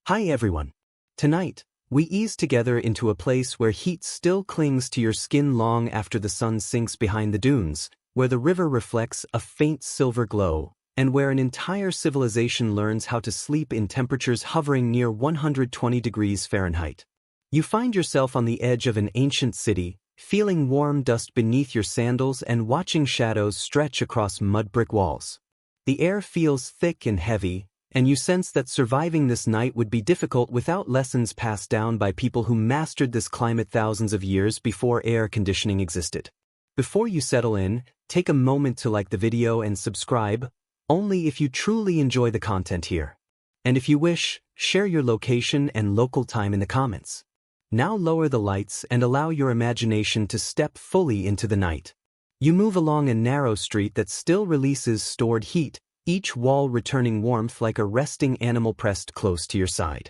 Hi everyone. Tonight, we ease together into a place where heat still clings to your skin long after the sun sinks behind the dunes, where the river reflects a faint silver glow, and where an entire civilization learns how to sleep in temperatures hovering near 120 degrees Fahrenheit. You find yourself on the edge of an ancient city, feeling warm dust beneath your sandals and watching shadows stretch across mud brick walls. The air feels thick and heavy, and you sense that surviving this night would be difficult without lessons passed down by people who mastered this climate thousands of years before air conditioning existed. Before you settle in, take a moment to like the video and subscribe, only if you truly enjoy the content here. And if you wish, share your location and local time in the comments. Now lower the lights and allow your imagination to step fully into the night. You move along a narrow street that still releases stored heat, each wall returning warmth like a resting animal pressed close to your side.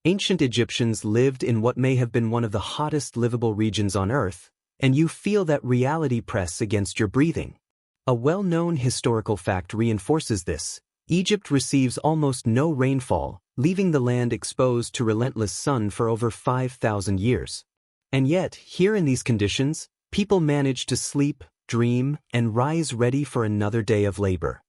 Ancient Egyptians lived in what may have been one of the hottest livable regions on Earth, and you feel that reality press against your breathing. A well-known historical fact reinforces this. Egypt receives almost no rainfall, leaving the land exposed to relentless sun for over 5,000 years. And yet, here in these conditions, people manage to sleep, dream, and rise ready for another day of labor.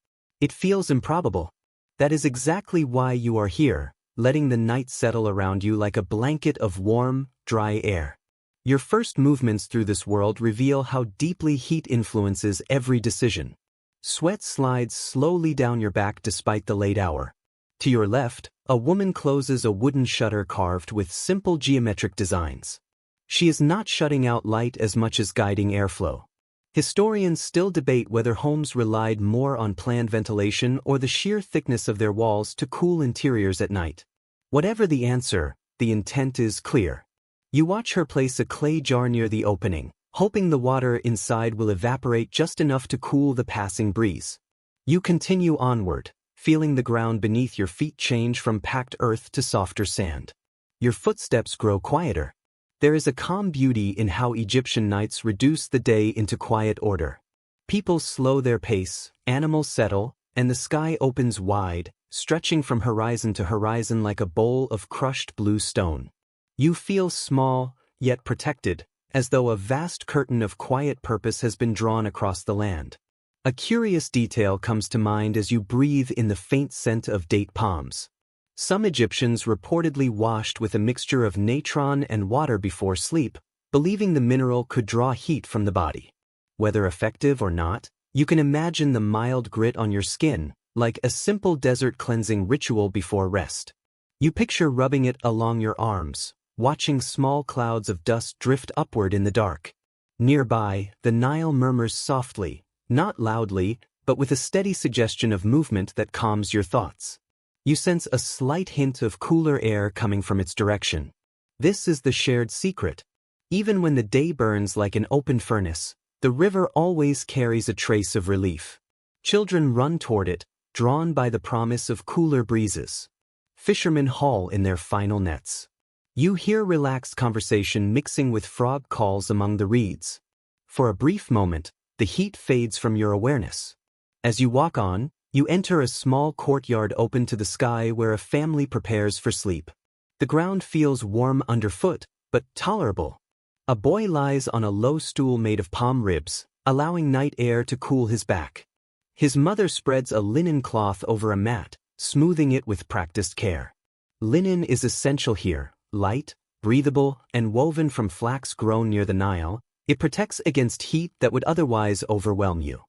It feels improbable. That is exactly why you are here, letting the night settle around you like a blanket of warm, dry air. Your first movements through this world reveal how deeply heat influences every decision. Sweat slides slowly down your back despite the late hour. To your left, a woman closes a wooden shutter carved with simple geometric designs. She is not shutting out light as much as guiding airflow. Historians still debate whether homes relied more on planned ventilation or the sheer thickness of their walls to cool interiors at night. Whatever the answer, the intent is clear. You watch her place a clay jar near the opening, hoping the water inside will evaporate just enough to cool the passing breeze. You continue onward, feeling the ground beneath your feet change from packed earth to softer sand. Your footsteps grow quieter. There is a calm beauty in how Egyptian nights reduce the day into quiet order. People slow their pace, animals settle, and the sky opens wide, stretching from horizon to horizon like a bowl of crushed blue stone. You feel small, yet protected, as though a vast curtain of quiet purpose has been drawn across the land. A curious detail comes to mind as you breathe in the faint scent of date palms. Some Egyptians reportedly washed with a mixture of natron and water before sleep, believing the mineral could draw heat from the body. Whether effective or not, you can imagine the mild grit on your skin, like a simple desert cleansing ritual before rest. You picture rubbing it along your arms, watching small clouds of dust drift upward in the dark. Nearby, the Nile murmurs softly, not loudly, but with a steady suggestion of movement that calms your thoughts. You sense a slight hint of cooler air coming from its direction. This is the shared secret. Even when the day burns like an open furnace, the river always carries a trace of relief. Children run toward it, drawn by the promise of cooler breezes. Fishermen haul in their final nets. You hear relaxed conversation mixing with frog calls among the reeds. For a brief moment, the heat fades from your awareness. As you walk on, you enter a small courtyard open to the sky where a family prepares for sleep. The ground feels warm underfoot, but tolerable. A boy lies on a low stool made of palm ribs, allowing night air to cool his back. His mother spreads a linen cloth over a mat, smoothing it with practiced care. Linen is essential here, light, breathable, and woven from flax grown near the Nile. It protects against heat that would otherwise overwhelm you.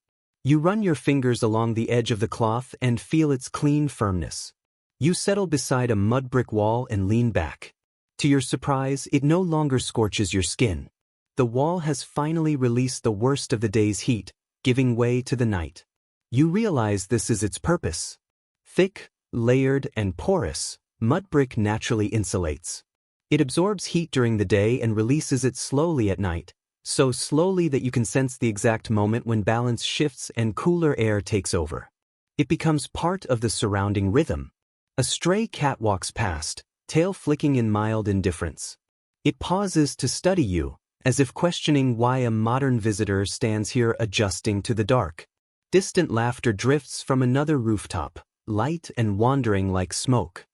You run your fingers along the edge of the cloth and feel its clean firmness. You settle beside a mud brick wall and lean back. To your surprise, it no longer scorches your skin. The wall has finally released the worst of the day's heat, giving way to the night. You realize this is its purpose. Thick, layered, and porous, mud brick naturally insulates. It absorbs heat during the day and releases it slowly at night, so slowly that you can sense the exact moment when balance shifts and cooler air takes over. It becomes part of the surrounding rhythm. A stray cat walks past, tail flicking in mild indifference. It pauses to study you, as if questioning why a modern visitor stands here adjusting to the dark. Distant laughter drifts from another rooftop, light and wandering like smoke.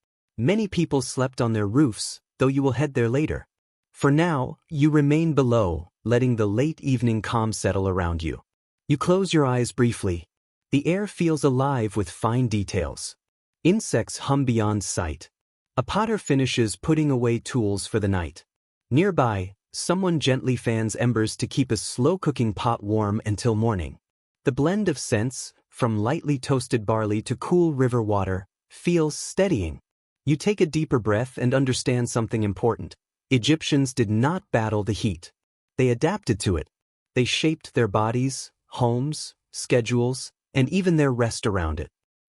Many people slept on their roofs, though you will head there later. For now, you remain below, letting the late evening calm settle around you. You close your eyes briefly. The air feels alive with fine details. Insects hum beyond sight. A potter finishes putting away tools for the night. Nearby, someone gently fans embers to keep a slow-cooking pot warm until morning. The blend of scents, from lightly toasted barley to cool river water, feels steadying. You take a deeper breath and understand something important. Egyptians did not battle the heat. They adapted to it. They shaped their bodies, homes, schedules, and even their rest around it.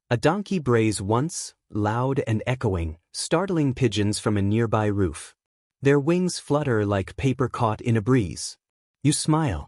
A donkey brays once, loud and echoing, startling pigeons from a nearby roof. Their wings flutter like paper caught in a breeze. You smile.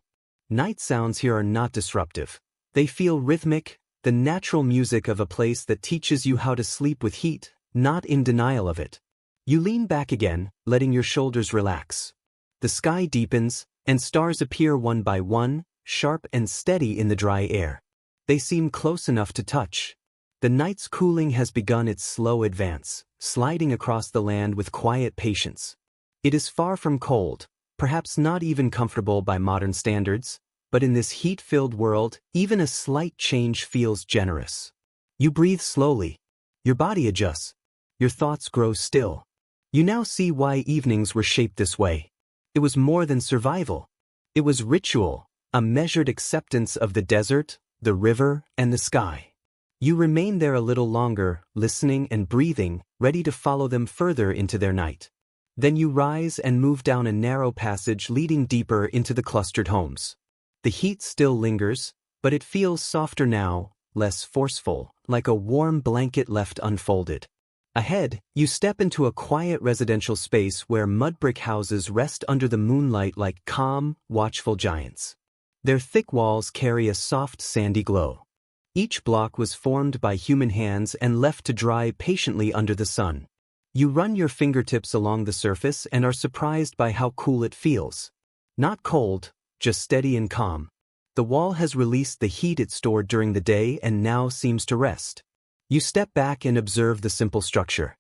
Night sounds here are not disruptive. They feel rhythmic, the natural music of a place that teaches you how to sleep with heat, not in denial of it. You lean back again, letting your shoulders relax. The sky deepens, and stars appear one by one, sharp and steady in the dry air. They seem close enough to touch. The night's cooling has begun its slow advance, sliding across the land with quiet patience. It is far from cold, perhaps not even comfortable by modern standards, but in this heat-filled world, even a slight change feels generous. You breathe slowly. Your body adjusts. Your thoughts grow still. You now see why evenings were shaped this way. It was more than survival. It was ritual, a measured acceptance of the desert, the river, and the sky. You remain there a little longer, listening and breathing, ready to follow them further into their night. Then you rise and move down a narrow passage leading deeper into the clustered homes. The heat still lingers, but it feels softer now, less forceful, like a warm blanket left unfolded. Ahead, you step into a quiet residential space where mud brick houses rest under the moonlight like calm, watchful giants. Their thick walls carry a soft sandy glow. Each block was formed by human hands and left to dry patiently under the sun. You run your fingertips along the surface and are surprised by how cool it feels. Not cold, just steady and calm. The wall has released the heat it stored during the day and now seems to rest. You step back and observe the simple structure.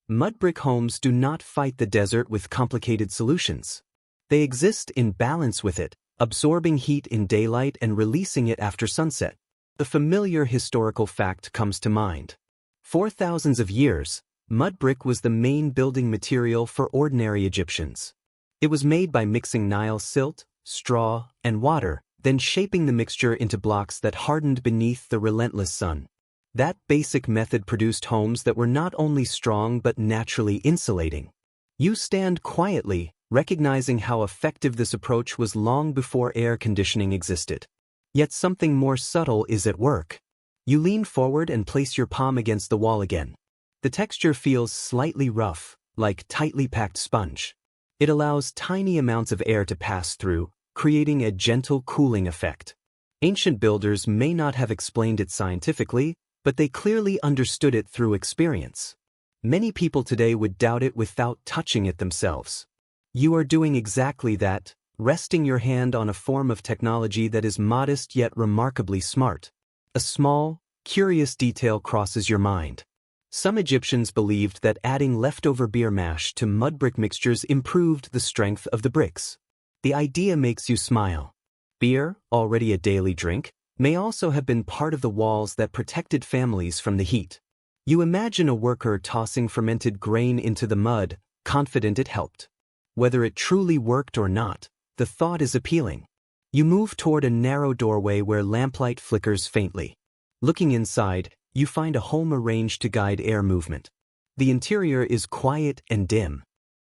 Mud brick homes do not fight the desert with complicated solutions. They exist in balance with it, absorbing heat in daylight and releasing it after sunset. The familiar historical fact comes to mind. For thousands of years, mud brick was the main building material for ordinary Egyptians. It was made by mixing Nile silt, straw, and water, then shaping the mixture into blocks that hardened beneath the relentless sun. That basic method produced homes that were not only strong but naturally insulating. You stand quietly, recognizing how effective this approach was long before air conditioning existed. Yet something more subtle is at work. You lean forward and place your palm against the wall again. The texture feels slightly rough, like tightly packed sponge. It allows tiny amounts of air to pass through, creating a gentle cooling effect. Ancient builders may not have explained it scientifically, but they clearly understood it through experience. Many people today would doubt it without touching it themselves. You are doing exactly that, resting your hand on a form of technology that is modest yet remarkably smart. A small, curious detail crosses your mind. Some Egyptians believed that adding leftover beer mash to mud brick mixtures improved the strength of the bricks. The idea makes you smile. Beer, already a daily drink, may also have been part of the walls that protected families from the heat. You imagine a worker tossing fermented grain into the mud, confident it helped. Whether it truly worked or not, the thought is appealing. You move toward a narrow doorway where lamplight flickers faintly. Looking inside, you find a home arranged to guide air movement. The interior is quiet and dim.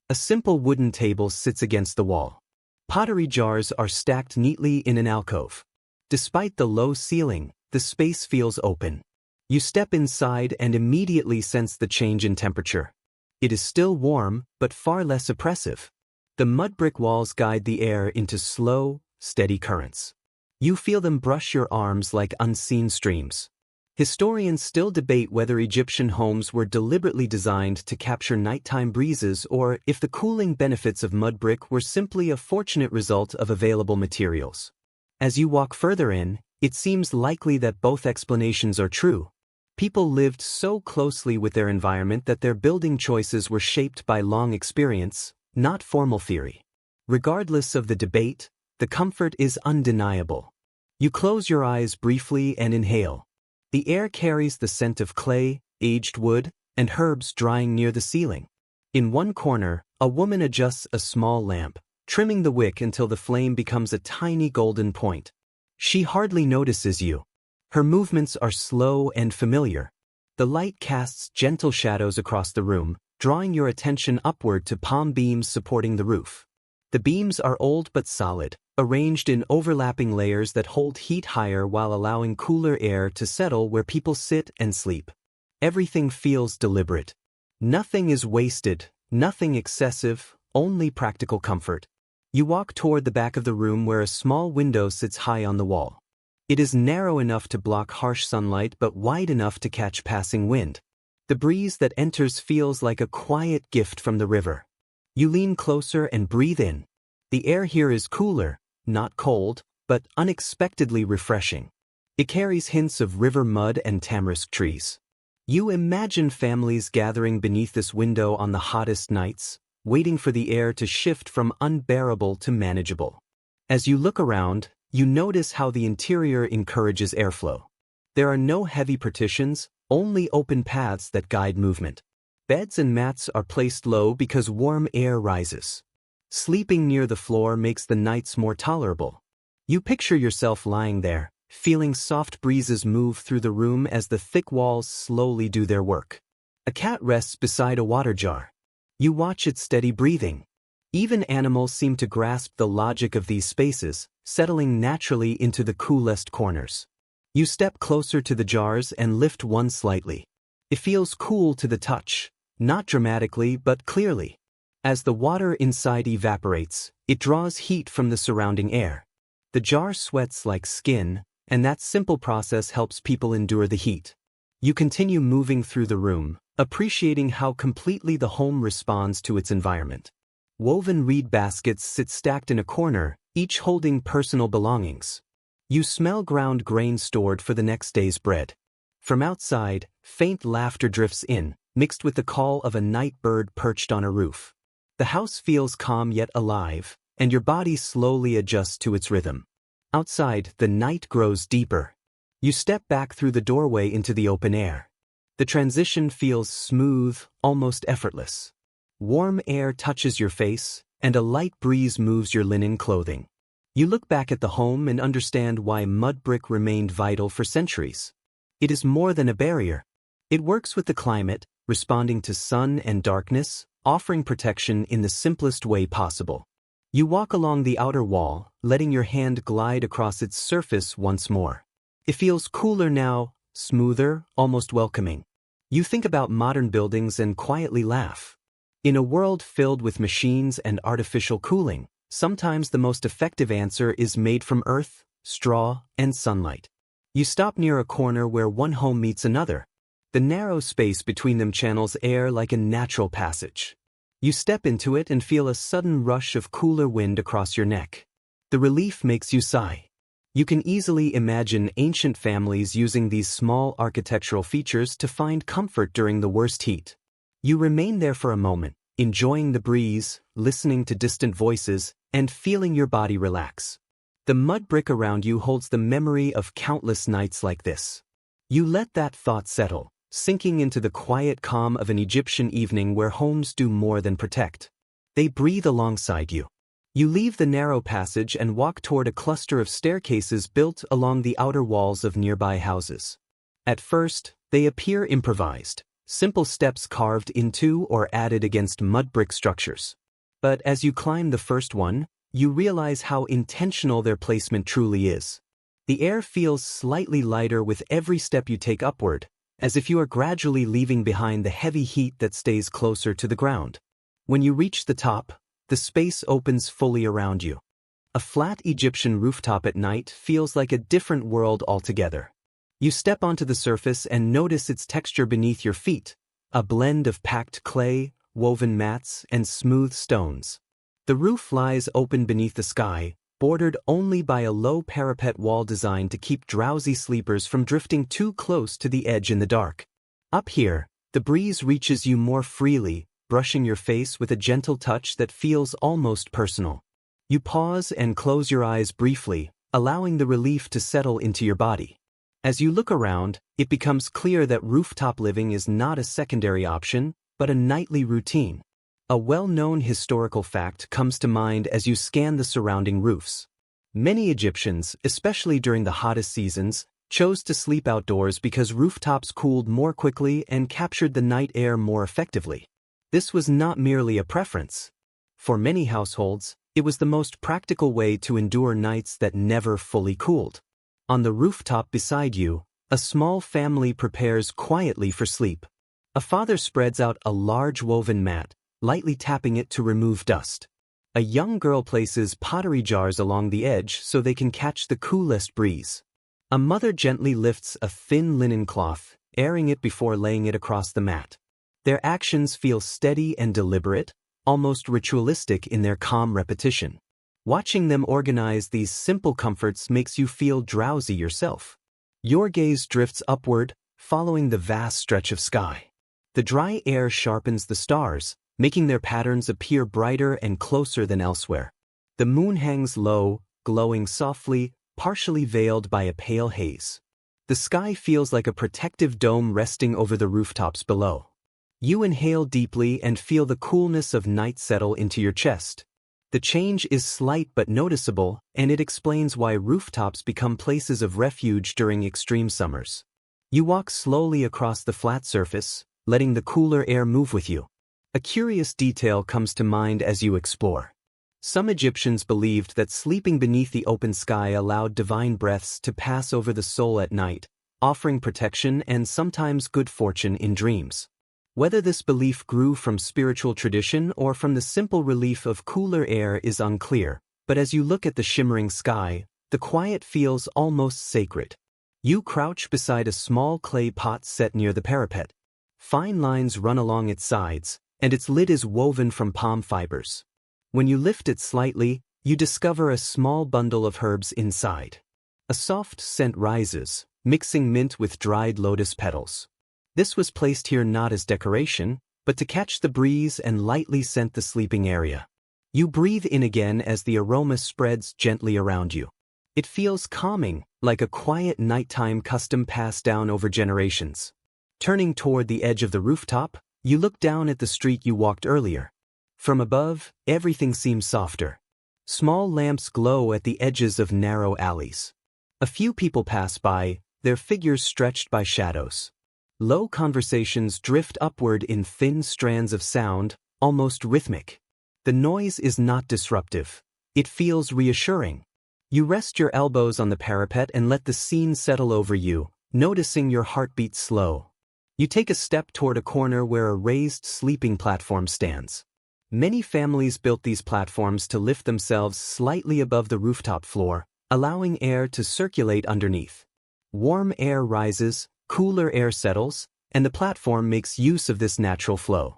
A simple wooden table sits against the wall. Pottery jars are stacked neatly in an alcove. Despite the low ceiling, the space feels open. You step inside and immediately sense the change in temperature. It is still warm, but far less oppressive. The mud brick walls guide the air into slow, steady currents. You feel them brush your arms like unseen streams. Historians still debate whether Egyptian homes were deliberately designed to capture nighttime breezes or if the cooling benefits of mud brick were simply a fortunate result of available materials. As you walk further in, it seems likely that both explanations are true. People lived so closely with their environment that their building choices were shaped by long experience, not formal theory. Regardless of the debate, the comfort is undeniable. You close your eyes briefly and inhale. The air carries the scent of clay, aged wood, and herbs drying near the ceiling. In one corner, a woman adjusts a small lamp, trimming the wick until the flame becomes a tiny golden point. She hardly notices you. Her movements are slow and familiar. The light casts gentle shadows across the room, drawing your attention upward to palm beams supporting the roof. The beams are old but solid, arranged in overlapping layers that hold heat higher while allowing cooler air to settle where people sit and sleep. Everything feels deliberate. Nothing is wasted, nothing excessive, only practical comfort. You walk toward the back of the room where a small window sits high on the wall. It is narrow enough to block harsh sunlight but wide enough to catch passing wind. The breeze that enters feels like a quiet gift from the river. You lean closer and breathe in. The air here is cooler, not cold, but unexpectedly refreshing. It carries hints of river mud and tamarisk trees. You imagine families gathering beneath this window on the hottest nights, waiting for the air to shift from unbearable to manageable. As you look around, you notice how the interior encourages airflow. There are no heavy partitions, only open paths that guide movement. Beds and mats are placed low because warm air rises. Sleeping near the floor makes the nights more tolerable. You picture yourself lying there, feeling soft breezes move through the room as the thick walls slowly do their work. A cat rests beside a water jar. You watch its steady breathing. Even animals seem to grasp the logic of these spaces, settling naturally into the coolest corners. You step closer to the jars and lift one slightly. It feels cool to the touch, not dramatically but clearly. As the water inside evaporates, it draws heat from the surrounding air. The jar sweats like skin, and that simple process helps people endure the heat. You continue moving through the room, appreciating how completely the home responds to its environment. Woven reed baskets sit stacked in a corner, each holding personal belongings. You smell ground grain stored for the next day's bread. From outside, faint laughter drifts in, mixed with the call of a night bird perched on a roof. The house feels calm yet alive, and your body slowly adjusts to its rhythm. Outside, the night grows deeper. You step back through the doorway into the open air. The transition feels smooth, almost effortless. Warm air touches your face, and a light breeze moves your linen clothing. You look back at the home and understand why mud brick remained vital for centuries. It is more than a barrier. It works with the climate, responding to sun and darkness, offering protection in the simplest way possible. You walk along the outer wall, letting your hand glide across its surface once more. It feels cooler now, smoother, almost welcoming. You think about modern buildings and quietly laugh. In a world filled with machines and artificial cooling, sometimes the most effective answer is made from earth, straw, and sunlight. You stop near a corner where one home meets another. The narrow space between them channels air like a natural passage. You step into it and feel a sudden rush of cooler wind across your neck. The relief makes you sigh. You can easily imagine ancient families using these small architectural features to find comfort during the worst heat. You remain there for a moment, enjoying the breeze, listening to distant voices, and feeling your body relax. The mud brick around you holds the memory of countless nights like this. You let that thought settle, sinking into the quiet calm of an Egyptian evening where homes do more than protect. They breathe alongside you. You leave the narrow passage and walk toward a cluster of staircases built along the outer walls of nearby houses. At first, they appear improvised, simple steps carved into or added against mud brick structures. But as you climb the first one, you realize how intentional their placement truly is. The air feels slightly lighter with every step you take upward, as if you are gradually leaving behind the heavy heat that stays closer to the ground. When you reach the top, the space opens fully around you. A flat Egyptian rooftop at night feels like a different world altogether. You step onto the surface and notice its texture beneath your feet, a blend of packed clay, woven mats, and smooth stones. The roof lies open beneath the sky, bordered only by a low parapet wall designed to keep drowsy sleepers from drifting too close to the edge in the dark. Up here, the breeze reaches you more freely, brushing your face with a gentle touch that feels almost personal. You pause and close your eyes briefly, allowing the relief to settle into your body. As you look around, it becomes clear that rooftop living is not a secondary option, but a nightly routine. A well-known historical fact comes to mind as you scan the surrounding roofs. Many Egyptians, especially during the hottest seasons, chose to sleep outdoors because rooftops cooled more quickly and captured the night air more effectively. This was not merely a preference. For many households, it was the most practical way to endure nights that never fully cooled. On the rooftop beside you, a small family prepares quietly for sleep. A father spreads out a large woven mat, lightly tapping it to remove dust. A young girl places pottery jars along the edge so they can catch the coolest breeze. A mother gently lifts a thin linen cloth, airing it before laying it across the mat. Their actions feel steady and deliberate, almost ritualistic in their calm repetition. Watching them organize these simple comforts makes you feel drowsy yourself. Your gaze drifts upward, following the vast stretch of sky. The dry air sharpens the stars, making their patterns appear brighter and closer than elsewhere. The moon hangs low, glowing softly, partially veiled by a pale haze. The sky feels like a protective dome resting over the rooftops below. You inhale deeply and feel the coolness of night settle into your chest. The change is slight but noticeable, and it explains why rooftops become places of refuge during extreme summers. You walk slowly across the flat surface, letting the cooler air move with you. A curious detail comes to mind as you explore. Some Egyptians believed that sleeping beneath the open sky allowed divine breaths to pass over the soul at night, offering protection and sometimes good fortune in dreams. Whether this belief grew from spiritual tradition or from the simple relief of cooler air is unclear, but as you look at the shimmering sky, the quiet feels almost sacred. You crouch beside a small clay pot set near the parapet. Fine lines run along its sides, and its lid is woven from palm fibers. When you lift it slightly, you discover a small bundle of herbs inside. A soft scent rises, mixing mint with dried lotus petals. This was placed here not as decoration, but to catch the breeze and lightly scent the sleeping area. You breathe in again as the aroma spreads gently around you. It feels calming, like a quiet nighttime custom passed down over generations. Turning toward the edge of the rooftop, you look down at the street you walked earlier. From above, everything seems softer. Small lamps glow at the edges of narrow alleys. A few people pass by, their figures stretched by shadows. Low conversations drift upward in thin strands of sound, almost rhythmic. The noise is not disruptive. It feels reassuring. You rest your elbows on the parapet and let the scene settle over you, noticing your heartbeat slow. You take a step toward a corner where a raised sleeping platform stands. Many families built these platforms to lift themselves slightly above the rooftop floor, allowing air to circulate underneath. Warm air rises, cooler air settles, and the platform makes use of this natural flow.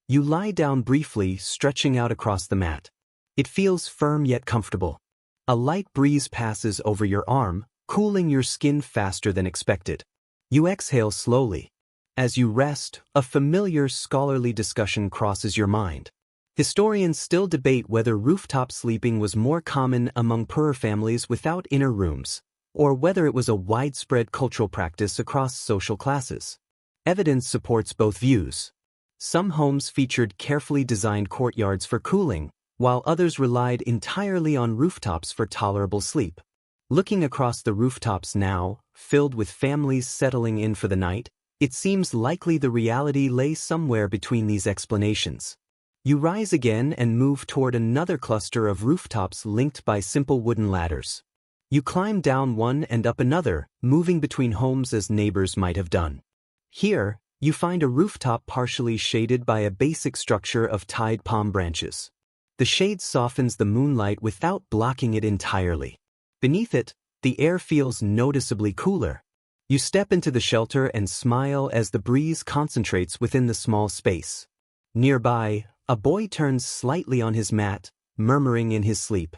You lie down briefly, stretching out across the mat. It feels firm yet comfortable. A light breeze passes over your arm, cooling your skin faster than expected. You exhale slowly. As you rest, a familiar scholarly discussion crosses your mind. Historians still debate whether rooftop sleeping was more common among poorer families without inner rooms, or whether it was a widespread cultural practice across social classes. Evidence supports both views. Some homes featured carefully designed courtyards for cooling, while others relied entirely on rooftops for tolerable sleep. Looking across the rooftops now, filled with families settling in for the night, it seems likely the reality lay somewhere between these explanations. You rise again and move toward another cluster of rooftops linked by simple wooden ladders. You climb down one and up another, moving between homes as neighbors might have done. Here, you find a rooftop partially shaded by a basic structure of tied palm branches. The shade softens the moonlight without blocking it entirely. Beneath it, the air feels noticeably cooler. You step into the shelter and smile as the breeze concentrates within the small space. Nearby, a boy turns slightly on his mat, murmuring in his sleep.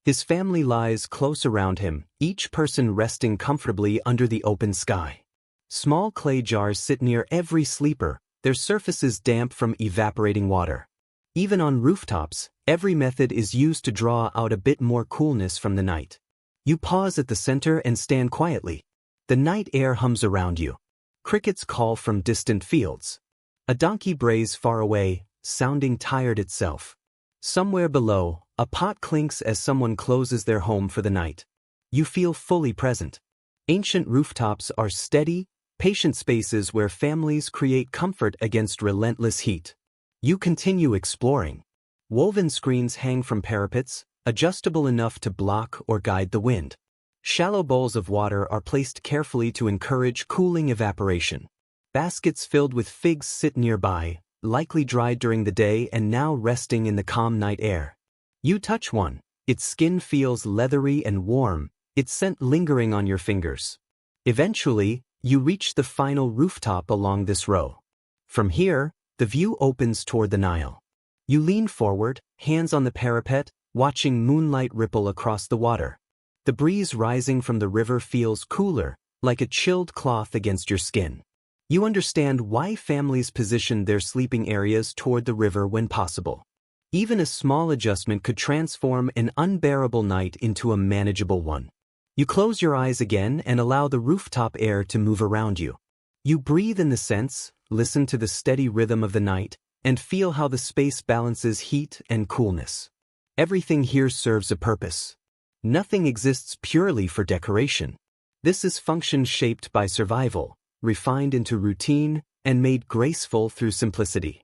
His family lies close around him, each person resting comfortably under the open sky. Small clay jars sit near every sleeper, their surfaces damp from evaporating water. Even on rooftops, every method is used to draw out a bit more coolness from the night. You pause at the center and stand quietly. The night air hums around you. Crickets call from distant fields. A donkey brays far away, sounding tired itself. Somewhere below, a pot clinks as someone closes their home for the night. You feel fully present. Ancient rooftops are steady, patient spaces where families create comfort against relentless heat. You continue exploring. Woven screens hang from parapets, adjustable enough to block or guide the wind. Shallow bowls of water are placed carefully to encourage cooling evaporation. Baskets filled with figs sit nearby, likely dried during the day and now resting in the calm night air. You touch one. Its skin feels leathery and warm, its scent lingering on your fingers. Eventually, you reach the final rooftop along this row. From here, the view opens toward the Nile. You lean forward, hands on the parapet, watching moonlight ripple across the water. The breeze rising from the river feels cooler, like a chilled cloth against your skin. You understand why families position their sleeping areas toward the river when possible. Even a small adjustment could transform an unbearable night into a manageable one. You close your eyes again and allow the rooftop air to move around you. You breathe in the scents, listen to the steady rhythm of the night, and feel how the space balances heat and coolness. Everything here serves a purpose. Nothing exists purely for decoration. This is function shaped by survival, refined into routine, and made graceful through simplicity.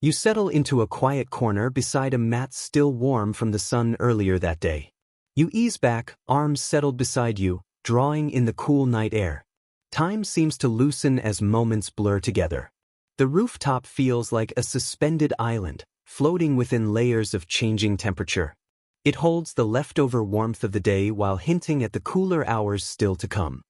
You settle into a quiet corner beside a mat still warm from the sun earlier that day. You ease back, arms settled beside you, drawing in the cool night air. Time seems to loosen as moments blur together. The rooftop feels like a suspended island, floating within layers of changing temperature. It holds the leftover warmth of the day while hinting at the cooler hours still to come.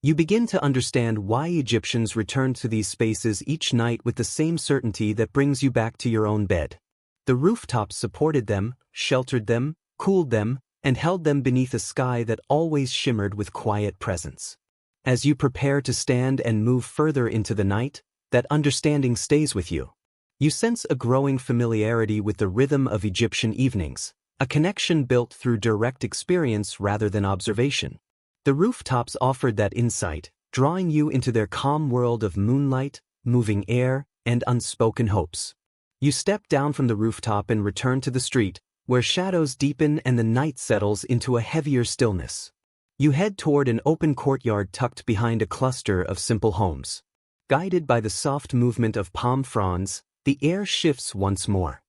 You begin to understand why Egyptians returned to these spaces each night with the same certainty that brings you back to your own bed. The rooftops supported them, sheltered them, cooled them, and held them beneath a sky that always shimmered with quiet presence. As you prepare to stand and move further into the night, that understanding stays with you. You sense a growing familiarity with the rhythm of Egyptian evenings, a connection built through direct experience rather than observation. The rooftops offered that insight, drawing you into their calm world of moonlight, moving air, and unspoken hopes. You step down from the rooftop and return to the street, where shadows deepen and the night settles into a heavier stillness. You head toward an open courtyard tucked behind a cluster of simple homes. Guided by the soft movement of palm fronds, the air shifts once more.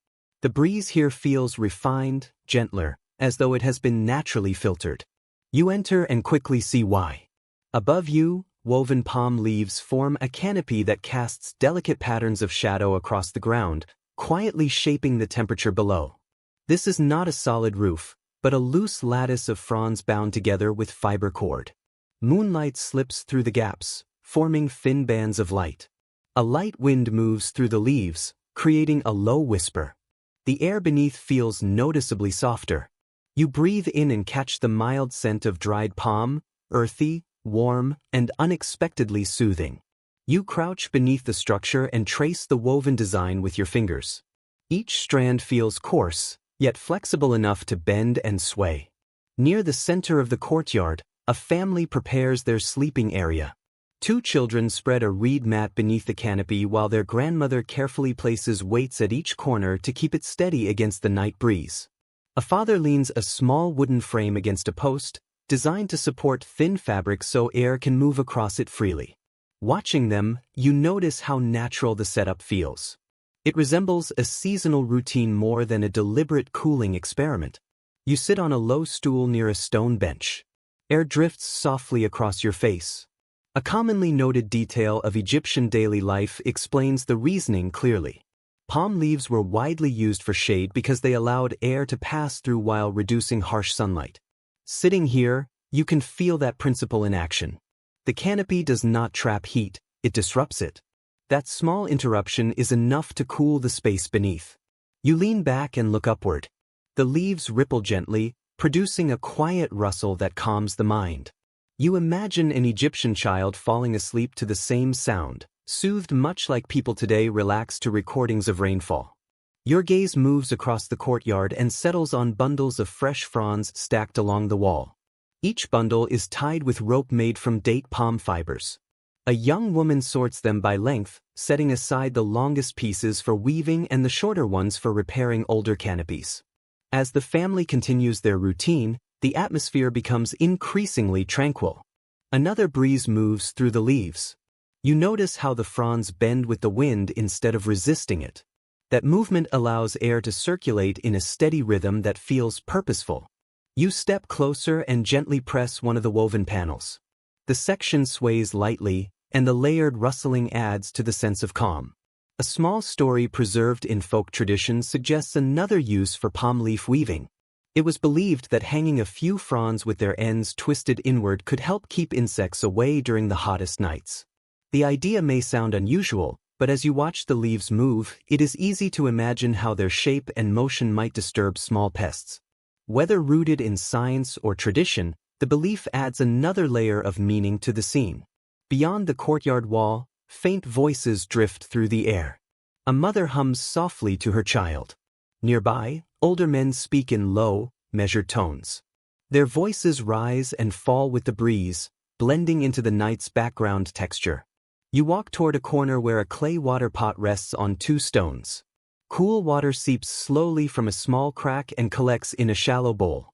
The breeze here feels refined, gentler, as though it has been naturally filtered. You enter and quickly see why. Above you, woven palm leaves form a canopy that casts delicate patterns of shadow across the ground, quietly shaping the temperature below. This is not a solid roof, but a loose lattice of fronds bound together with fiber cord. Moonlight slips through the gaps, forming thin bands of light. A light wind moves through the leaves, creating a low whisper. The air beneath feels noticeably softer. You breathe in and catch the mild scent of dried palm, earthy, warm, and unexpectedly soothing. You crouch beneath the structure and trace the woven design with your fingers. Each strand feels coarse, yet flexible enough to bend and sway. Near the center of the courtyard, a family prepares their sleeping area. Two children spread a reed mat beneath the canopy while their grandmother carefully places weights at each corner to keep it steady against the night breeze. A father leans a small wooden frame against a post, designed to support thin fabric so air can move across it freely. Watching them, you notice how natural the setup feels. It resembles a seasonal routine more than a deliberate cooling experiment. You sit on a low stool near a stone bench. Air drifts softly across your face. A commonly noted detail of Egyptian daily life explains the reasoning clearly. Palm leaves were widely used for shade because they allowed air to pass through while reducing harsh sunlight. Sitting here, you can feel that principle in action. The canopy does not trap heat, it disrupts it. That small interruption is enough to cool the space beneath. You lean back and look upward. The leaves ripple gently, producing a quiet rustle that calms the mind. You imagine an Egyptian child falling asleep to the same sound, soothed much like people today relax to recordings of rainfall. Your gaze moves across the courtyard and settles on bundles of fresh fronds stacked along the wall. Each bundle is tied with rope made from date palm fibers. A young woman sorts them by length, setting aside the longest pieces for weaving and the shorter ones for repairing older canopies. As the family continues their routine, the atmosphere becomes increasingly tranquil. Another breeze moves through the leaves. You notice how the fronds bend with the wind instead of resisting it. That movement allows air to circulate in a steady rhythm that feels purposeful. You step closer and gently press one of the woven panels. The section sways lightly, and the layered rustling adds to the sense of calm. A small story preserved in folk traditions suggests another use for palm leaf weaving. It was believed that hanging a few fronds with their ends twisted inward could help keep insects away during the hottest nights. The idea may sound unusual, but as you watch the leaves move, it is easy to imagine how their shape and motion might disturb small pests. Whether rooted in science or tradition, the belief adds another layer of meaning to the scene. Beyond the courtyard wall, faint voices drift through the air. A mother hums softly to her child. Nearby, older men speak in low, measured tones. Their voices rise and fall with the breeze, blending into the night's background texture. You walk toward a corner where a clay water pot rests on two stones. Cool water seeps slowly from a small crack and collects in a shallow bowl.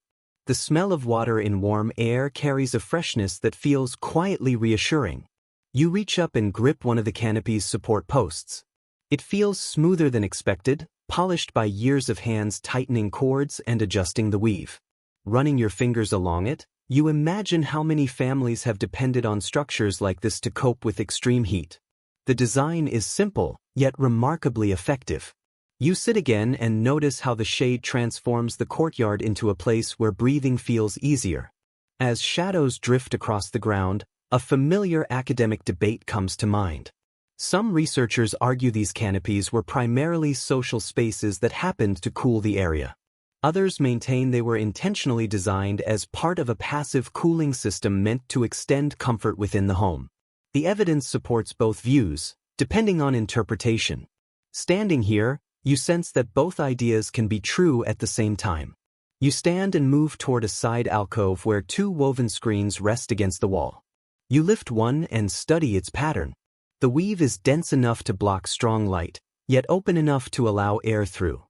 The smell of water in warm air carries a freshness that feels quietly reassuring. You reach up and grip one of the canopy's support posts. It feels smoother than expected, polished by years of hands tightening cords and adjusting the weave. Running your fingers along it, you imagine how many families have depended on structures like this to cope with extreme heat. The design is simple, yet remarkably effective. You sit again and notice how the shade transforms the courtyard into a place where breathing feels easier. As shadows drift across the ground, a familiar academic debate comes to mind. Some researchers argue these canopies were primarily social spaces that happened to cool the area. Others maintain they were intentionally designed as part of a passive cooling system meant to extend comfort within the home. The evidence supports both views, depending on interpretation. Standing here, you sense that both ideas can be true at the same time. You stand and move toward a side alcove where two woven screens rest against the wall. You lift one and study its pattern. The weave is dense enough to block strong light, yet open enough to allow air through.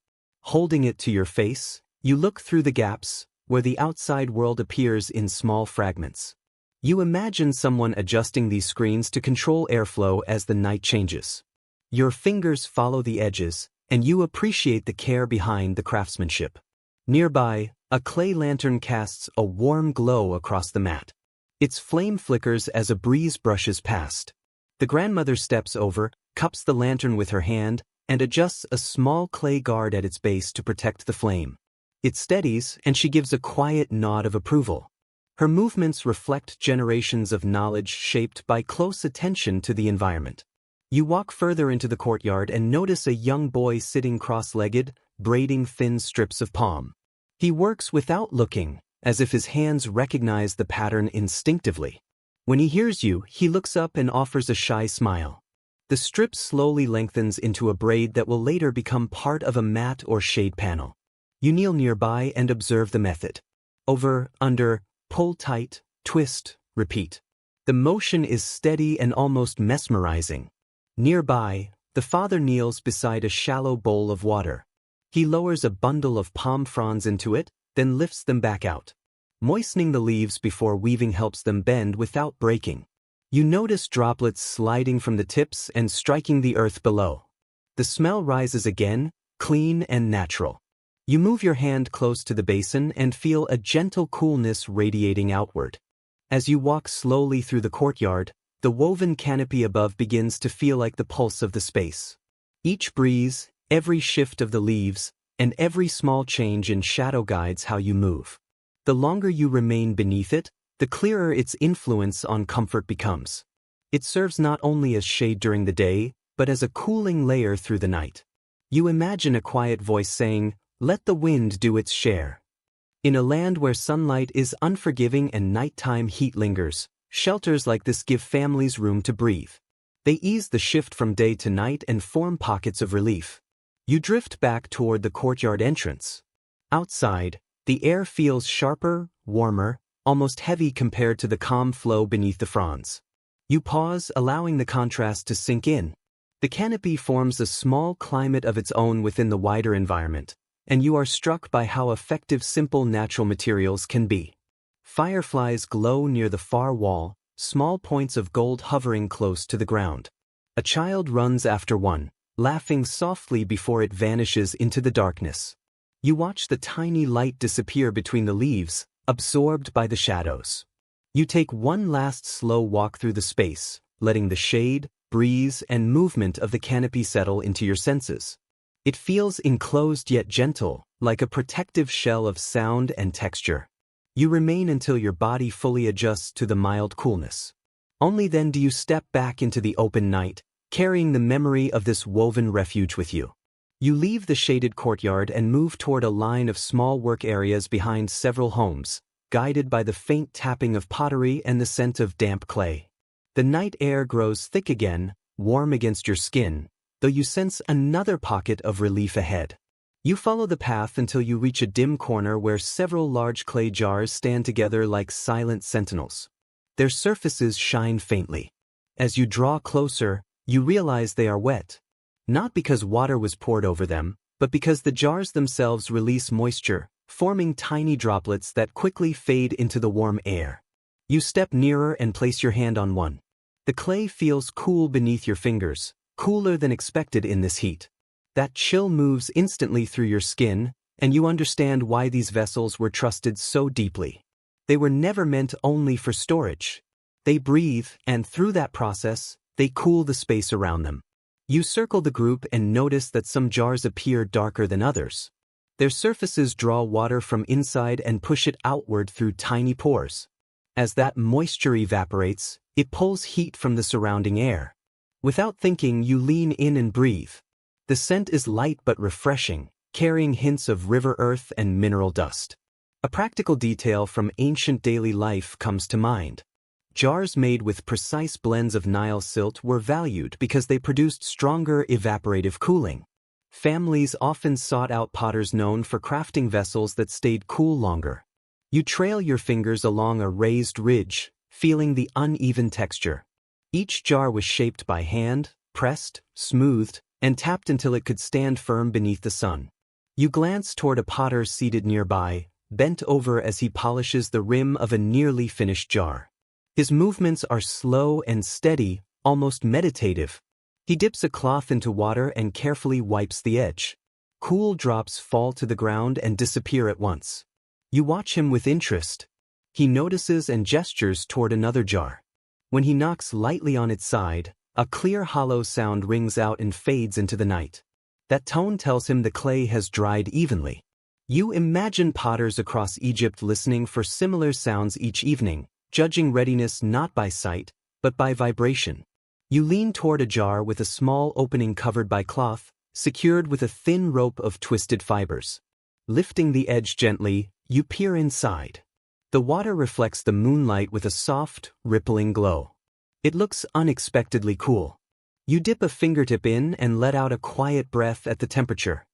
Holding it to your face, you look through the gaps, where the outside world appears in small fragments. You imagine someone adjusting these screens to control airflow as the night changes. Your fingers follow the edges, and you appreciate the care behind the craftsmanship. Nearby, a clay lantern casts a warm glow across the mat. Its flame flickers as a breeze brushes past. The grandmother steps over, cups the lantern with her hand, and adjusts a small clay guard at its base to protect the flame. It steadies, and she gives a quiet nod of approval. Her movements reflect generations of knowledge shaped by close attention to the environment. You walk further into the courtyard and notice a young boy sitting cross-legged, braiding thin strips of palm. He works without looking, as if his hands recognize the pattern instinctively. When he hears you, he looks up and offers a shy smile. The strip slowly lengthens into a braid that will later become part of a mat or shade panel. You kneel nearby and observe the method. Over, under, pull tight, twist, repeat. The motion is steady and almost mesmerizing. Nearby, the father kneels beside a shallow bowl of water. He lowers a bundle of palm fronds into it, then lifts them back out. Moistening the leaves before weaving helps them bend without breaking. You notice droplets sliding from the tips and striking the earth below. The smell rises again, clean and natural. You move your hand close to the basin and feel a gentle coolness radiating outward. As you walk slowly through the courtyard, the woven canopy above begins to feel like the pulse of the space. Each breeze, every shift of the leaves, and every small change in shadow guides how you move. The longer you remain beneath it, the clearer its influence on comfort becomes. It serves not only as shade during the day, but as a cooling layer through the night. You imagine a quiet voice saying, "Let the wind do its share." In a land where sunlight is unforgiving and nighttime heat lingers, shelters like this give families room to breathe. They ease the shift from day to night and form pockets of relief. You drift back toward the courtyard entrance. Outside, the air feels sharper, warmer, almost heavy compared to the calm flow beneath the fronds. You pause, allowing the contrast to sink in. The canopy forms a small climate of its own within the wider environment, and you are struck by how effective simple natural materials can be. Fireflies glow near the far wall, small points of gold hovering close to the ground. A child runs after one, laughing softly before it vanishes into the darkness. You watch the tiny light disappear between the leaves, absorbed by the shadows. You take one last slow walk through the space, letting the shade, breeze, and movement of the canopy settle into your senses. It feels enclosed yet gentle, like a protective shell of sound and texture. You remain until your body fully adjusts to the mild coolness. Only then do you step back into the open night, carrying the memory of this woven refuge with you. You leave the shaded courtyard and move toward a line of small work areas behind several homes, guided by the faint tapping of pottery and the scent of damp clay. The night air grows thick again, warm against your skin, though you sense another pocket of relief ahead. You follow the path until you reach a dim corner where several large clay jars stand together like silent sentinels. Their surfaces shine faintly. As you draw closer, you realize they are wet. Not because water was poured over them, but because the jars themselves release moisture, forming tiny droplets that quickly fade into the warm air. You step nearer and place your hand on one. The clay feels cool beneath your fingers, cooler than expected in this heat. That chill moves instantly through your skin, and you understand why these vessels were trusted so deeply. They were never meant only for storage. They breathe, and through that process, they cool the space around them. You circle the group and notice that some jars appear darker than others. Their surfaces draw water from inside and push it outward through tiny pores. As that moisture evaporates, it pulls heat from the surrounding air. Without thinking, you lean in and breathe. The scent is light but refreshing, carrying hints of river earth and mineral dust. A practical detail from ancient daily life comes to mind. Jars made with precise blends of Nile silt were valued because they produced stronger evaporative cooling. Families often sought out potters known for crafting vessels that stayed cool longer. You trail your fingers along a raised ridge, feeling the uneven texture. Each jar was shaped by hand, pressed, smoothed, and tapped until it could stand firm beneath the sun. You glance toward a potter seated nearby, bent over as he polishes the rim of a nearly finished jar. His movements are slow and steady, almost meditative. He dips a cloth into water and carefully wipes the edge. Cool drops fall to the ground and disappear at once. You watch him with interest. He notices and gestures toward another jar. When he knocks lightly on its side, a clear hollow sound rings out and fades into the night. That tone tells him the clay has dried evenly. You imagine potters across Egypt listening for similar sounds each evening, judging readiness not by sight, but by vibration. You lean toward a jar with a small opening covered by cloth, secured with a thin rope of twisted fibers. Lifting the edge gently, you peer inside. The water reflects the moonlight with a soft, rippling glow. It looks unexpectedly cool. You dip a fingertip in and let out a quiet breath at the temperature.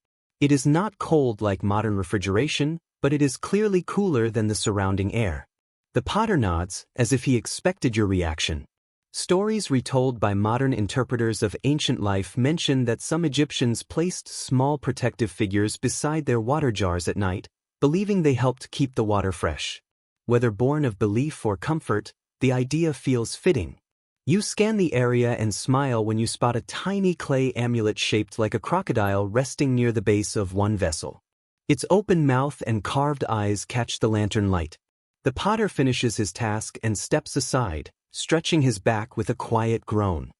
It is not cold like modern refrigeration, but it is clearly cooler than the surrounding air. The potter nods, as if he expected your reaction. Stories retold by modern interpreters of ancient life mention that some Egyptians placed small protective figures beside their water jars at night, believing they helped keep the water fresh. Whether born of belief or comfort, the idea feels fitting. You scan the area and smile when you spot a tiny clay amulet shaped like a crocodile resting near the base of one vessel. Its open mouth and carved eyes catch the lantern light. The potter finishes his task and steps aside, stretching his back with a quiet groan.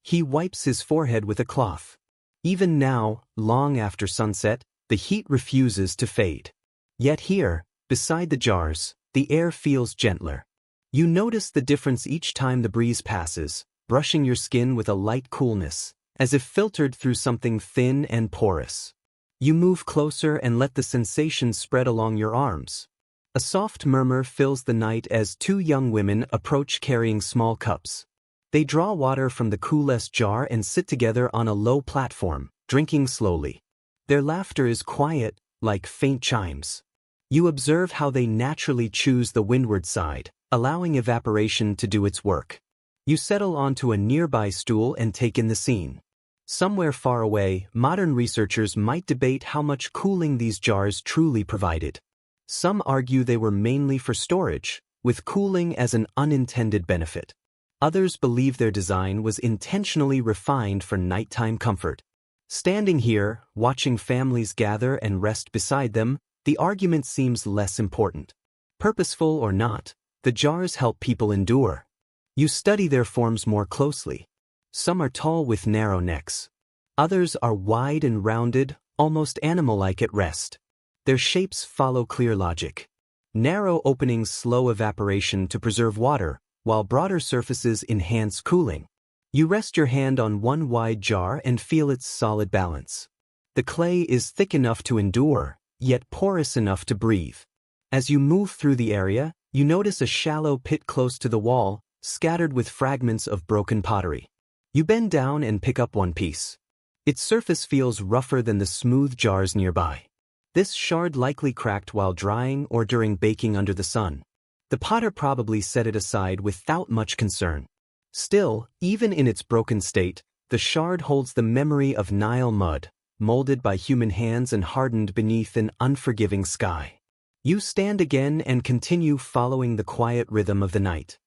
He wipes his forehead with a cloth. Even now, long after sunset, the heat refuses to fade. Yet here, beside the jars, the air feels gentler. You notice the difference each time the breeze passes, brushing your skin with a light coolness, as if filtered through something thin and porous. You move closer and let the sensation spread along your arms, A soft murmur fills the night as two young women approach carrying small cups. They draw water from the coolest jar and sit together on a low platform, drinking slowly. Their laughter is quiet, like faint chimes. You observe how they naturally choose the windward side, allowing evaporation to do its work. You settle onto a nearby stool and take in the scene. Somewhere far away, modern researchers might debate how much cooling these jars truly provided. Some argue they were mainly for storage, with cooling as an unintended benefit. Others believe their design was intentionally refined for nighttime comfort. Standing here, watching families gather and rest beside them, the argument seems less important. Purposeful or not, the jars help people endure. You study their forms more closely. Some are tall with narrow necks. Others are wide and rounded, almost animal-like at rest. Their shapes follow clear logic. Narrow openings slow evaporation to preserve water, while broader surfaces enhance cooling. You rest your hand on one wide jar and feel its solid balance. The clay is thick enough to endure, yet porous enough to breathe. As you move through the area, you notice a shallow pit close to the wall, scattered with fragments of broken pottery. You bend down and pick up one piece. Its surface feels rougher than the smooth jars nearby. This shard likely cracked while drying or during baking under the sun. The potter probably set it aside without much concern. Still, even in its broken state, the shard holds the memory of Nile mud, molded by human hands and hardened beneath an unforgiving sky. You stand again and continue following the quiet rhythm of the night.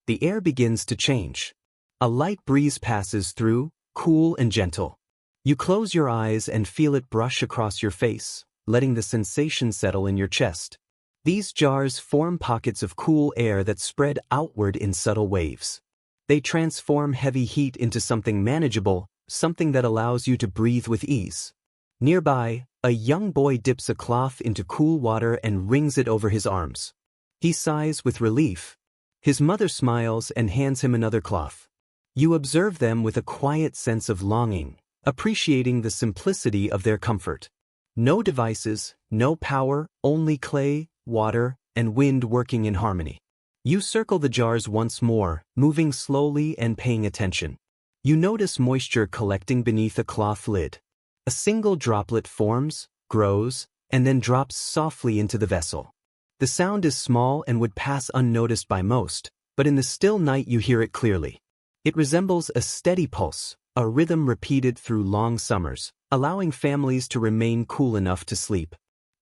The air begins to change. A light breeze passes through, cool and gentle. You close your eyes and feel it brush across your face, letting the sensation settle in your chest. These jars form pockets of cool air that spread outward in subtle waves. They transform heavy heat into something manageable, something that allows you to breathe with ease. Nearby, a young boy dips a cloth into cool water and wrings it over his arms. He sighs with relief. His mother smiles and hands him another cloth. You observe them with a quiet sense of longing, appreciating the simplicity of their comfort. No devices, no power, only clay, water, and wind working in harmony. You circle the jars once more, moving slowly and paying attention. You notice moisture collecting beneath a cloth lid. A single droplet forms, grows, and then drops softly into the vessel. The sound is small and would pass unnoticed by most, but in the still night you hear it clearly. It resembles a steady pulse, a rhythm repeated through long summers, allowing families to remain cool enough to sleep.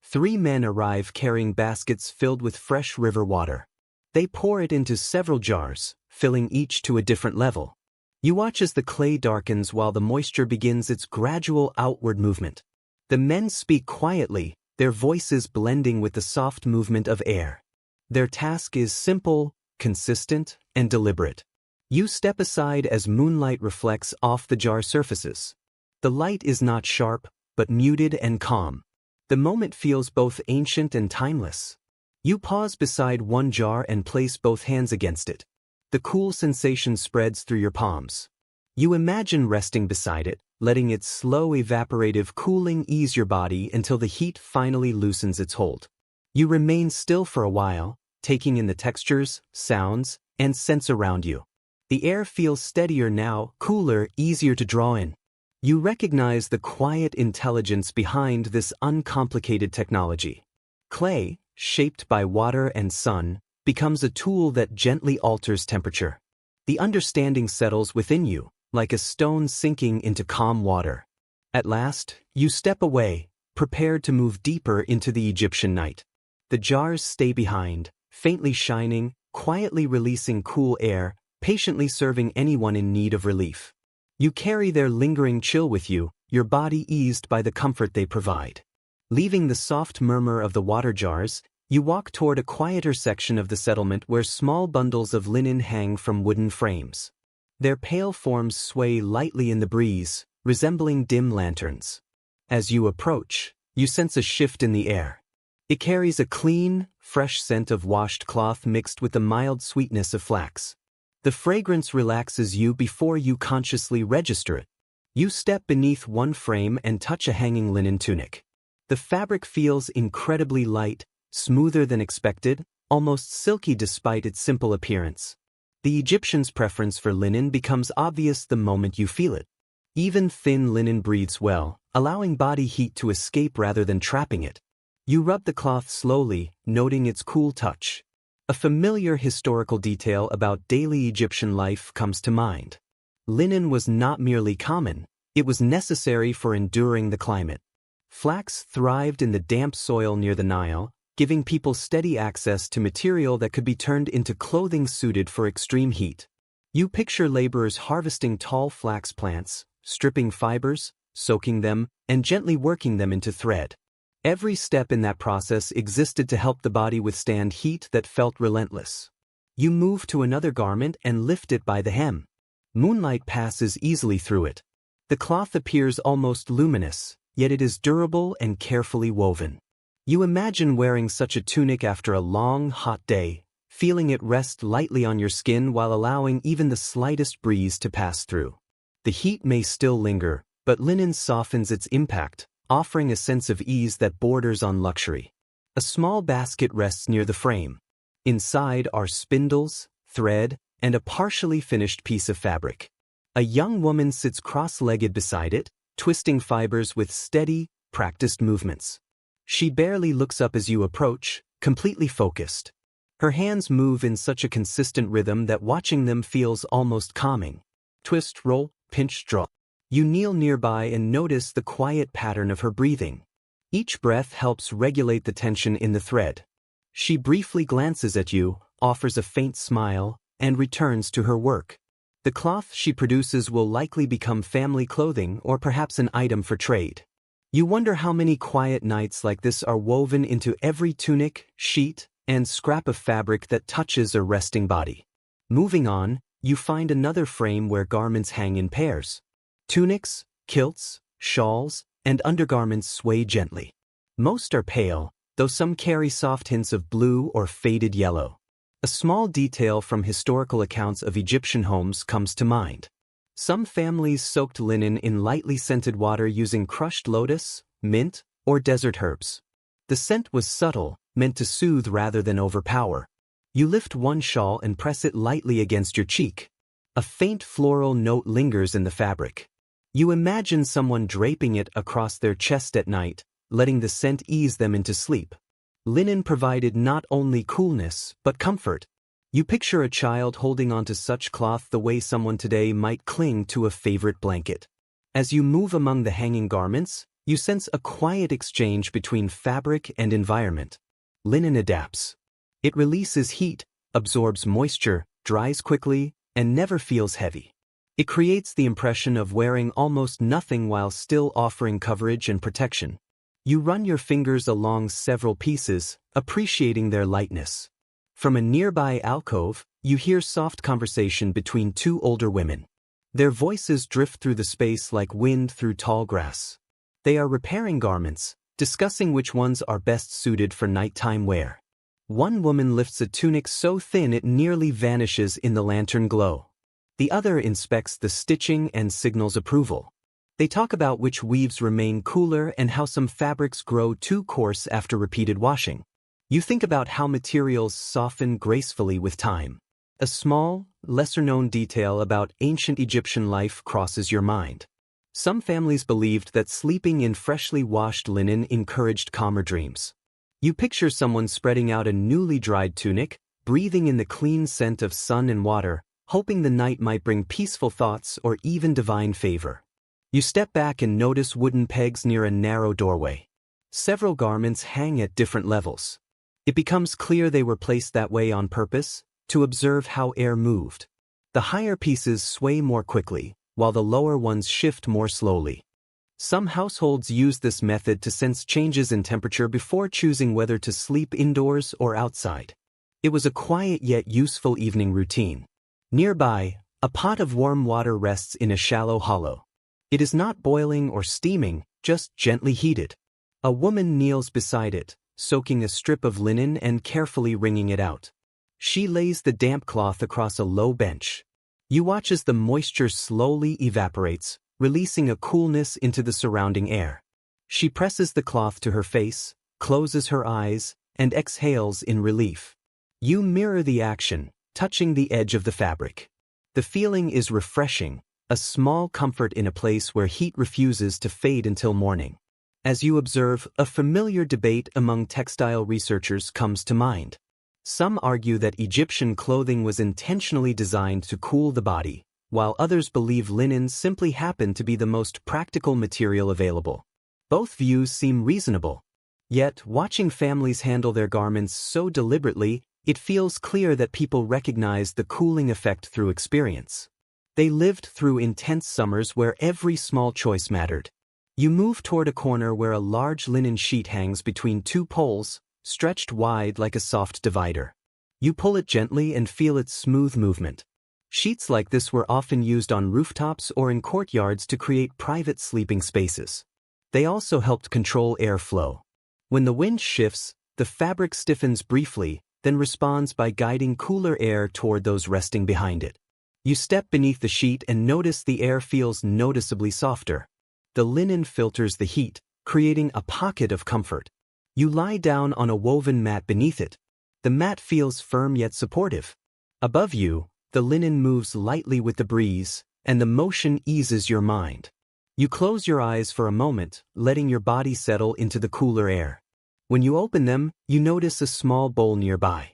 3 men arrive carrying baskets filled with fresh river water. They pour it into several jars, filling each to a different level. You watch as the clay darkens while the moisture begins its gradual outward movement. The men speak quietly, their voices blending with the soft movement of air. Their task is simple, consistent, and deliberate. You step aside as moonlight reflects off the jar surfaces. The light is not sharp, but muted and calm. The moment feels both ancient and timeless. You pause beside one jar and place both hands against it. The cool sensation spreads through your palms. You imagine resting beside it, letting its slow evaporative cooling ease your body until the heat finally loosens its hold. You remain still for a while, taking in the textures, sounds, and scents around you. The air feels steadier now, cooler, easier to draw in. You recognize the quiet intelligence behind this uncomplicated technology. Clay, shaped by water and sun, becomes a tool that gently alters temperature. The understanding settles within you, like a stone sinking into calm water. At last, you step away, prepared to move deeper into the Egyptian night. The jars stay behind, faintly shining, quietly releasing cool air, patiently serving anyone in need of relief. You carry their lingering chill with you, your body eased by the comfort they provide. Leaving the soft murmur of the water jars, you walk toward a quieter section of the settlement where small bundles of linen hang from wooden frames. Their pale forms sway lightly in the breeze, resembling dim lanterns. As you approach, you sense a shift in the air. It carries a clean, fresh scent of washed cloth mixed with the mild sweetness of flax. The fragrance relaxes you before you consciously register it. You step beneath one frame and touch a hanging linen tunic. The fabric feels incredibly light, smoother than expected, almost silky despite its simple appearance. The Egyptians' preference for linen becomes obvious the moment you feel it. Even thin linen breathes well, allowing body heat to escape rather than trapping it. You rub the cloth slowly, noting its cool touch. A familiar historical detail about daily Egyptian life comes to mind. Linen was not merely common, it was necessary for enduring the climate. Flax thrived in the damp soil near the Nile, giving people steady access to material that could be turned into clothing suited for extreme heat. You picture laborers harvesting tall flax plants, stripping fibers, soaking them, and gently working them into thread. Every step in that process existed to help the body withstand heat that felt relentless. You move to another garment and lift it by the hem. Moonlight passes easily through it. The cloth appears almost luminous, yet it is durable and carefully woven. You imagine wearing such a tunic after a long, hot day, feeling it rest lightly on your skin while allowing even the slightest breeze to pass through. The heat may still linger, but linen softens its impact, offering a sense of ease that borders on luxury. A small basket rests near the frame. Inside are spindles, thread, and a partially finished piece of fabric. A young woman sits cross-legged beside it, twisting fibers with steady, practiced movements. She barely looks up as you approach, completely focused. Her hands move in such a consistent rhythm that watching them feels almost calming. Twist, roll, pinch, draw. You kneel nearby and notice the quiet pattern of her breathing. Each breath helps regulate the tension in the thread. She briefly glances at you, offers a faint smile, and returns to her work. The cloth she produces will likely become family clothing or perhaps an item for trade. You wonder how many quiet nights like this are woven into every tunic, sheet, and scrap of fabric that touches a resting body. Moving on, you find another frame where garments hang in pairs. Tunics, kilts, shawls, and undergarments sway gently. Most are pale, though some carry soft hints of blue or faded yellow. A small detail from historical accounts of Egyptian homes comes to mind. Some families soaked linen in lightly scented water using crushed lotus, mint, or desert herbs. The scent was subtle, meant to soothe rather than overpower. You lift one shawl and press it lightly against your cheek. A faint floral note lingers in the fabric. You imagine someone draping it across their chest at night, letting the scent ease them into sleep. Linen provided not only coolness, but comfort. You picture a child holding onto such cloth the way someone today might cling to a favorite blanket. As you move among the hanging garments, you sense a quiet exchange between fabric and environment. Linen adapts. It releases heat, absorbs moisture, dries quickly, and never feels heavy. It creates the impression of wearing almost nothing while still offering coverage and protection. You run your fingers along several pieces, appreciating their lightness. From a nearby alcove, you hear soft conversation between two older women. Their voices drift through the space like wind through tall grass. They are repairing garments, discussing which ones are best suited for nighttime wear. One woman lifts a tunic so thin it nearly vanishes in the lantern glow. The other inspects the stitching and signals approval. They talk about which weaves remain cooler and how some fabrics grow too coarse after repeated washing. You think about how materials soften gracefully with time. A small, lesser-known detail about ancient Egyptian life crosses your mind. Some families believed that sleeping in freshly washed linen encouraged calmer dreams. You picture someone spreading out a newly dried tunic, breathing in the clean scent of sun and water, hoping the night might bring peaceful thoughts or even divine favor. You step back and notice wooden pegs near a narrow doorway. Several garments hang at different levels. It becomes clear they were placed that way on purpose, to observe how air moved. The higher pieces sway more quickly, while the lower ones shift more slowly. Some households use this method to sense changes in temperature before choosing whether to sleep indoors or outside. It was a quiet yet useful evening routine. Nearby, a pot of warm water rests in a shallow hollow. It is not boiling or steaming, just gently heated. A woman kneels beside it, soaking a strip of linen and carefully wringing it out. She lays the damp cloth across a low bench. You watch as the moisture slowly evaporates, releasing a coolness into the surrounding air. She presses the cloth to her face, closes her eyes, and exhales in relief. You mirror the action, touching the edge of the fabric. The feeling is refreshing, a small comfort in a place where heat refuses to fade until morning. As you observe, a familiar debate among textile researchers comes to mind. Some argue that Egyptian clothing was intentionally designed to cool the body, while others believe linen simply happened to be the most practical material available. Both views seem reasonable. Yet, watching families handle their garments so deliberately, it feels clear that people recognize the cooling effect through experience. They lived through intense summers where every small choice mattered. You move toward a corner where a large linen sheet hangs between two poles, stretched wide like a soft divider. You pull it gently and feel its smooth movement. Sheets like this were often used on rooftops or in courtyards to create private sleeping spaces. They also helped control airflow. When the wind shifts, the fabric stiffens briefly, then responds by guiding cooler air toward those resting behind it. You step beneath the sheet and notice the air feels noticeably softer. The linen filters the heat, creating a pocket of comfort. You lie down on a woven mat beneath it. The mat feels firm yet supportive. Above you, the linen moves lightly with the breeze, and the motion eases your mind. You close your eyes for a moment, letting your body settle into the cooler air. When you open them, you notice a small bowl nearby.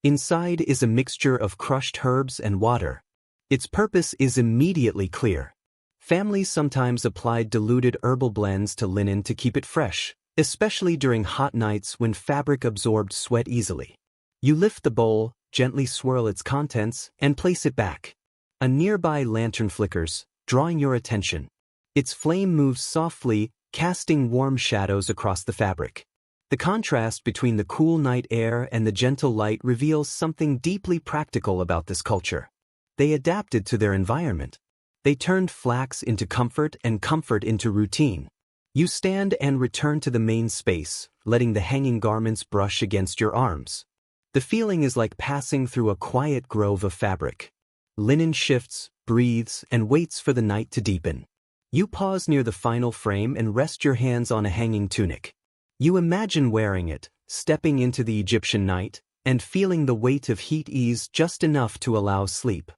Inside is a mixture of crushed herbs and water. Its purpose is immediately clear. Families sometimes applied diluted herbal blends to linen to keep it fresh, especially during hot nights when fabric absorbed sweat easily. You lift the bowl, gently swirl its contents, and place it back. A nearby lantern flickers, drawing your attention. Its flame moves softly, casting warm shadows across the fabric. The contrast between the cool night air and the gentle light reveals something deeply practical about this culture. They adapted to their environment. They turned flax into comfort and comfort into routine. You stand and return to the main space, letting the hanging garments brush against your arms. The feeling is like passing through a quiet grove of fabric. Linen shifts, breathes, and waits for the night to deepen. You pause near the final frame and rest your hands on a hanging tunic. You imagine wearing it, stepping into the Egyptian night, and feeling the weight of heat ease just enough to allow sleep.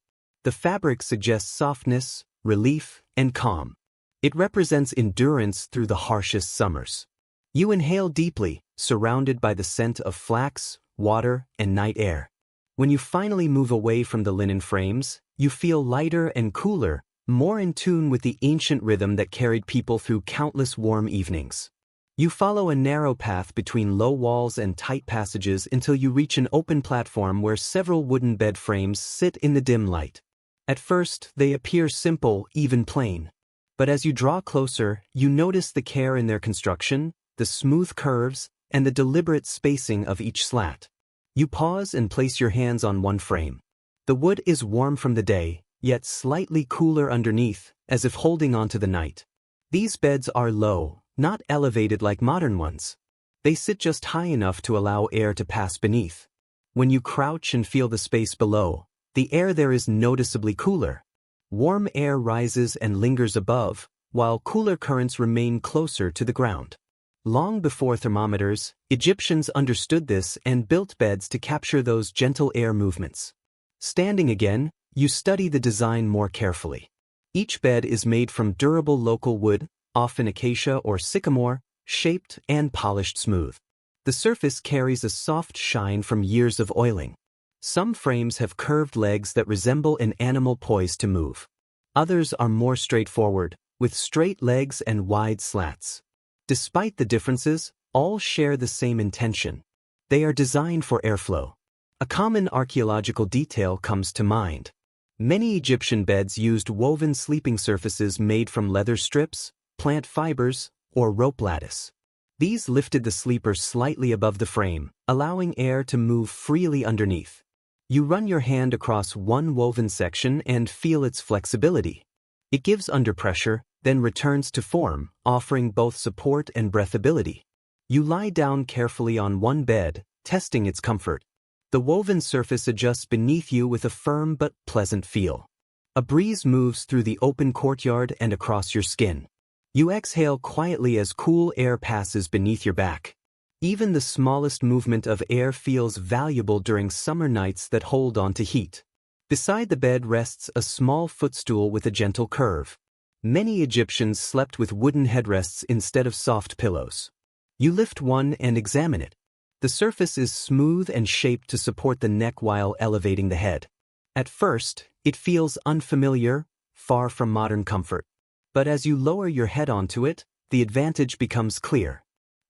The fabric suggests softness, relief, and calm. It represents endurance through the harshest summers. You inhale deeply, surrounded by the scent of flax, water, and night air. When you finally move away from the linen frames, you feel lighter and cooler, more in tune with the ancient rhythm that carried people through countless warm evenings. You follow a narrow path between low walls and tight passages until you reach an open platform where several wooden bed frames sit in the dim light. At first, they appear simple, even plain. But as you draw closer, you notice the care in their construction, the smooth curves, and the deliberate spacing of each slat. You pause and place your hands on one frame. The wood is warm from the day, yet slightly cooler underneath, as if holding on to the night. These beds are low, not elevated like modern ones. They sit just high enough to allow air to pass beneath. When you crouch and feel the space below, the air there is noticeably cooler. Warm air rises and lingers above, while cooler currents remain closer to the ground. Long before thermometers, Egyptians understood this and built beds to capture those gentle air movements. Standing again, you study the design more carefully. Each bed is made from durable local wood, often acacia or sycamore, shaped and polished smooth. The surface carries a soft shine from years of oiling. Some frames have curved legs that resemble an animal poised to move. Others are more straightforward, with straight legs and wide slats. Despite the differences, all share the same intention. They are designed for airflow. A common archaeological detail comes to mind. Many Egyptian beds used woven sleeping surfaces made from leather strips, plant fibers, or rope lattice. These lifted the sleeper slightly above the frame, allowing air to move freely underneath. You run your hand across one woven section and feel its flexibility. It gives under pressure, then returns to form, offering both support and breathability. You lie down carefully on one bed, testing its comfort. The woven surface adjusts beneath you with a firm but pleasant feel. A breeze moves through the open courtyard and across your skin. You exhale quietly as cool air passes beneath your back. Even the smallest movement of air feels valuable during summer nights that hold on to heat. Beside the bed rests a small footstool with a gentle curve. Many Egyptians slept with wooden headrests instead of soft pillows. You lift one and examine it. The surface is smooth and shaped to support the neck while elevating the head. At first, it feels unfamiliar, far from modern comfort. But as you lower your head onto it, the advantage becomes clear.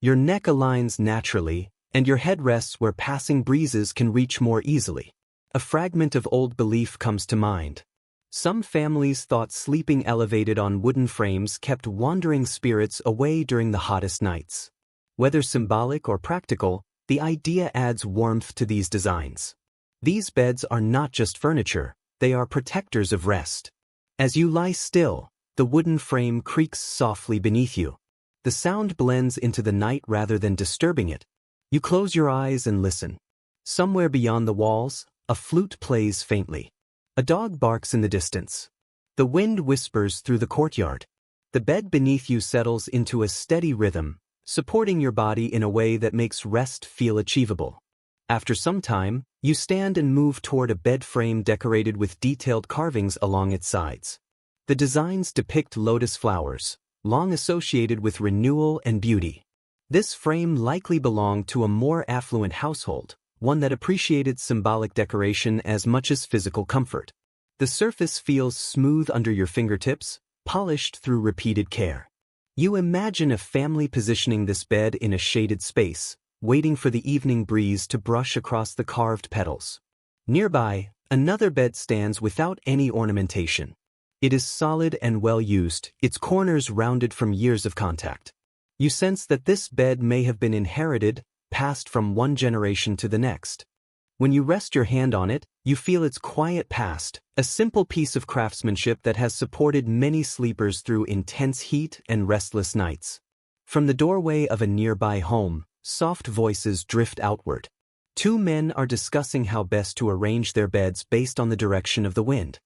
Your neck aligns naturally, and your head rests where passing breezes can reach more easily. A fragment of old belief comes to mind. Some families thought sleeping elevated on wooden frames kept wandering spirits away during the hottest nights. Whether symbolic or practical, the idea adds warmth to these designs. These beds are not just furniture, they are protectors of rest. As you lie still, the wooden frame creaks softly beneath you. The sound blends into the night rather than disturbing it. You close your eyes and listen. Somewhere beyond the walls, a flute plays faintly. A dog barks in the distance. The wind whispers through the courtyard. The bed beneath you settles into a steady rhythm, supporting your body in a way that makes rest feel achievable. After some time, you stand and move toward a bed frame decorated with detailed carvings along its sides. The designs depict lotus flowers, long associated with renewal and beauty. This frame likely belonged to a more affluent household, one that appreciated symbolic decoration as much as physical comfort. The surface feels smooth under your fingertips, polished through repeated care. You imagine a family positioning this bed in a shaded space, waiting for the evening breeze to brush across the carved petals. Nearby, another bed stands without any ornamentation. It is solid and well used, its corners rounded from years of contact. You sense that this bed may have been inherited, passed from one generation to the next. When you rest your hand on it, you feel its quiet past, a simple piece of craftsmanship that has supported many sleepers through intense heat and restless nights. From the doorway of a nearby home, soft voices drift outward. Two men are discussing how best to arrange their beds based on the direction of the wind.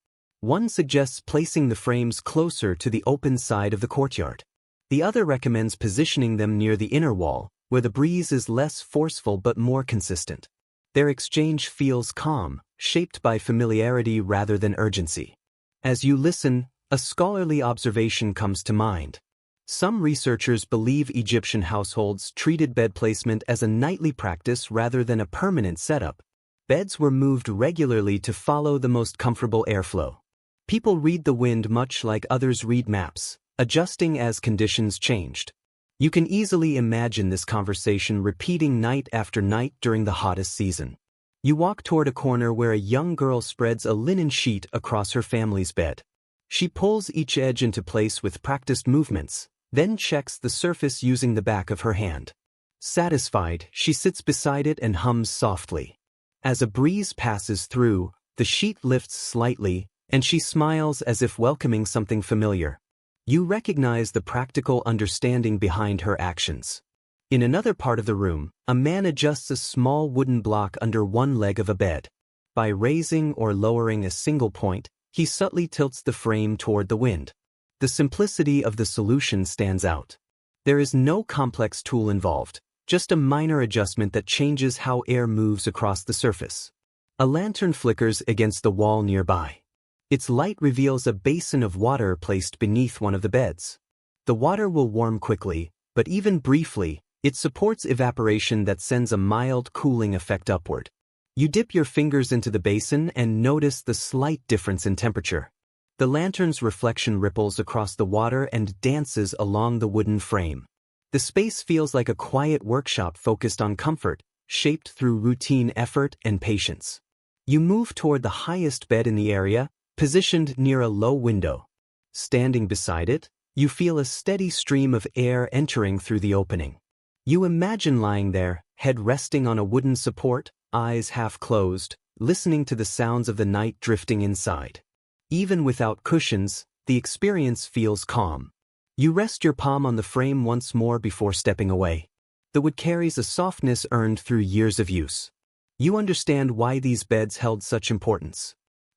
One suggests placing the frames closer to the open side of the courtyard. The other recommends positioning them near the inner wall, where the breeze is less forceful but more consistent. Their exchange feels calm, shaped by familiarity rather than urgency. As you listen, a scholarly observation comes to mind. Some researchers believe Egyptian households treated bed placement as a nightly practice rather than a permanent setup. Beds were moved regularly to follow the most comfortable airflow. People read the wind much like others read maps, adjusting as conditions changed. You can easily imagine this conversation repeating night after night during the hottest season. You walk toward a corner where a young girl spreads a linen sheet across her family's bed. She pulls each edge into place with practiced movements, then checks the surface using the back of her hand. Satisfied, she sits beside it and hums softly. As a breeze passes through, the sheet lifts slightly, and she smiles as if welcoming something familiar. You recognize the practical understanding behind her actions. In another part of the room, a man adjusts a small wooden block under one leg of a bed. By raising or lowering a single point, he subtly tilts the frame toward the wind. The simplicity of the solution stands out. There is no complex tool involved, just a minor adjustment that changes how air moves across the surface. A lantern flickers against the wall nearby. Its light reveals a basin of water placed beneath one of the beds. The water will warm quickly, but even briefly, it supports evaporation that sends a mild cooling effect upward. You dip your fingers into the basin and notice the slight difference in temperature. The lantern's reflection ripples across the water and dances along the wooden frame. The space feels like a quiet workshop focused on comfort, shaped through routine effort and patience. You move toward the highest bed in the area, positioned near a low window. Standing beside it, you feel a steady stream of air entering through the opening. You imagine lying there, head resting on a wooden support, eyes half closed, listening to the sounds of the night drifting inside. Even without cushions, the experience feels calm. You rest your palm on the frame once more before stepping away. The wood carries a softness earned through years of use. You understand why these beds held such importance.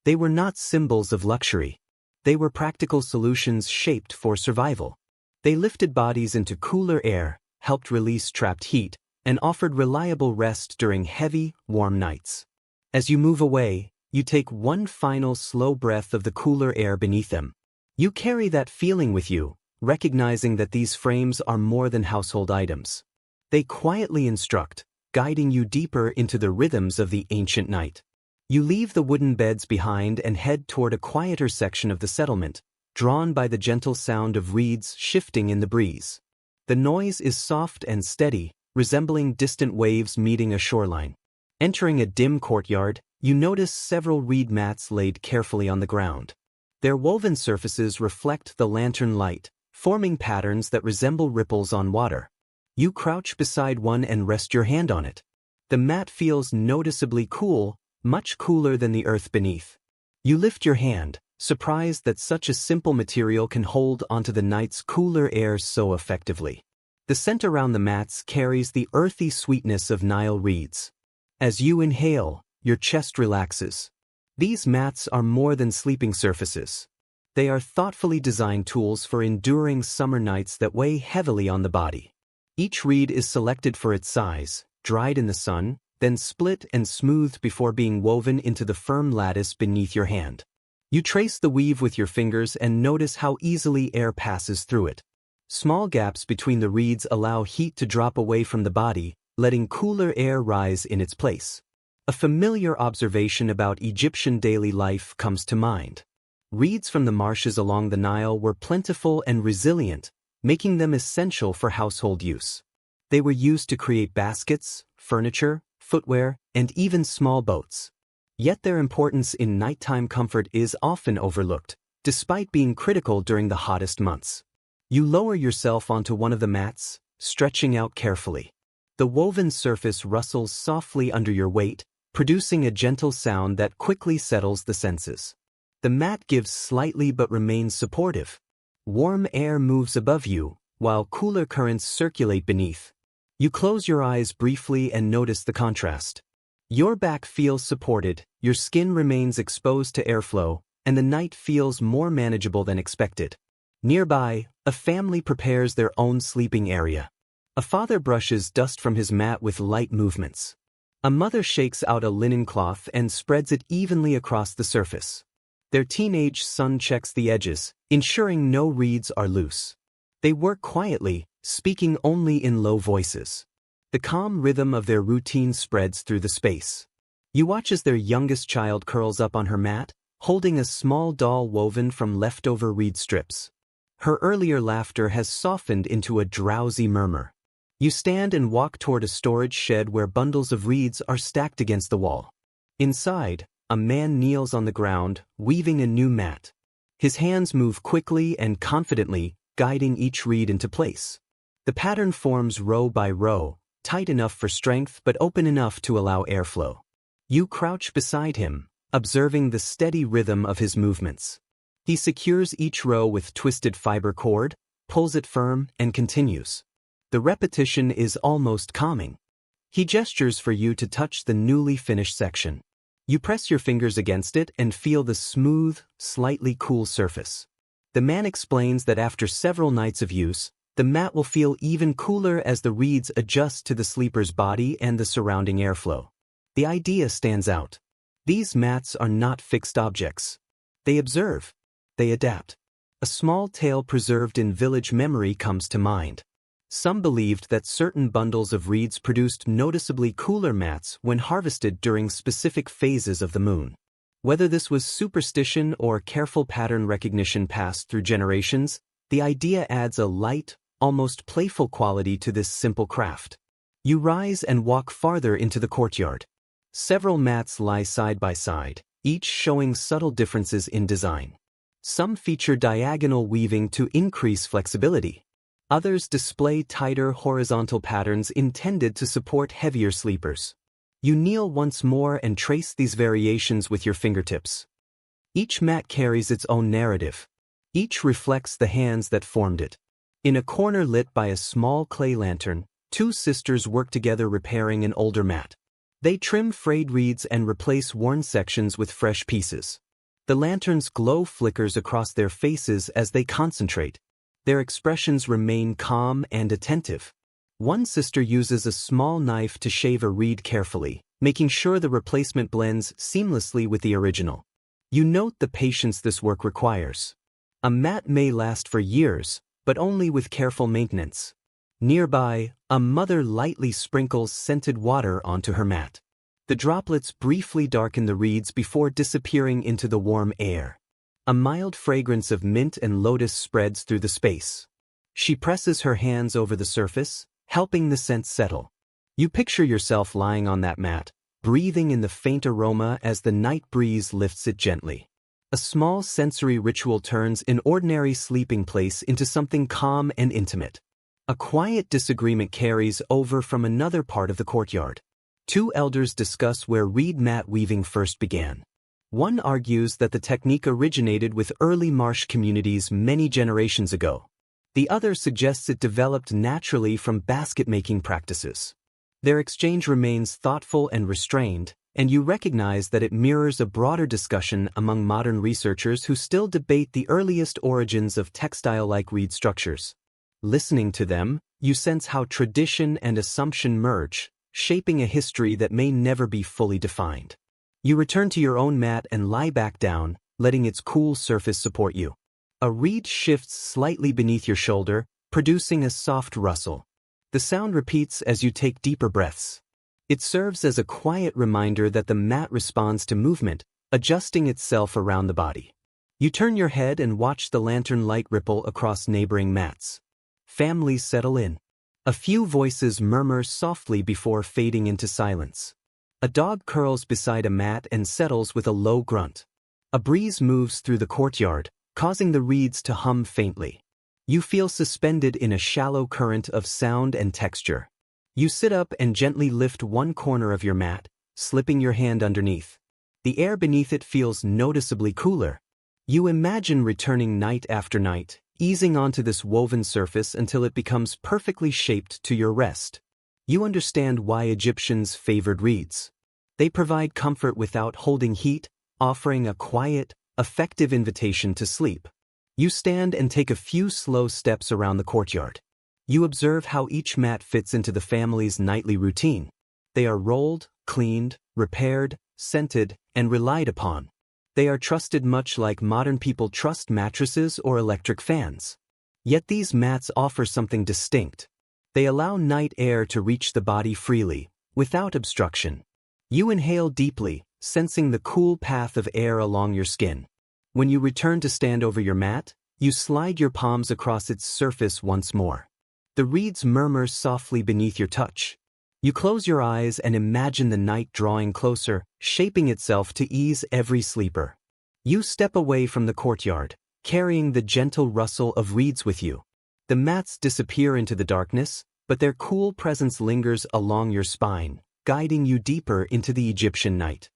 They were not symbols of luxury. They were practical solutions shaped for survival. They lifted bodies into cooler air, helped release trapped heat, and offered reliable rest during heavy, warm nights. As you move away, you take one final slow breath of the cooler air beneath them. You carry that feeling with you, recognizing that these frames are more than household items. They quietly instruct, guiding you deeper into the rhythms of the ancient night. You leave the wooden beds behind and head toward a quieter section of the settlement, drawn by the gentle sound of reeds shifting in the breeze. The noise is soft and steady, resembling distant waves meeting a shoreline. Entering a dim courtyard, you notice several reed mats laid carefully on the ground. Their woven surfaces reflect the lantern light, forming patterns that resemble ripples on water. You crouch beside one and rest your hand on it. The mat feels noticeably cool, much cooler than the earth beneath. You lift your hand, surprised that such a simple material can hold onto the night's cooler air so effectively. The scent around the mats carries the earthy sweetness of Nile reeds. As you inhale, your chest relaxes. These mats are more than sleeping surfaces. They are thoughtfully designed tools for enduring summer nights that weigh heavily on the body. Each reed is selected for its size, dried in the sun, then split and smoothed before being woven into the firm lattice beneath your hand. You trace the weave with your fingers and notice how easily air passes through it. Small gaps between the reeds allow heat to drop away from the body, letting cooler air rise in its place. A familiar observation about Egyptian daily life comes to mind. Reeds from the marshes along the Nile were plentiful and resilient, making them essential for household use. They were used to create baskets, furniture, footwear, and even small boats. Yet their importance in nighttime comfort is often overlooked, despite being critical during the hottest months. You lower yourself onto one of the mats, stretching out carefully. The woven surface rustles softly under your weight, producing a gentle sound that quickly settles the senses. The mat gives slightly but remains supportive. Warm air moves above you, while cooler currents circulate beneath. You close your eyes briefly and notice the contrast. Your back feels supported, your skin remains exposed to airflow, and the night feels more manageable than expected. Nearby, a family prepares their own sleeping area. A father brushes dust from his mat with light movements. A mother shakes out a linen cloth and spreads it evenly across the surface. Their teenage son checks the edges, ensuring no reeds are loose. They work quietly, speaking only in low voices. The calm rhythm of their routine spreads through the space. You watch as their youngest child curls up on her mat, holding a small doll woven from leftover reed strips. Her earlier laughter has softened into a drowsy murmur. You stand and walk toward a storage shed where bundles of reeds are stacked against the wall. Inside, a man kneels on the ground, weaving a new mat. His hands move quickly and confidently, guiding each reed into place. The pattern forms row by row, tight enough for strength but open enough to allow airflow. You crouch beside him, observing the steady rhythm of his movements. He secures each row with twisted fiber cord, pulls it firm, and continues. The repetition is almost calming. He gestures for you to touch the newly finished section. You press your fingers against it and feel the smooth, slightly cool surface. The man explains that after several nights of use, the mat will feel even cooler as the reeds adjust to the sleeper's body and the surrounding airflow. The idea stands out. These mats are not fixed objects. They observe. They adapt. A small tale preserved in village memory comes to mind. Some believed that certain bundles of reeds produced noticeably cooler mats when harvested during specific phases of the moon. Whether this was superstition or careful pattern recognition passed through generations, the idea adds a light, almost playful quality to this simple craft. You rise and walk farther into the courtyard. Several mats lie side by side, each showing subtle differences in design. Some feature diagonal weaving to increase flexibility. Others display tighter horizontal patterns intended to support heavier sleepers. You kneel once more and trace these variations with your fingertips. Each mat carries its own narrative. Each reflects the hands that formed it. In a corner lit by a small clay lantern, two sisters work together repairing an older mat. They trim frayed reeds and replace worn sections with fresh pieces. The lantern's glow flickers across their faces as they concentrate. Their expressions remain calm and attentive. One sister uses a small knife to shave a reed carefully, making sure the replacement blends seamlessly with the original. You note the patience this work requires. A mat may last for years, but only with careful maintenance. Nearby, a mother lightly sprinkles scented water onto her mat. The droplets briefly darken the reeds before disappearing into the warm air. A mild fragrance of mint and lotus spreads through the space. She presses her hands over the surface, helping the scent settle. You picture yourself lying on that mat, breathing in the faint aroma as the night breeze lifts it gently. A small sensory ritual turns an ordinary sleeping place into something calm and intimate. A quiet disagreement carries over from another part of the courtyard. Two elders discuss where reed mat weaving first began. One argues that the technique originated with early marsh communities many generations ago. The other suggests it developed naturally from basket-making practices. Their exchange remains thoughtful and restrained, and you recognize that it mirrors a broader discussion among modern researchers who still debate the earliest origins of textile-like reed structures. Listening to them, you sense how tradition and assumption merge, shaping a history that may never be fully defined. You return to your own mat and lie back down, letting its cool surface support you. A reed shifts slightly beneath your shoulder, producing a soft rustle. The sound repeats as you take deeper breaths. It serves as a quiet reminder that the mat responds to movement, adjusting itself around the body. You turn your head and watch the lantern light ripple across neighboring mats. Families settle in. A few voices murmur softly before fading into silence. A dog curls beside a mat and settles with a low grunt. A breeze moves through the courtyard, causing the reeds to hum faintly. You feel suspended in a shallow current of sound and texture. You sit up and gently lift one corner of your mat, slipping your hand underneath. The air beneath it feels noticeably cooler. You imagine returning night after night, easing onto this woven surface until it becomes perfectly shaped to your rest. You understand why Egyptians favored reeds. They provide comfort without holding heat, offering a quiet, effective invitation to sleep. You stand and take a few slow steps around the courtyard. You observe how each mat fits into the family's nightly routine. They are rolled, cleaned, repaired, scented, and relied upon. They are trusted much like modern people trust mattresses or electric fans. Yet these mats offer something distinct. They allow night air to reach the body freely, without obstruction. You inhale deeply, sensing the cool path of air along your skin. When you return to stand over your mat, you slide your palms across its surface once more. The reeds murmur softly beneath your touch. You close your eyes and imagine the night drawing closer, shaping itself to ease every sleeper. You step away from the courtyard, carrying the gentle rustle of reeds with you. The mats disappear into the darkness, but their cool presence lingers along your spine, guiding you deeper into the Egyptian night.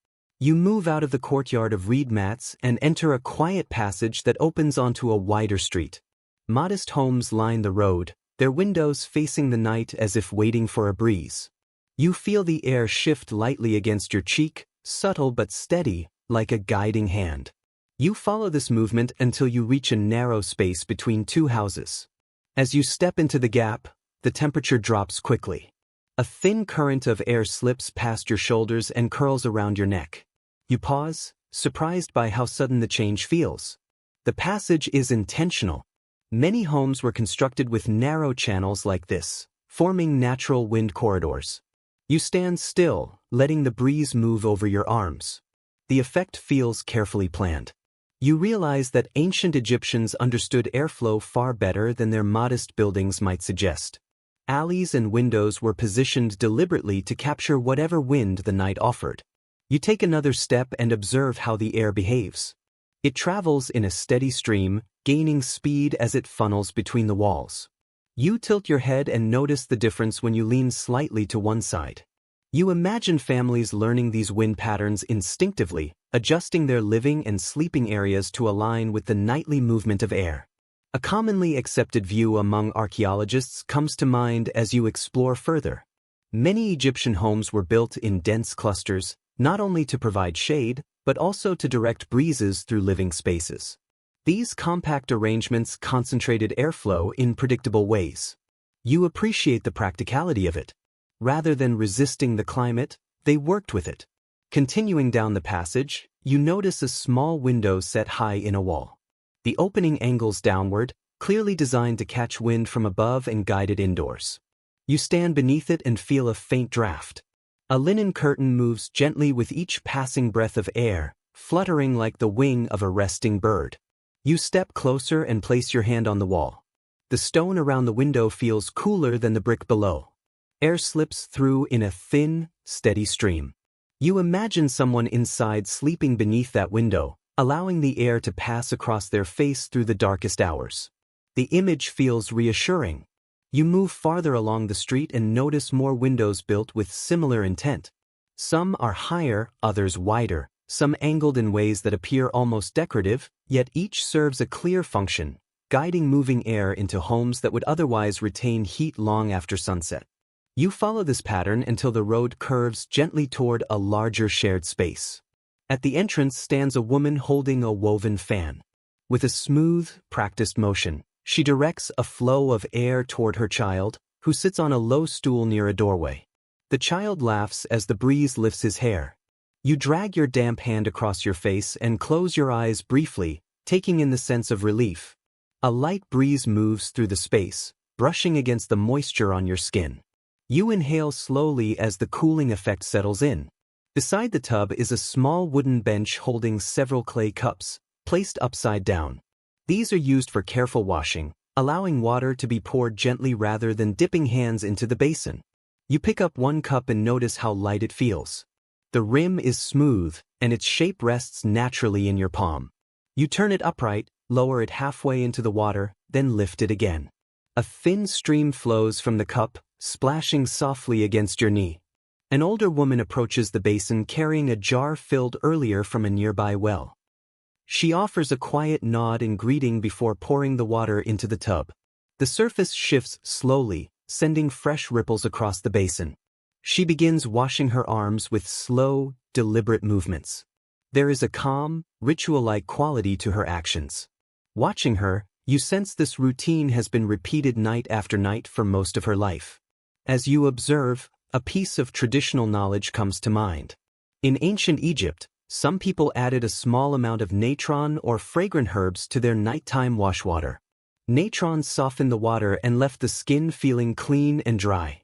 You move out of the courtyard of reed mats and enter a quiet passage that opens onto a wider street. Modest homes line the road, their windows facing the night as if waiting for a breeze. You feel the air shift lightly against your cheek, subtle but steady, like a guiding hand. You follow this movement until you reach a narrow space between two houses. As you step into the gap, the temperature drops quickly. A thin current of air slips past your shoulders and curls around your neck. You pause, surprised by how sudden the change feels. The passage is intentional. Many homes were constructed with narrow channels like this, forming natural wind corridors. You stand still, letting the breeze move over your arms. The effect feels carefully planned. You realize that ancient Egyptians understood airflow far better than their modest buildings might suggest. Alleys and windows were positioned deliberately to capture whatever wind the night offered. You take another step and observe how the air behaves. It travels in a steady stream, gaining speed as it funnels between the walls. You tilt your head and notice the difference when you lean slightly to one side. You imagine families learning these wind patterns instinctively, adjusting their living and sleeping areas to align with the nightly movement of air. A commonly accepted view among archaeologists comes to mind as you explore further. Many Egyptian homes were built in dense clusters, not only to provide shade, but also to direct breezes through living spaces. These compact arrangements concentrated airflow in predictable ways. You appreciate the practicality of it. Rather than resisting the climate, they worked with it. Continuing down the passage, you notice a small window set high in a wall. The opening angles downward, clearly designed to catch wind from above and guide it indoors. You stand beneath it and feel a faint draft. A linen curtain moves gently with each passing breath of air, fluttering like the wing of a resting bird. You step closer and place your hand on the wall. The stone around the window feels cooler than the brick below. Air slips through in a thin, steady stream. You imagine someone inside sleeping beneath that window, allowing the air to pass across their face through the darkest hours. The image feels reassuring. You move farther along the street and notice more windows built with similar intent. Some are higher, others wider, some angled in ways that appear almost decorative, yet each serves a clear function, guiding moving air into homes that would otherwise retain heat long after sunset. You follow this pattern until the road curves gently toward a larger shared space. At the entrance stands a woman holding a woven fan. With a smooth, practiced motion, she directs a flow of air toward her child, who sits on a low stool near a doorway. The child laughs as the breeze lifts his hair. You drag your damp hand across your face and close your eyes briefly, taking in the sense of relief. A light breeze moves through the space, brushing against the moisture on your skin. You inhale slowly as the cooling effect settles in. Beside the tub is a small wooden bench holding several clay cups, placed upside down. These are used for careful washing, allowing water to be poured gently rather than dipping hands into the basin. You pick up one cup and notice how light it feels. The rim is smooth, and its shape rests naturally in your palm. You turn it upright, lower it halfway into the water, then lift it again. A thin stream flows from the cup, splashing softly against your knee. An older woman approaches the basin carrying a jar filled earlier from a nearby well. She offers a quiet nod in greeting before pouring the water into the tub. The surface shifts slowly, sending fresh ripples across the basin. She begins washing her arms with slow, deliberate movements. There is a calm, ritual-like quality to her actions. Watching her, you sense this routine has been repeated night after night for most of her life. As you observe, a piece of traditional knowledge comes to mind. In ancient Egypt, some people added a small amount of natron or fragrant herbs to their nighttime washwater. Natron softened the water and left the skin feeling clean and dry.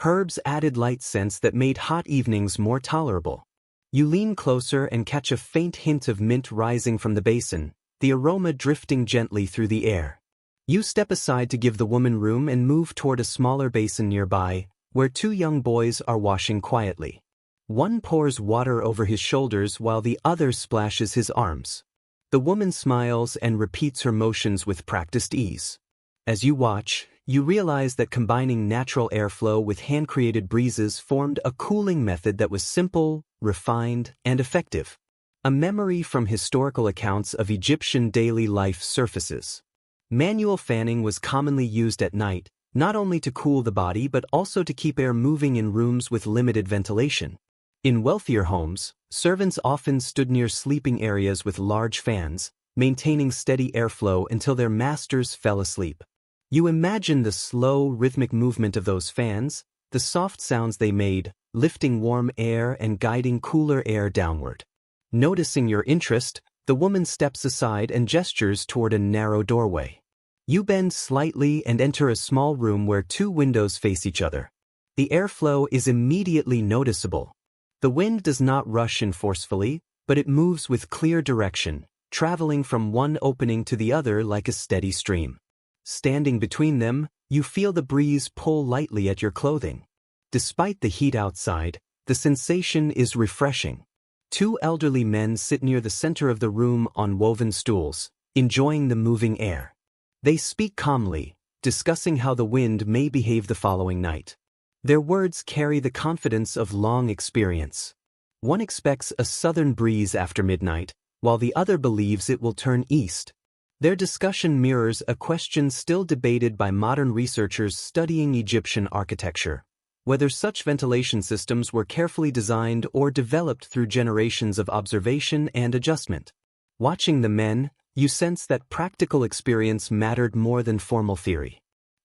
Herbs added light scents that made hot evenings more tolerable. You lean closer and catch a faint hint of mint rising from the basin, the aroma drifting gently through the air. You step aside to give the woman room and move toward a smaller basin nearby, where two young boys are washing quietly. One pours water over his shoulders while the other splashes his arms. The woman smiles and repeats her motions with practiced ease. As you watch, you realize that combining natural airflow with hand-created breezes formed a cooling method that was simple, refined, and effective. A memory from historical accounts of Egyptian daily life surfaces. Manual fanning was commonly used at night, not only to cool the body but also to keep air moving in rooms with limited ventilation. In wealthier homes, servants often stood near sleeping areas with large fans, maintaining steady airflow until their masters fell asleep. You imagine the slow, rhythmic movement of those fans, the soft sounds they made, lifting warm air and guiding cooler air downward. Noticing your interest, the woman steps aside and gestures toward a narrow doorway. You bend slightly and enter a small room where two windows face each other. The airflow is immediately noticeable. The wind does not rush in forcefully, but it moves with clear direction, traveling from one opening to the other like a steady stream. Standing between them, you feel the breeze pull lightly at your clothing. Despite the heat outside, the sensation is refreshing. Two elderly men sit near the center of the room on woven stools, enjoying the moving air. They speak calmly, discussing how the wind may behave the following night. Their words carry the confidence of long experience. One expects a southern breeze after midnight, while the other believes it will turn east. Their discussion mirrors a question still debated by modern researchers studying Egyptian architecture: whether such ventilation systems were carefully designed or developed through generations of observation and adjustment. Watching the men, you sense that practical experience mattered more than formal theory.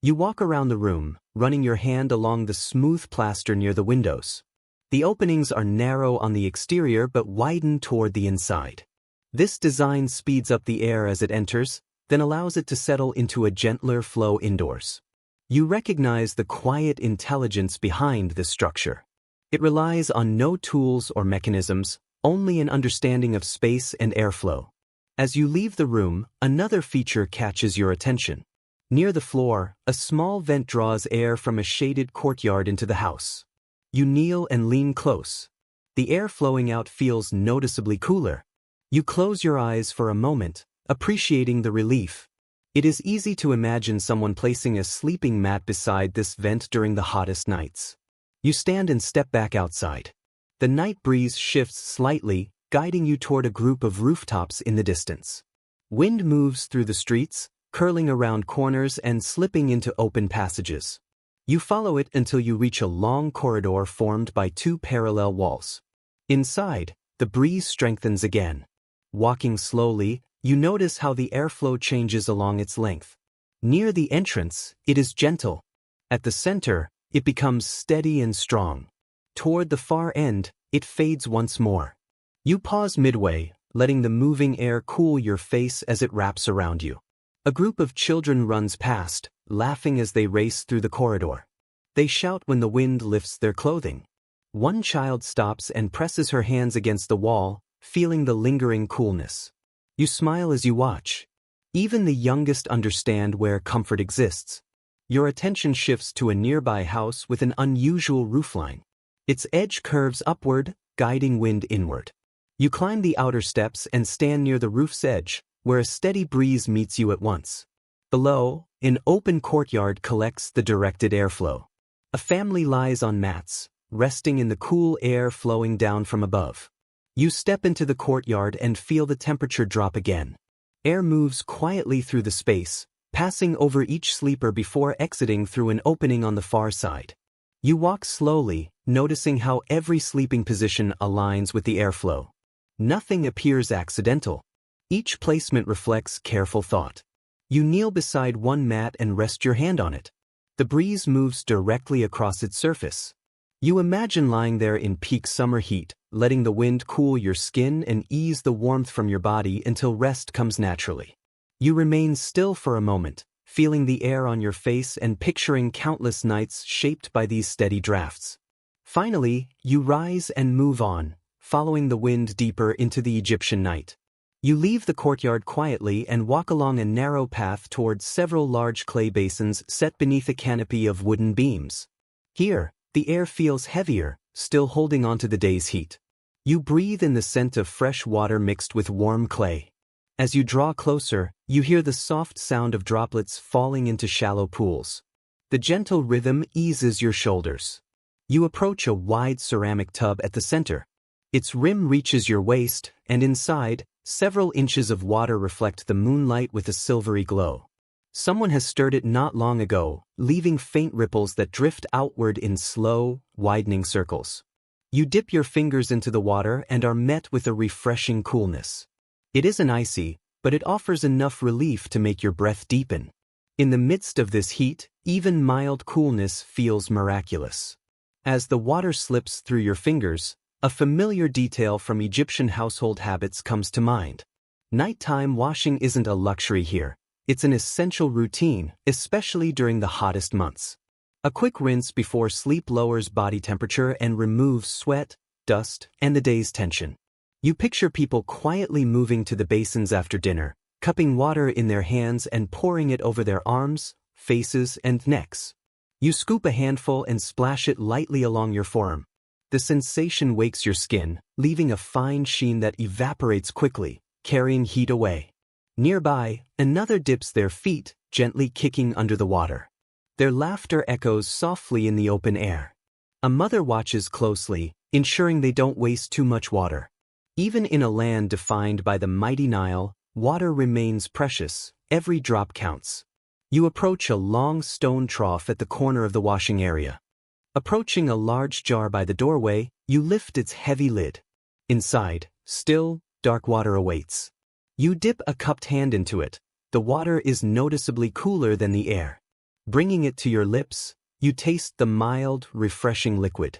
You walk around the room, running your hand along the smooth plaster near the windows. The openings are narrow on the exterior but widen toward the inside. This design speeds up the air as it enters, then allows it to settle into a gentler flow indoors. You recognize the quiet intelligence behind this structure. It relies on no tools or mechanisms, only an understanding of space and airflow. As you leave the room, another feature catches your attention. Near the floor, a small vent draws air from a shaded courtyard into the house. You kneel and lean close. The air flowing out feels noticeably cooler. You close your eyes for a moment, appreciating the relief. It is easy to imagine someone placing a sleeping mat beside this vent during the hottest nights. You stand and step back outside. The night breeze shifts slightly, guiding you toward a group of rooftops in the distance. Wind moves through the streets, curling around corners and slipping into open passages. You follow it until you reach a long corridor formed by two parallel walls. Inside, the breeze strengthens again. Walking slowly, you notice how the airflow changes along its length. Near the entrance, it is gentle. At the center, it becomes steady and strong. Toward the far end, it fades once more. You pause midway, letting the moving air cool your face as it wraps around you. A group of children runs past, laughing as they race through the corridor. They shout when the wind lifts their clothing. One child stops and presses her hands against the wall, feeling the lingering coolness. You smile as you watch. Even the youngest understand where comfort exists. Your attention shifts to a nearby house with an unusual roofline. Its edge curves upward, guiding wind inward. You climb the outer steps and stand near the roof's edge, where a steady breeze meets you at once. Below, an open courtyard collects the directed airflow. A family lies on mats, resting in the cool air flowing down from above. You step into the courtyard and feel the temperature drop again. Air moves quietly through the space, passing over each sleeper before exiting through an opening on the far side. You walk slowly, noticing how every sleeping position aligns with the airflow. Nothing appears accidental. Each placement reflects careful thought. You kneel beside one mat and rest your hand on it. The breeze moves directly across its surface. You imagine lying there in peak summer heat, letting the wind cool your skin and ease the warmth from your body until rest comes naturally. You remain still for a moment, feeling the air on your face and picturing countless nights shaped by these steady drafts. Finally, you rise and move on, following the wind deeper into the Egyptian night. You leave the courtyard quietly and walk along a narrow path towards several large clay basins set beneath a canopy of wooden beams. Here, the air feels heavier, still holding onto the day's heat. You breathe in the scent of fresh water mixed with warm clay. As you draw closer, you hear the soft sound of droplets falling into shallow pools. The gentle rhythm eases your shoulders. You approach a wide ceramic tub at the center. Its rim reaches your waist, and inside, several inches of water reflect the moonlight with a silvery glow. Someone has stirred it not long ago, leaving faint ripples that drift outward in slow, widening circles. You dip your fingers into the water and are met with a refreshing coolness. It isn't icy, but it offers enough relief to make your breath deepen. In the midst of this heat, even mild coolness feels miraculous. As the water slips through your fingers, a familiar detail from Egyptian household habits comes to mind. Nighttime washing isn't a luxury here. It's an essential routine, especially during the hottest months. A quick rinse before sleep lowers body temperature and removes sweat, dust, and the day's tension. You picture people quietly moving to the basins after dinner, cupping water in their hands and pouring it over their arms, faces, and necks. You scoop a handful and splash it lightly along your forearm. The sensation wakes your skin, leaving a fine sheen that evaporates quickly, carrying heat away. Nearby, another dips their feet, gently kicking under the water. Their laughter echoes softly in the open air. A mother watches closely, ensuring they don't waste too much water. Even in a land defined by the mighty Nile, water remains precious, every drop counts. You approach a long stone trough at the corner of the washing area. Approaching a large jar by the doorway, you lift its heavy lid. Inside, still, dark water awaits. You dip a cupped hand into it. The water is noticeably cooler than the air. Bringing it to your lips, you taste the mild, refreshing liquid.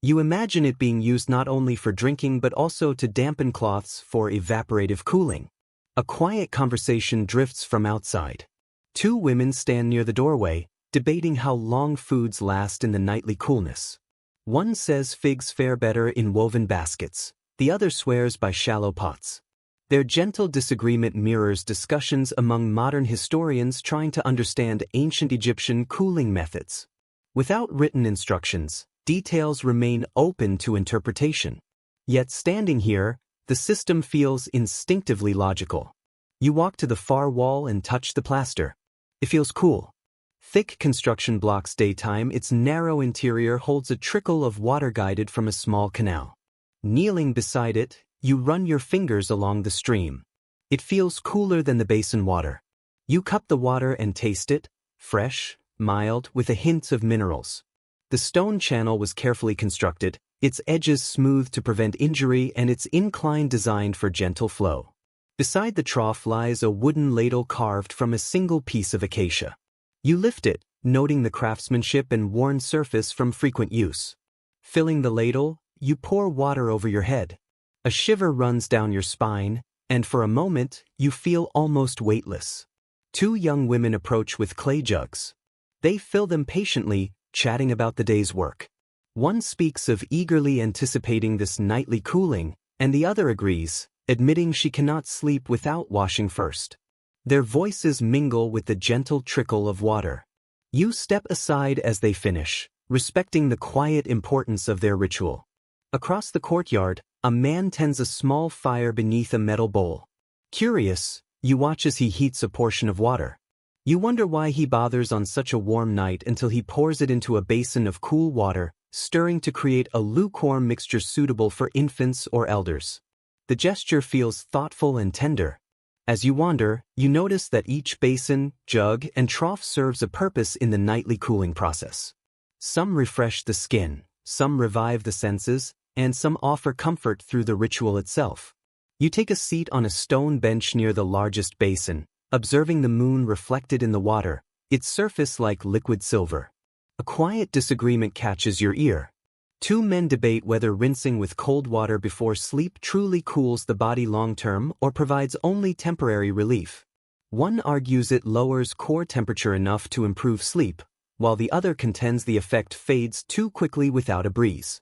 You imagine it being used not only for drinking but also to dampen cloths for evaporative cooling. A quiet conversation drifts from outside. Two women stand near the doorway, debating how long foods last in the nightly coolness. One says figs fare better in woven baskets, the other swears by shallow pots. Their gentle disagreement mirrors discussions among modern historians trying to understand ancient Egyptian cooling methods. Without written instructions, details remain open to interpretation. Yet standing here, the system feels instinctively logical. You walk to the far wall and touch the plaster. It feels cool. Thick construction blocks daytime, its narrow interior holds a trickle of water guided from a small canal. Kneeling beside it, you run your fingers along the stream. It feels cooler than the basin water. You cup the water and taste it, fresh, mild, with a hint of minerals. The stone channel was carefully constructed, its edges smooth to prevent injury and its incline designed for gentle flow. Beside the trough lies a wooden ladle carved from a single piece of acacia. You lift it, noting the craftsmanship and worn surface from frequent use. Filling the ladle, you pour water over your head. A shiver runs down your spine, and for a moment, you feel almost weightless. Two young women approach with clay jugs. They fill them patiently, chatting about the day's work. One speaks of eagerly anticipating this nightly cooling, and the other agrees, admitting she cannot sleep without washing first. Their voices mingle with the gentle trickle of water. You step aside as they finish, respecting the quiet importance of their ritual. Across the courtyard, a man tends a small fire beneath a metal bowl. Curious, you watch as he heats a portion of water. You wonder why he bothers on such a warm night until he pours it into a basin of cool water, stirring to create a lukewarm mixture suitable for infants or elders. The gesture feels thoughtful and tender. As you wander, you notice that each basin, jug, and trough serves a purpose in the nightly cooling process. Some refresh the skin, some revive the senses, and some offer comfort through the ritual itself. You take a seat on a stone bench near the largest basin, observing the moon reflected in the water, its surface like liquid silver. A quiet disagreement catches your ear. Two men debate whether rinsing with cold water before sleep truly cools the body long-term or provides only temporary relief. One argues it lowers core temperature enough to improve sleep, while the other contends the effect fades too quickly without a breeze.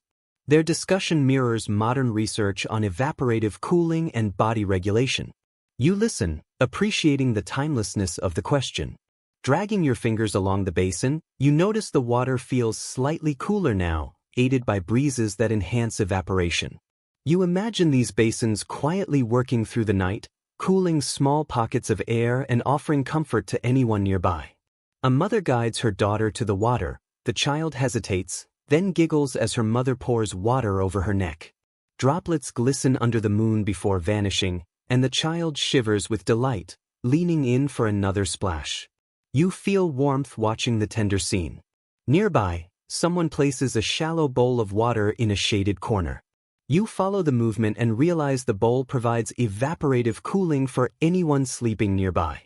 Their discussion mirrors modern research on evaporative cooling and body regulation. You listen, appreciating the timelessness of the question. Dragging your fingers along the basin, you notice the water feels slightly cooler now, aided by breezes that enhance evaporation. You imagine these basins quietly working through the night, cooling small pockets of air and offering comfort to anyone nearby. A mother guides her daughter to the water. The child hesitates, then giggles as her mother pours water over her neck. Droplets glisten under the moon before vanishing, and the child shivers with delight, leaning in for another splash. You feel warmth watching the tender scene. Nearby, someone places a shallow bowl of water in a shaded corner. You follow the movement and realize the bowl provides evaporative cooling for anyone sleeping nearby.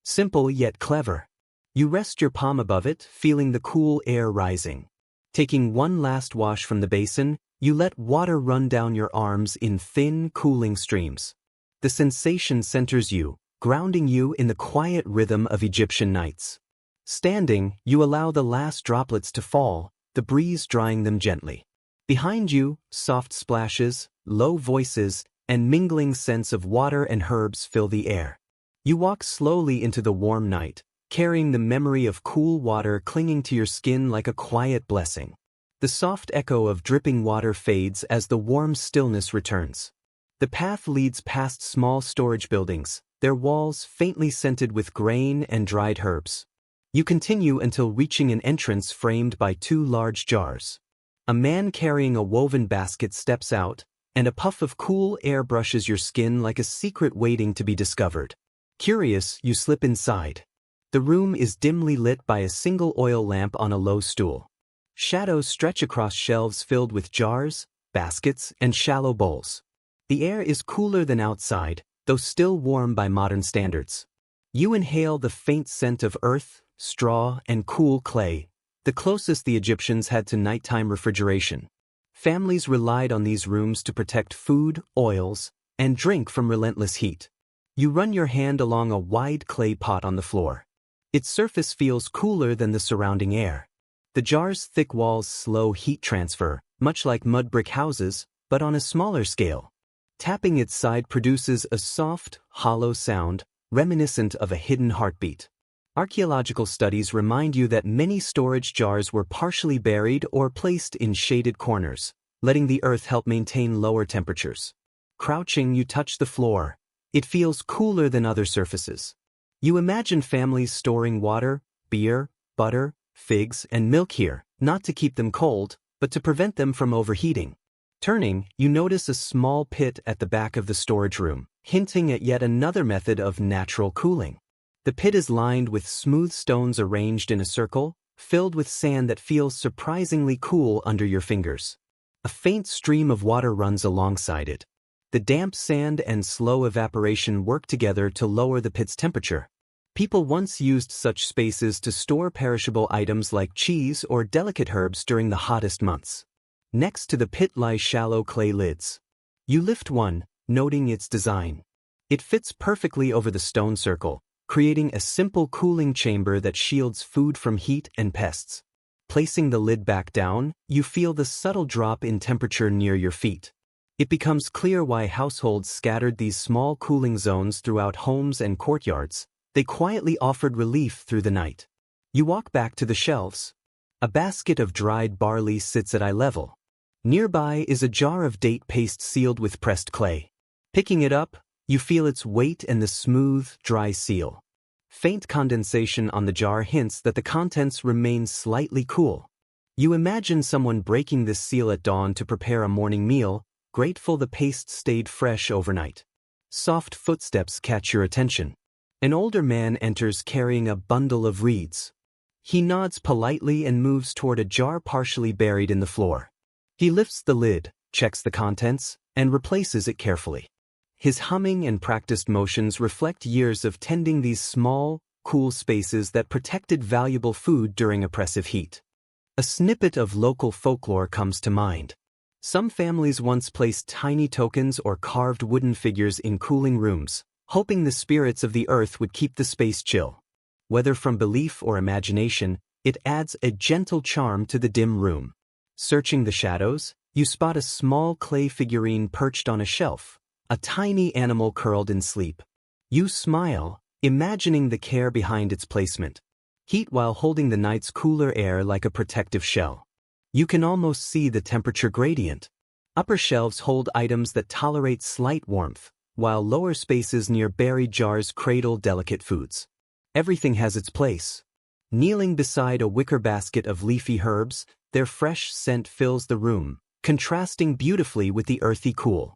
Simple yet clever. You rest your palm above it, feeling the cool air rising. Taking one last wash from the basin, you let water run down your arms in thin, cooling streams. The sensation centers you, grounding you in the quiet rhythm of Egyptian nights. Standing, you allow the last droplets to fall, the breeze drying them gently. Behind you, soft splashes, low voices, and mingling scents of water and herbs fill the air. You walk slowly into the warm night, carrying the memory of cool water clinging to your skin like a quiet blessing. The soft echo of dripping water fades as the warm stillness returns. The path leads past small storage buildings, their walls faintly scented with grain and dried herbs. You continue until reaching an entrance framed by two large jars. A man carrying a woven basket steps out, and a puff of cool air brushes your skin like a secret waiting to be discovered. Curious, you slip inside. The room is dimly lit by a single oil lamp on a low stool. Shadows stretch across shelves filled with jars, baskets, and shallow bowls. The air is cooler than outside, though still warm by modern standards. You inhale the faint scent of earth, straw, and cool clay, the closest the Egyptians had to nighttime refrigeration. Families relied on these rooms to protect food, oils, and drink from relentless heat. You run your hand along a wide clay pot on the floor. Its surface feels cooler than the surrounding air. The jar's thick walls slow heat transfer, much like mud brick houses, but on a smaller scale. Tapping its side produces a soft, hollow sound, reminiscent of a hidden heartbeat. Archaeological studies remind you that many storage jars were partially buried or placed in shaded corners, letting the earth help maintain lower temperatures. Crouching, you touch the floor. It feels cooler than other surfaces. You imagine families storing water, beer, butter, figs, and milk here, not to keep them cold, but to prevent them from overheating. Turning, you notice a small pit at the back of the storage room, hinting at yet another method of natural cooling. The pit is lined with smooth stones arranged in a circle, filled with sand that feels surprisingly cool under your fingers. A faint stream of water runs alongside it. The damp sand and slow evaporation work together to lower the pit's temperature. People once used such spaces to store perishable items like cheese or delicate herbs during the hottest months. Next to the pit lie shallow clay lids. You lift one, noting its design. It fits perfectly over the stone circle, creating a simple cooling chamber that shields food from heat and pests. Placing the lid back down, you feel the subtle drop in temperature near your feet. It becomes clear why households scattered these small cooling zones throughout homes and courtyards. They quietly offered relief through the night. You walk back to the shelves. A basket of dried barley sits at eye level. Nearby is a jar of date paste sealed with pressed clay. Picking it up, you feel its weight and the smooth, dry seal. Faint condensation on the jar hints that the contents remain slightly cool. You imagine someone breaking this seal at dawn to prepare a morning meal, grateful the paste stayed fresh overnight. Soft footsteps catch your attention. An older man enters carrying a bundle of reeds. He nods politely and moves toward a jar partially buried in the floor. He lifts the lid, checks the contents, and replaces it carefully. His humming and practiced motions reflect years of tending these small, cool spaces that protected valuable food during oppressive heat. A snippet of local folklore comes to mind. Some families once placed tiny tokens or carved wooden figures in cooling rooms, hoping the spirits of the earth would keep the space chill. Whether from belief or imagination, it adds a gentle charm to the dim room. Searching the shadows, you spot a small clay figurine perched on a shelf, a tiny animal curled in sleep. You smile, imagining the care behind its placement. Heat while holding the night's cooler air like a protective shell. You can almost see the temperature gradient. Upper shelves hold items that tolerate slight warmth, while lower spaces near buried jars cradle delicate foods. Everything has its place. Kneeling beside a wicker basket of leafy herbs, their fresh scent fills the room, contrasting beautifully with the earthy cool.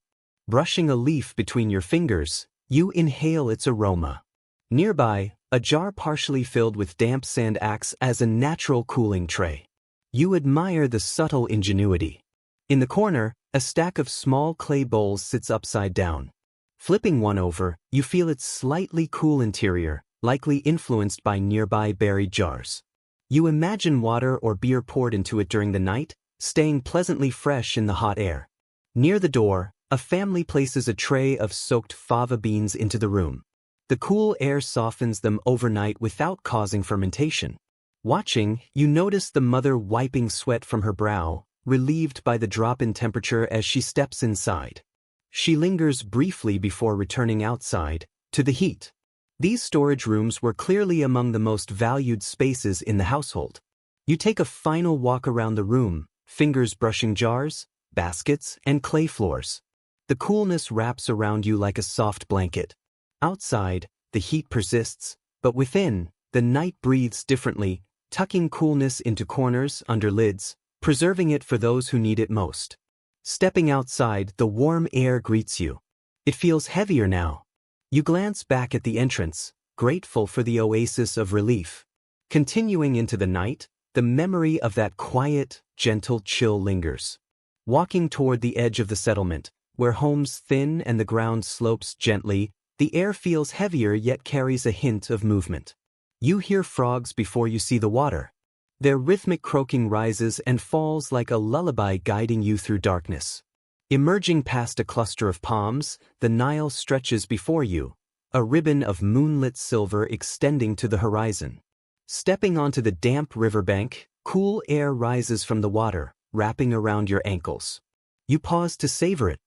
Brushing a leaf between your fingers, you inhale its aroma. Nearby, a jar partially filled with damp sand acts as a natural cooling tray. You admire the subtle ingenuity. In the corner, a stack of small clay bowls sits upside down. Flipping one over, you feel its slightly cool interior, likely influenced by nearby buried jars. You imagine water or beer poured into it during the night, staying pleasantly fresh in the hot air. Near the door, a family places a tray of soaked fava beans into the room. The cool air softens them overnight without causing fermentation. Watching, you notice the mother wiping sweat from her brow, relieved by the drop in temperature as she steps inside. She lingers briefly before returning outside, to the heat. These storage rooms were clearly among the most valued spaces in the household. You take a final walk around the room, fingers brushing jars, baskets, and clay floors. The coolness wraps around you like a soft blanket. Outside, the heat persists, but within, the night breathes differently, tucking coolness into corners under lids, preserving it for those who need it most. Stepping outside, the warm air greets you. It feels heavier now. You glance back at the entrance, grateful for the oasis of relief. Continuing into the night, the memory of that quiet, gentle chill lingers. Walking toward the edge of the settlement, where homes thin and the ground slopes gently, the air feels heavier yet carries a hint of movement. You hear frogs before you see the water. Their rhythmic croaking rises and falls like a lullaby guiding you through darkness. Emerging past a cluster of palms, the Nile stretches before you, a ribbon of moonlit silver extending to the horizon. Stepping onto the damp riverbank, cool air rises from the water, wrapping around your ankles. You pause to savor it.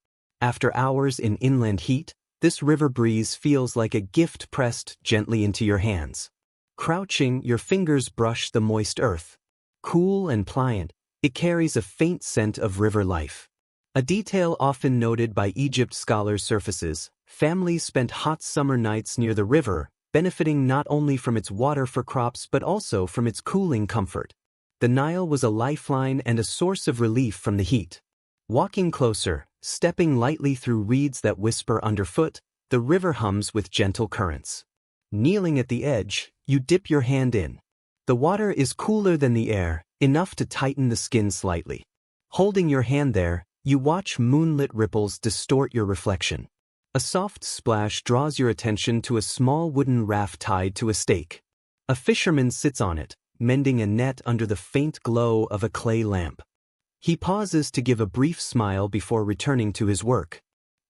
After hours in inland heat, this river breeze feels like a gift pressed gently into your hands. Crouching, your fingers brush the moist earth. Cool and pliant, it carries a faint scent of river life. A detail often noted by Egypt scholars surfaces: families spent hot summer nights near the river, benefiting not only from its water for crops but also from its cooling comfort. The Nile was a lifeline and a source of relief from the heat. Walking closer, stepping lightly through reeds that whisper underfoot, the river hums with gentle currents. Kneeling at the edge, you dip your hand in. The water is cooler than the air, enough to tighten the skin slightly. Holding your hand there, you watch moonlit ripples distort your reflection. A soft splash draws your attention to a small wooden raft tied to a stake. A fisherman sits on it, mending a net under the faint glow of a clay lamp. He pauses to give a brief smile before returning to his work.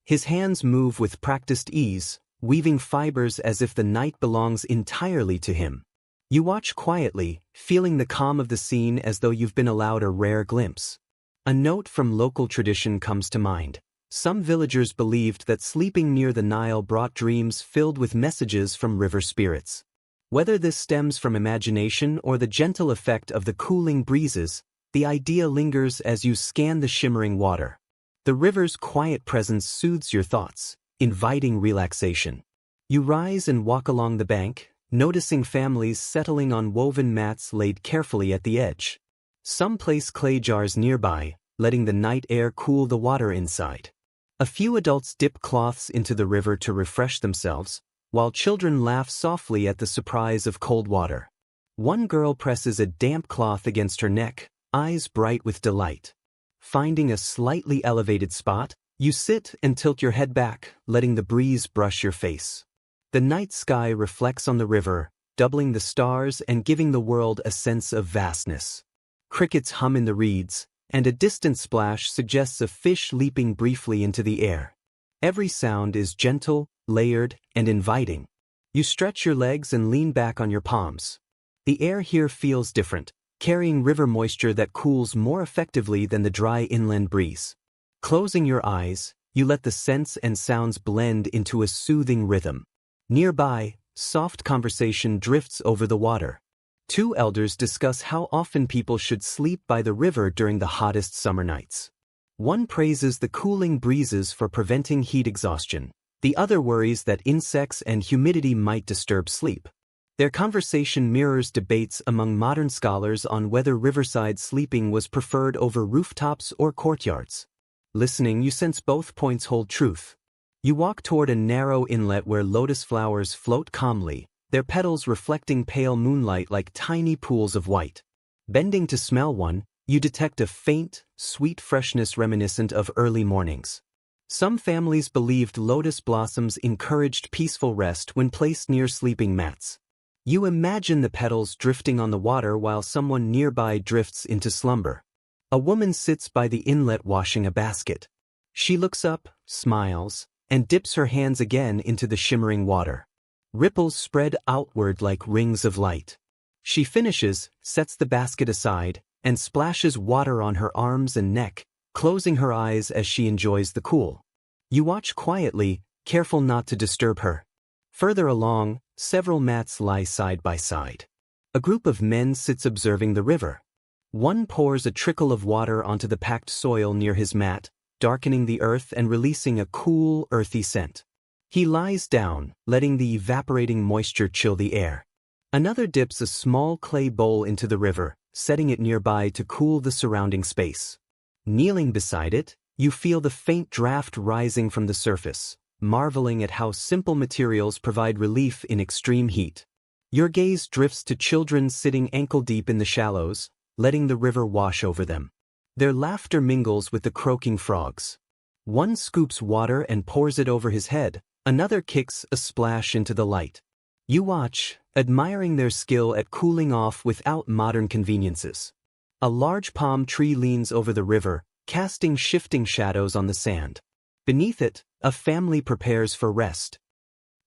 His hands move with practiced ease, weaving fibers as if the night belongs entirely to him. You watch quietly, feeling the calm of the scene as though you've been allowed a rare glimpse. A note from local tradition comes to mind. Some villagers believed that sleeping near the Nile brought dreams filled with messages from river spirits. Whether this stems from imagination or the gentle effect of the cooling breezes, the idea lingers as you scan the shimmering water. The river's quiet presence soothes your thoughts, inviting relaxation. You rise and walk along the bank, noticing families settling on woven mats laid carefully at the edge. Some place clay jars nearby, letting the night air cool the water inside. A few adults dip cloths into the river to refresh themselves, while children laugh softly at the surprise of cold water. One girl presses a damp cloth against her neck, eyes bright with delight. Finding a slightly elevated spot, you sit and tilt your head back, letting the breeze brush your face. The night sky reflects on the river, doubling the stars and giving the world a sense of vastness. Crickets hum in the reeds, and a distant splash suggests a fish leaping briefly into the air. Every sound is gentle, layered, and inviting. You stretch your legs and lean back on your palms. The air here feels different, carrying river moisture that cools more effectively than the dry inland breeze. Closing your eyes, you let the scents and sounds blend into a soothing rhythm. Nearby, soft conversation drifts over the water. Two elders discuss how often people should sleep by the river during the hottest summer nights. One praises the cooling breezes for preventing heat exhaustion. The other worries that insects and humidity might disturb sleep. Their conversation mirrors debates among modern scholars on whether riverside sleeping was preferred over rooftops or courtyards. Listening, you sense both points hold truth. You walk toward a narrow inlet where lotus flowers float calmly, their petals reflecting pale moonlight like tiny pools of white. Bending to smell one, you detect a faint, sweet freshness reminiscent of early mornings. Some families believed lotus blossoms encouraged peaceful rest when placed near sleeping mats. You imagine the petals drifting on the water while someone nearby drifts into slumber. A woman sits by the inlet washing a basket. She looks up, smiles, and dips her hands again into the shimmering water. Ripples spread outward like rings of light. She finishes, sets the basket aside, and splashes water on her arms and neck, closing her eyes as she enjoys the cool. You watch quietly, careful not to disturb her. Further along, several mats lie side by side. A group of men sits observing the river. One pours a trickle of water onto the packed soil near his mat, darkening the earth and releasing a cool, earthy scent. He lies down, letting the evaporating moisture chill the air. Another dips a small clay bowl into the river, setting it nearby to cool the surrounding space. Kneeling beside it, you feel the faint draft rising from the surface, marveling at how simple materials provide relief in extreme heat. Your gaze drifts to children sitting ankle-deep in the shallows, letting the river wash over them. Their laughter mingles with the croaking frogs. One scoops water and pours it over his head, another kicks a splash into the light. You watch, admiring their skill at cooling off without modern conveniences. A large palm tree leans over the river, casting shifting shadows on the sand. Beneath it, a family prepares for rest.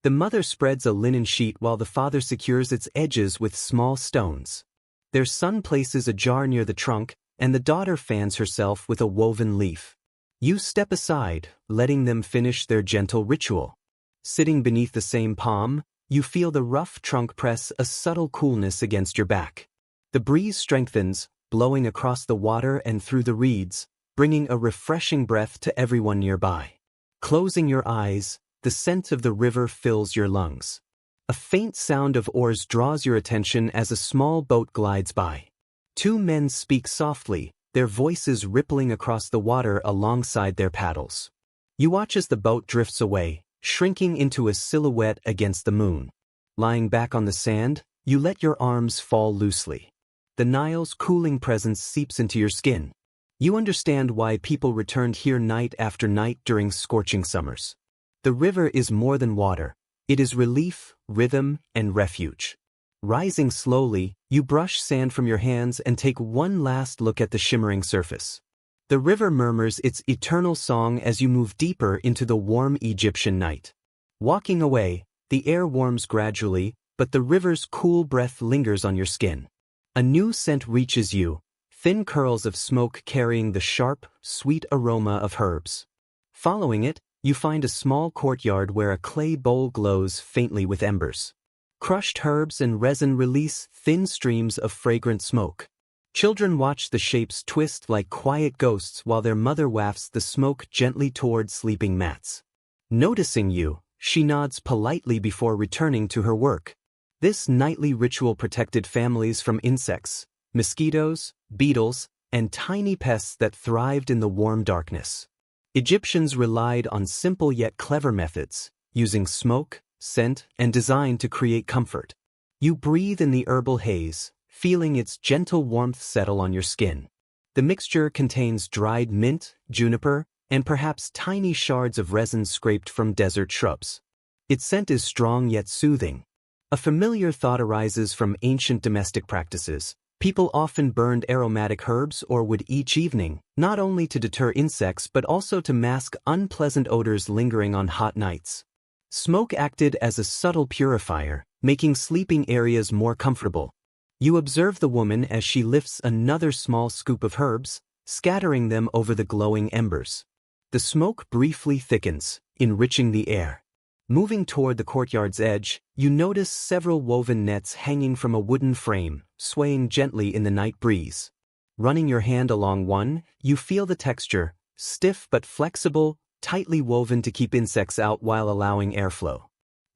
The mother spreads a linen sheet while the father secures its edges with small stones. Their son places a jar near the trunk, and the daughter fans herself with a woven leaf. You step aside, letting them finish their gentle ritual. Sitting beneath the same palm, you feel the rough trunk press a subtle coolness against your back. The breeze strengthens, blowing across the water and through the reeds, bringing a refreshing breath to everyone nearby. Closing your eyes, the scent of the river fills your lungs. A faint sound of oars draws your attention as a small boat glides by. Two men speak softly, their voices rippling across the water alongside their paddles. You watch as the boat drifts away, shrinking into a silhouette against the moon. Lying back on the sand, you let your arms fall loosely. The Nile's cooling presence seeps into your skin. You understand why people returned here night after night during scorching summers. The river is more than water. It is relief, rhythm, and refuge. Rising slowly, you brush sand from your hands and take one last look at the shimmering surface. The river murmurs its eternal song as you move deeper into the warm Egyptian night. Walking away, the air warms gradually, but the river's cool breath lingers on your skin. A new scent reaches you, thin curls of smoke carrying the sharp, sweet aroma of herbs. Following it, you find a small courtyard where a clay bowl glows faintly with embers. Crushed herbs and resin release thin streams of fragrant smoke. Children watch the shapes twist like quiet ghosts while their mother wafts the smoke gently toward sleeping mats. Noticing you, she nods politely before returning to her work. This nightly ritual protected families from insects, mosquitoes, beetles, and tiny pests that thrived in the warm darkness. Egyptians relied on simple yet clever methods, using smoke, scent, and design to create comfort. You breathe in the herbal haze, feeling its gentle warmth settle on your skin. The mixture contains dried mint, juniper, and perhaps tiny shards of resin scraped from desert shrubs. Its scent is strong yet soothing. A familiar thought arises from ancient domestic practices. People often burned aromatic herbs or wood each evening, not only to deter insects but also to mask unpleasant odors lingering on hot nights. Smoke acted as a subtle purifier, making sleeping areas more comfortable. You observe the woman as she lifts another small scoop of herbs, scattering them over the glowing embers. The smoke briefly thickens, enriching the air. Moving toward the courtyard's edge, you notice several woven nets hanging from a wooden frame, swaying gently in the night breeze. Running your hand along one, you feel the texture, stiff but flexible, tightly woven to keep insects out while allowing airflow.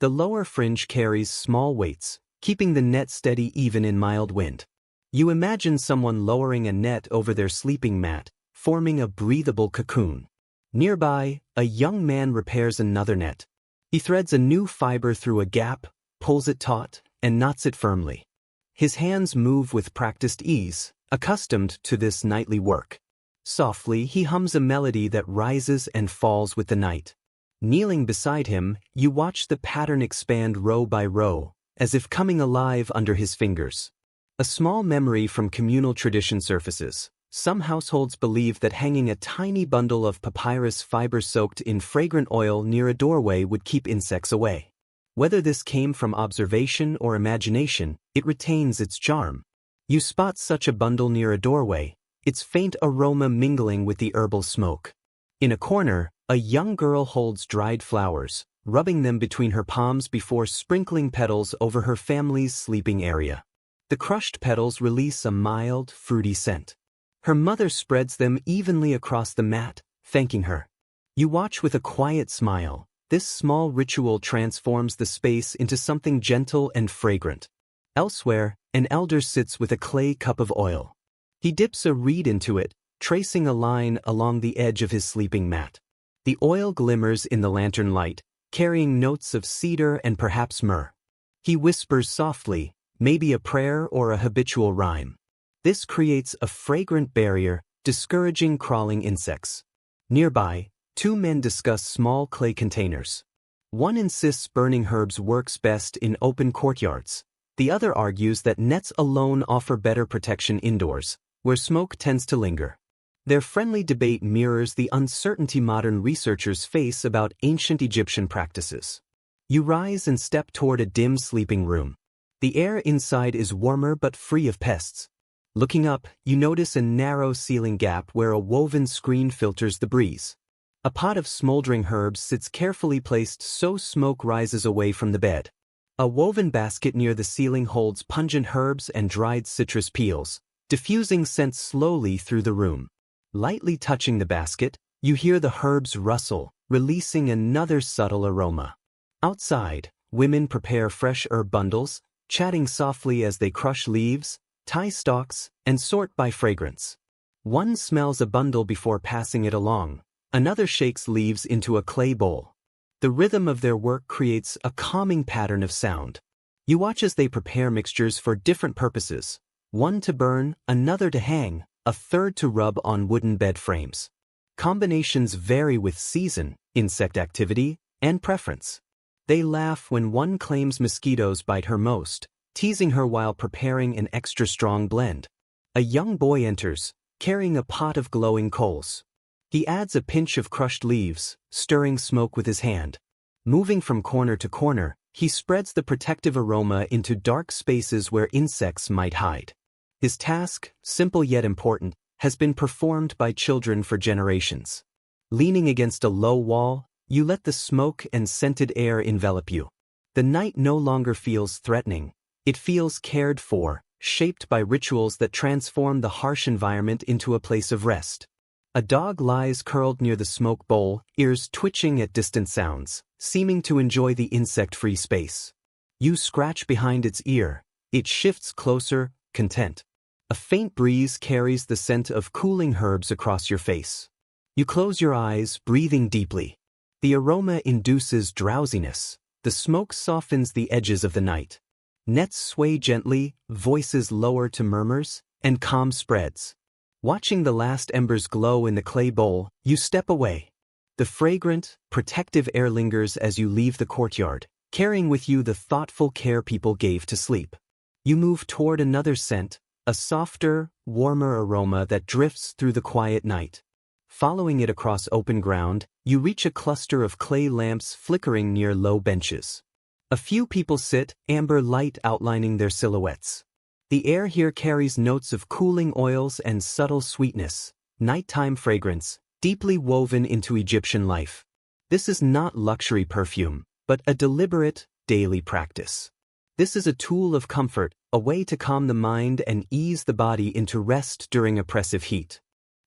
The lower fringe carries small weights, keeping the net steady even in mild wind. You imagine someone lowering a net over their sleeping mat, forming a breathable cocoon. Nearby, a young man repairs another net. He threads a new fiber through a gap, pulls it taut, and knots it firmly. His hands move with practiced ease, accustomed to this nightly work. Softly, he hums a melody that rises and falls with the night. Kneeling beside him, you watch the pattern expand row by row, as if coming alive under his fingers. A small memory from communal tradition surfaces. Some households believe that hanging a tiny bundle of papyrus fiber soaked in fragrant oil near a doorway would keep insects away. Whether this came from observation or imagination, it retains its charm. You spot such a bundle near a doorway, its faint aroma mingling with the herbal smoke. In a corner, a young girl holds dried flowers, rubbing them between her palms before sprinkling petals over her family's sleeping area. The crushed petals release a mild, fruity scent. Her mother spreads them evenly across the mat, thanking her. You watch with a quiet smile. This small ritual transforms the space into something gentle and fragrant. Elsewhere, an elder sits with a clay cup of oil. He dips a reed into it, tracing a line along the edge of his sleeping mat. The oil glimmers in the lantern light, carrying notes of cedar and perhaps myrrh. He whispers softly, maybe a prayer or a habitual rhyme. This creates a fragrant barrier, discouraging crawling insects. Nearby, two men discuss small clay containers. One insists burning herbs works best in open courtyards, The other argues that nets alone offer better protection indoors, where smoke tends to linger. Their friendly debate mirrors the uncertainty modern researchers face about ancient Egyptian practices. You rise and step toward a dim sleeping room. The air inside is warmer but free of pests. Looking up, you notice a narrow ceiling gap where a woven screen filters the breeze. A pot of smoldering herbs sits carefully placed so smoke rises away from the bed. A woven basket near the ceiling holds pungent herbs and dried citrus peels, diffusing scent slowly through the room. Lightly touching the basket, you hear the herbs rustle, releasing another subtle aroma. Outside, women prepare fresh herb bundles, chatting softly as they crush leaves, tie stalks, and sort by fragrance. One smells a bundle before passing it along. Another shakes leaves into a clay bowl. The rhythm of their work creates a calming pattern of sound. You watch as they prepare mixtures for different purposes, one to burn, another to hang, a third to rub on wooden bed frames. Combinations vary with season, insect activity, and preference. They laugh when one claims mosquitoes bite her most, teasing her while preparing an extra strong blend. A young boy enters, carrying a pot of glowing coals. He adds a pinch of crushed leaves, stirring smoke with his hand. Moving from corner to corner, he spreads the protective aroma into dark spaces where insects might hide. His task, simple yet important, has been performed by children for generations. Leaning against a low wall, you let the smoke and scented air envelop you. The night no longer feels threatening. It feels cared for, shaped by rituals that transform the harsh environment into a place of rest. A dog lies curled near the smoke bowl, ears twitching at distant sounds, seeming to enjoy the insect-free space. You scratch behind its ear. It shifts closer, content. A faint breeze carries the scent of cooling herbs across your face. You close your eyes, breathing deeply. The aroma induces drowsiness. The smoke softens the edges of the night. Nets sway gently, voices lower to murmurs, and calm spreads. Watching the last embers glow in the clay bowl, you step away. The fragrant, protective air lingers as you leave the courtyard, carrying with you the thoughtful care people gave to sleep. You move toward another scent, a softer, warmer aroma that drifts through the quiet night. Following it across open ground, you reach a cluster of clay lamps flickering near low benches. A few people sit, amber light outlining their silhouettes. The air here carries notes of cooling oils and subtle sweetness, nighttime fragrance, deeply woven into Egyptian life. This is not luxury perfume, but a deliberate, daily practice. This is a tool of comfort, a way to calm the mind and ease the body into rest during oppressive heat.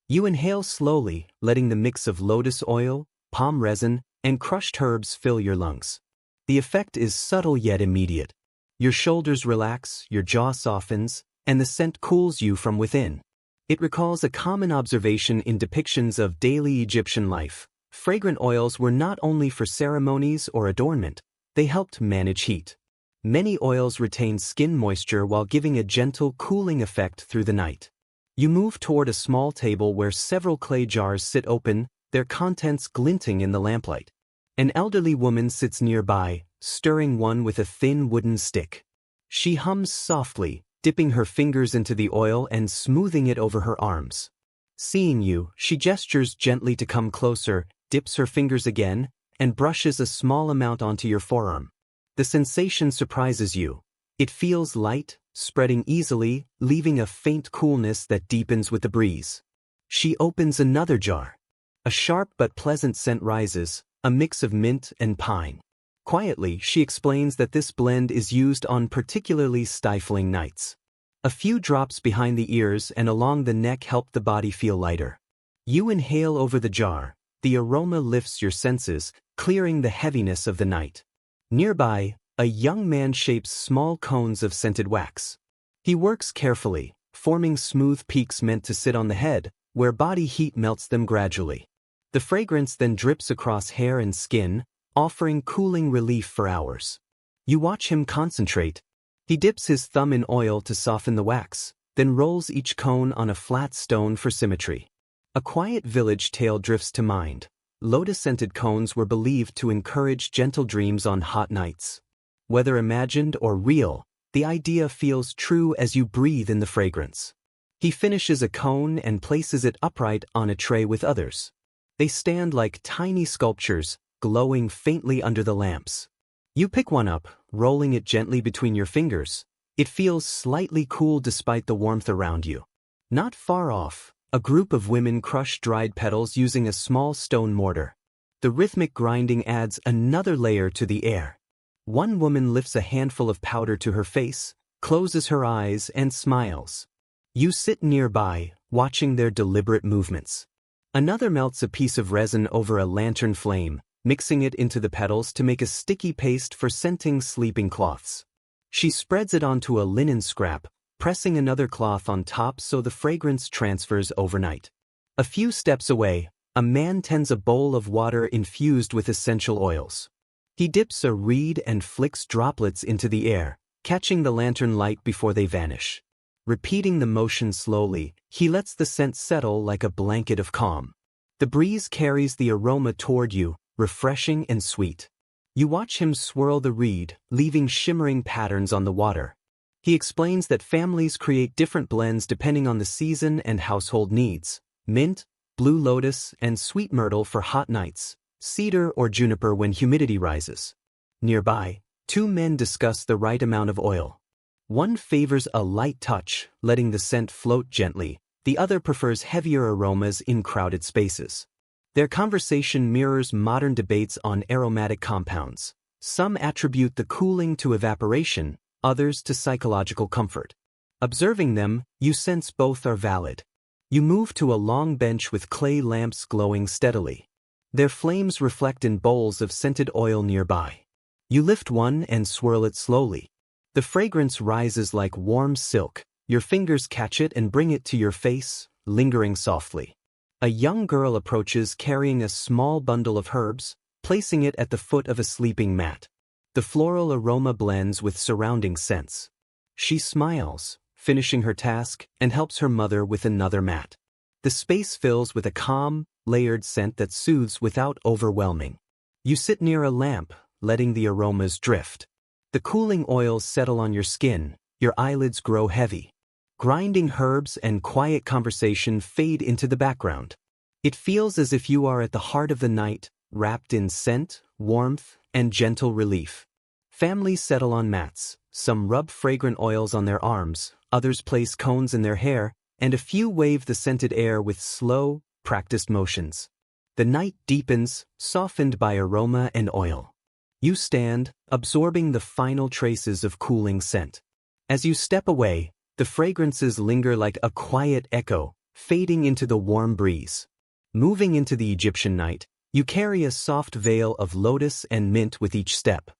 You inhale slowly, letting the mix of lotus oil, palm resin, and crushed herbs fill your lungs. The effect is subtle yet immediate. Your shoulders relax, your jaw softens, and the scent cools you from within. It recalls a common observation in depictions of daily Egyptian life. Fragrant oils were not only for ceremonies or adornment, they helped manage heat. Many oils retain skin moisture while giving a gentle cooling effect through the night. You move toward a small table where several clay jars sit open, their contents glinting in the lamplight. An elderly woman sits nearby, stirring one with a thin wooden stick. She hums softly, dipping her fingers into the oil and smoothing it over her arms. Seeing you, she gestures gently to come closer, dips her fingers again, and brushes a small amount onto your forearm. The sensation surprises you. It feels light, spreading easily, leaving a faint coolness that deepens with the breeze. She opens another jar. A sharp but pleasant scent rises, a mix of mint and pine. Quietly, she explains that this blend is used on particularly stifling nights. A few drops behind the ears and along the neck help the body feel lighter. You inhale over the jar. The aroma lifts your senses, clearing the heaviness of the night. Nearby, a young man shapes small cones of scented wax. He works carefully, forming smooth peaks meant to sit on the head, where body heat melts them gradually. The fragrance then drips across hair and skin, offering cooling relief for hours. You watch him concentrate. He dips his thumb in oil to soften the wax, then rolls each cone on a flat stone for symmetry. A quiet village tale drifts to mind. Lotus-scented cones were believed to encourage gentle dreams on hot nights. Whether imagined or real, The idea feels true as you breathe in the fragrance. He finishes a cone and places it upright on a tray with others. They stand like tiny sculptures, glowing faintly under the lamps. You pick one up, rolling it gently between your fingers. It feels slightly cool despite the warmth around you. Not far off, a group of women crush dried petals using a small stone mortar. The rhythmic grinding adds another layer to the air. One woman lifts a handful of powder to her face, closes her eyes, and smiles. You sit nearby, watching their deliberate movements. Another melts a piece of resin over a lantern flame, mixing it into the petals to make a sticky paste for scenting sleeping cloths. She spreads it onto a linen scrap, pressing another cloth on top so the fragrance transfers overnight. A few steps away, a man tends a bowl of water infused with essential oils. He dips a reed and flicks droplets into the air, catching the lantern light before they vanish. Repeating the motion slowly, he lets the scent settle like a blanket of calm. The breeze carries the aroma toward you, refreshing and sweet. You watch him swirl the reed, leaving shimmering patterns on the water. He explains that families create different blends depending on the season and household needs: mint, blue lotus, and sweet myrtle for hot nights, cedar or juniper when humidity rises. Nearby, two men discuss the right amount of oil. One favors a light touch, letting the scent float gently. The other prefers heavier aromas in crowded spaces. Their conversation mirrors modern debates on aromatic compounds. Some attribute the cooling to evaporation, others to psychological comfort. Observing them, you sense both are valid. You move to a long bench with clay lamps glowing steadily. Their flames reflect in bowls of scented oil nearby. You lift one and swirl it slowly. The fragrance rises like warm silk. Your fingers catch it and bring it to your face, lingering softly. A young girl approaches carrying a small bundle of herbs, placing it at the foot of a sleeping mat. The floral aroma blends with surrounding scents. She smiles, finishing her task, and helps her mother with another mat. The space fills with a calm, layered scent that soothes without overwhelming. You sit near a lamp, letting the aromas drift. The cooling oils settle on your skin, your eyelids grow heavy. Grinding herbs and quiet conversation fade into the background. It feels as if you are at the heart of the night, wrapped in scent, warmth, and gentle relief. Families settle on mats. Some rub fragrant oils on their arms, others place cones in their hair, and a few wave the scented air with slow, practiced motions. The night deepens, softened by aroma and oil. You stand, absorbing the final traces of cooling scent. As you step away, the fragrances linger like a quiet echo, fading into the warm breeze. Moving into the Egyptian night, you carry a soft veil of lotus and mint with each step.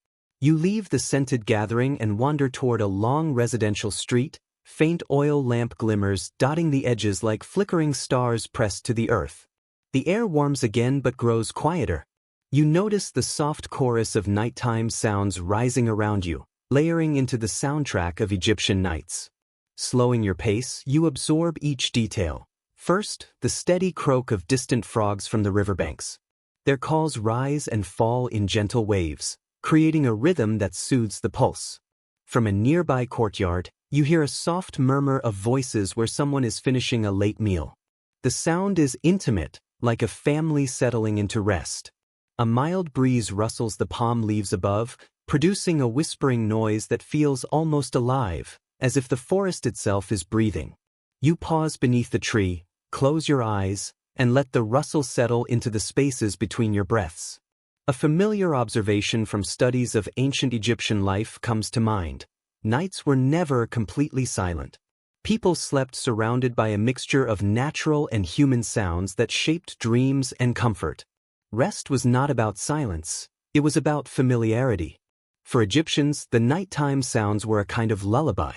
You leave the scented gathering and wander toward a long residential street, faint oil lamp glimmers dotting the edges like flickering stars pressed to the earth. The air warms again but grows quieter. You notice the soft chorus of nighttime sounds rising around you, layering into the soundtrack of Egyptian nights. Slowing your pace, you absorb each detail. First, the steady croak of distant frogs from the riverbanks. Their calls rise and fall in gentle waves, creating a rhythm that soothes the pulse. From a nearby courtyard, you hear a soft murmur of voices where someone is finishing a late meal. The sound is intimate, like a family settling into rest. A mild breeze rustles the palm leaves above, producing a whispering noise that feels almost alive, as if the forest itself is breathing. You pause beneath the tree, close your eyes, and let the rustle settle into the spaces between your breaths. A familiar observation from studies of ancient Egyptian life comes to mind. Nights were never completely silent. People slept surrounded by a mixture of natural and human sounds that shaped dreams and comfort. Rest was not about silence, it was about familiarity. For Egyptians, the nighttime sounds were a kind of lullaby.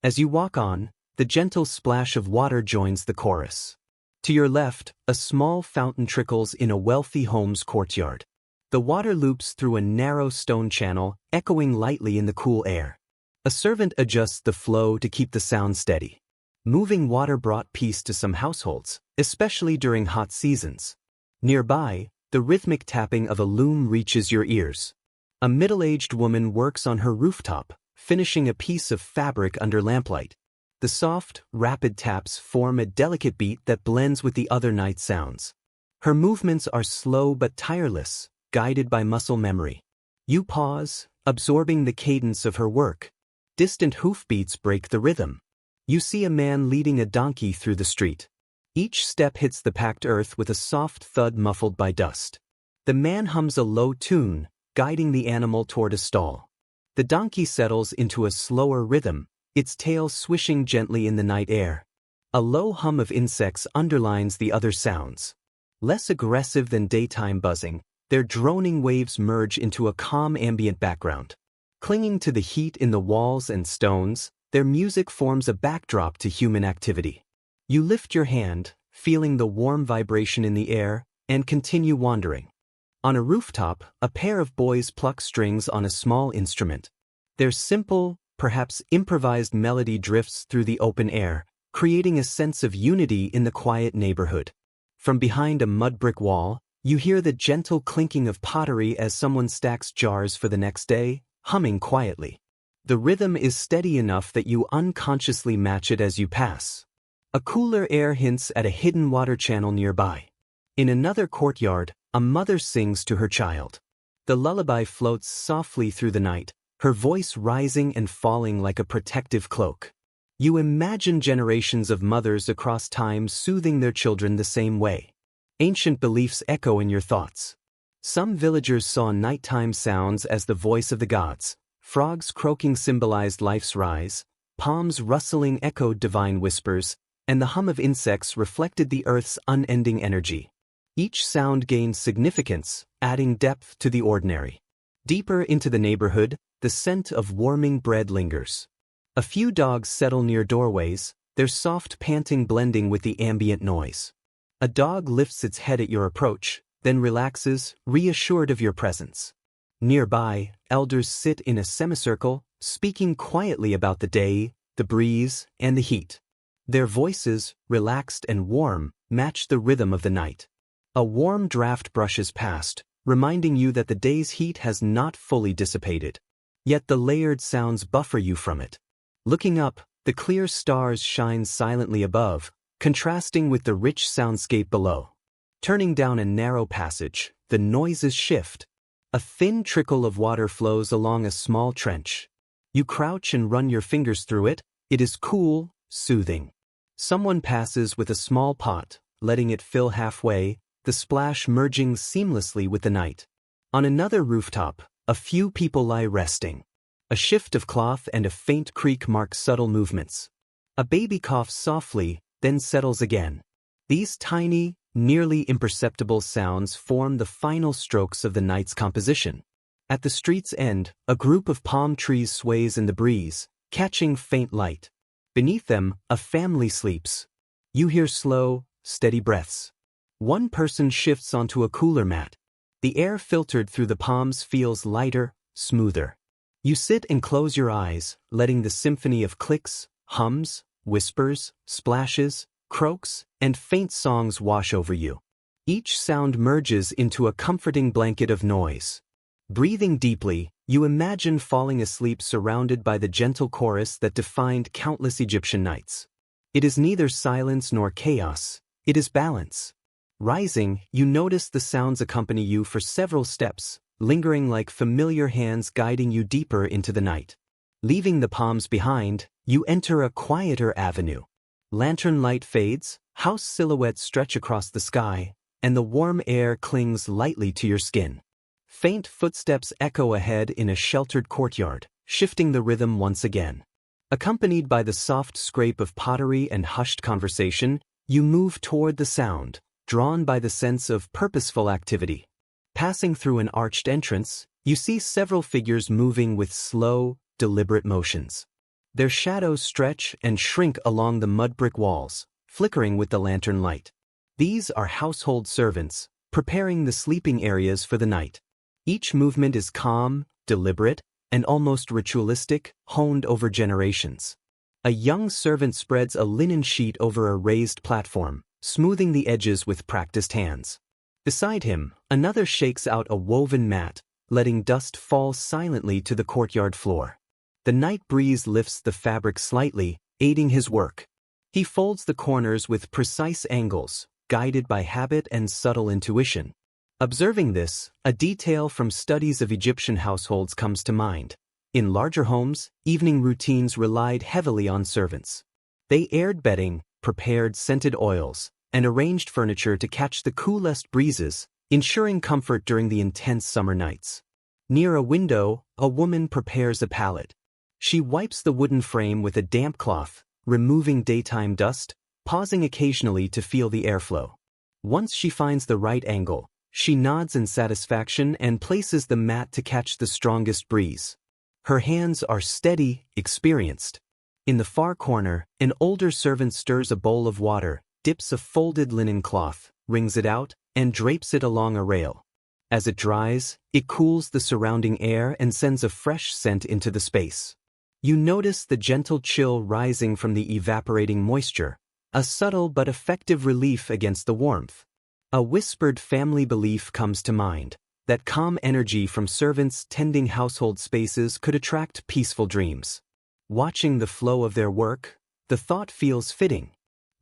As you walk on, the gentle splash of water joins the chorus. To your left, a small fountain trickles in a wealthy home's courtyard. The water loops through a narrow stone channel, echoing lightly in the cool air. A servant adjusts the flow to keep the sound steady. Moving water brought peace to some households, especially during hot seasons. Nearby, the rhythmic tapping of a loom reaches your ears. A middle-aged woman works on her rooftop, finishing a piece of fabric under lamplight. The soft, rapid taps form a delicate beat that blends with the other night sounds. Her movements are slow but tireless, guided by muscle memory. You pause, absorbing the cadence of her work. Distant hoofbeats break the rhythm. You see a man leading a donkey through the street. Each step hits the packed earth with a soft thud muffled by dust. The man hums a low tune, guiding the animal toward a stall. The donkey settles into a slower rhythm, its tail swishing gently in the night air. A low hum of insects underlines the other sounds. Less aggressive than daytime buzzing, their droning waves merge into a calm ambient background. Clinging to the heat in the walls and stones, their music forms a backdrop to human activity. You lift your hand, feeling the warm vibration in the air, and continue wandering. On a rooftop, a pair of boys pluck strings on a small instrument. Their simple, perhaps improvised melody drifts through the open air, creating a sense of unity in the quiet neighborhood. From behind a mud brick wall, you hear the gentle clinking of pottery as someone stacks jars for the next day, humming quietly. The rhythm is steady enough that you unconsciously match it as you pass. A cooler air hints at a hidden water channel nearby. In another courtyard, a mother sings to her child. The lullaby floats softly through the night, her voice rising and falling like a protective cloak. You imagine generations of mothers across time soothing their children the same way. Ancient beliefs echo in your thoughts. Some villagers saw nighttime sounds as the voice of the gods. Frogs croaking symbolized life's rise, palms rustling echoed divine whispers, and the hum of insects reflected the earth's unending energy. Each sound gained significance, adding depth to the ordinary. Deeper into the neighborhood, the scent of warming bread lingers. A few dogs settle near doorways, their soft panting blending with the ambient noise. A dog lifts its head at your approach, then relaxes, reassured of your presence. Nearby, elders sit in a semicircle, speaking quietly about the day, the breeze, and the heat. Their voices, relaxed and warm, match the rhythm of the night. A warm draft brushes past, reminding you that the day's heat has not fully dissipated. Yet the layered sounds buffer you from it. Looking up, the clear stars shine silently above, contrasting with the rich soundscape below. Turning down a narrow passage, the noises shift. A thin trickle of water flows along a small trench. You crouch and run your fingers through it. It is cool, soothing. Someone passes with a small pot, letting it fill halfway, the splash merging seamlessly with the night. On another rooftop, a few people lie resting. A shift of cloth and a faint creak mark subtle movements. A baby coughs softly, then settles again. These tiny, nearly imperceptible sounds form the final strokes of the night's composition. At the street's end, a group of palm trees sways in the breeze, catching faint light. Beneath them, a family sleeps. You hear slow, steady breaths. One person shifts onto a cooler mat. The air filtered through the palms feels lighter, smoother. You sit and close your eyes, letting the symphony of clicks, hums, whispers, splashes, croaks, and faint songs wash over you. Each sound merges into a comforting blanket of noise. Breathing deeply, you imagine falling asleep surrounded by the gentle chorus that defined countless Egyptian nights. It is neither silence nor chaos, it is balance. Rising, you notice the sounds accompany you for several steps, lingering like familiar hands guiding you deeper into the night. Leaving the palms behind, you enter a quieter avenue. Lantern light fades, house silhouettes stretch across the sky, and the warm air clings lightly to your skin. Faint footsteps echo ahead in a sheltered courtyard, shifting the rhythm once again. Accompanied by the soft scrape of pottery and hushed conversation, you move toward the sound, drawn by the sense of purposeful activity. Passing through an arched entrance, you see several figures moving with slow, deliberate motions. Their shadows stretch and shrink along the mud brick walls, flickering with the lantern light. These are household servants, preparing the sleeping areas for the night. Each movement is calm, deliberate, and almost ritualistic, honed over generations. A young servant spreads a linen sheet over a raised platform, smoothing the edges with practiced hands. Beside him, another shakes out a woven mat, letting dust fall silently to the courtyard floor. The night breeze lifts the fabric slightly, aiding his work. He folds the corners with precise angles, guided by habit and subtle intuition. Observing this, a detail from studies of Egyptian households comes to mind. In larger homes, evening routines relied heavily on servants. They aired bedding, prepared scented oils, and arranged furniture to catch the coolest breezes, ensuring comfort during the intense summer nights. Near a window, a woman prepares a pallet. She wipes the wooden frame with a damp cloth, removing daytime dust, pausing occasionally to feel the airflow. Once she finds the right angle, she nods in satisfaction and places the mat to catch the strongest breeze. Her hands are steady, experienced. In the far corner, an older servant stirs a bowl of water, dips a folded linen cloth, wrings it out, and drapes it along a rail. As it dries, it cools the surrounding air and sends a fresh scent into the space. You notice the gentle chill rising from the evaporating moisture, a subtle but effective relief against the warmth. A whispered family belief comes to mind, that calm energy from servants tending household spaces could attract peaceful dreams. Watching the flow of their work, the thought feels fitting.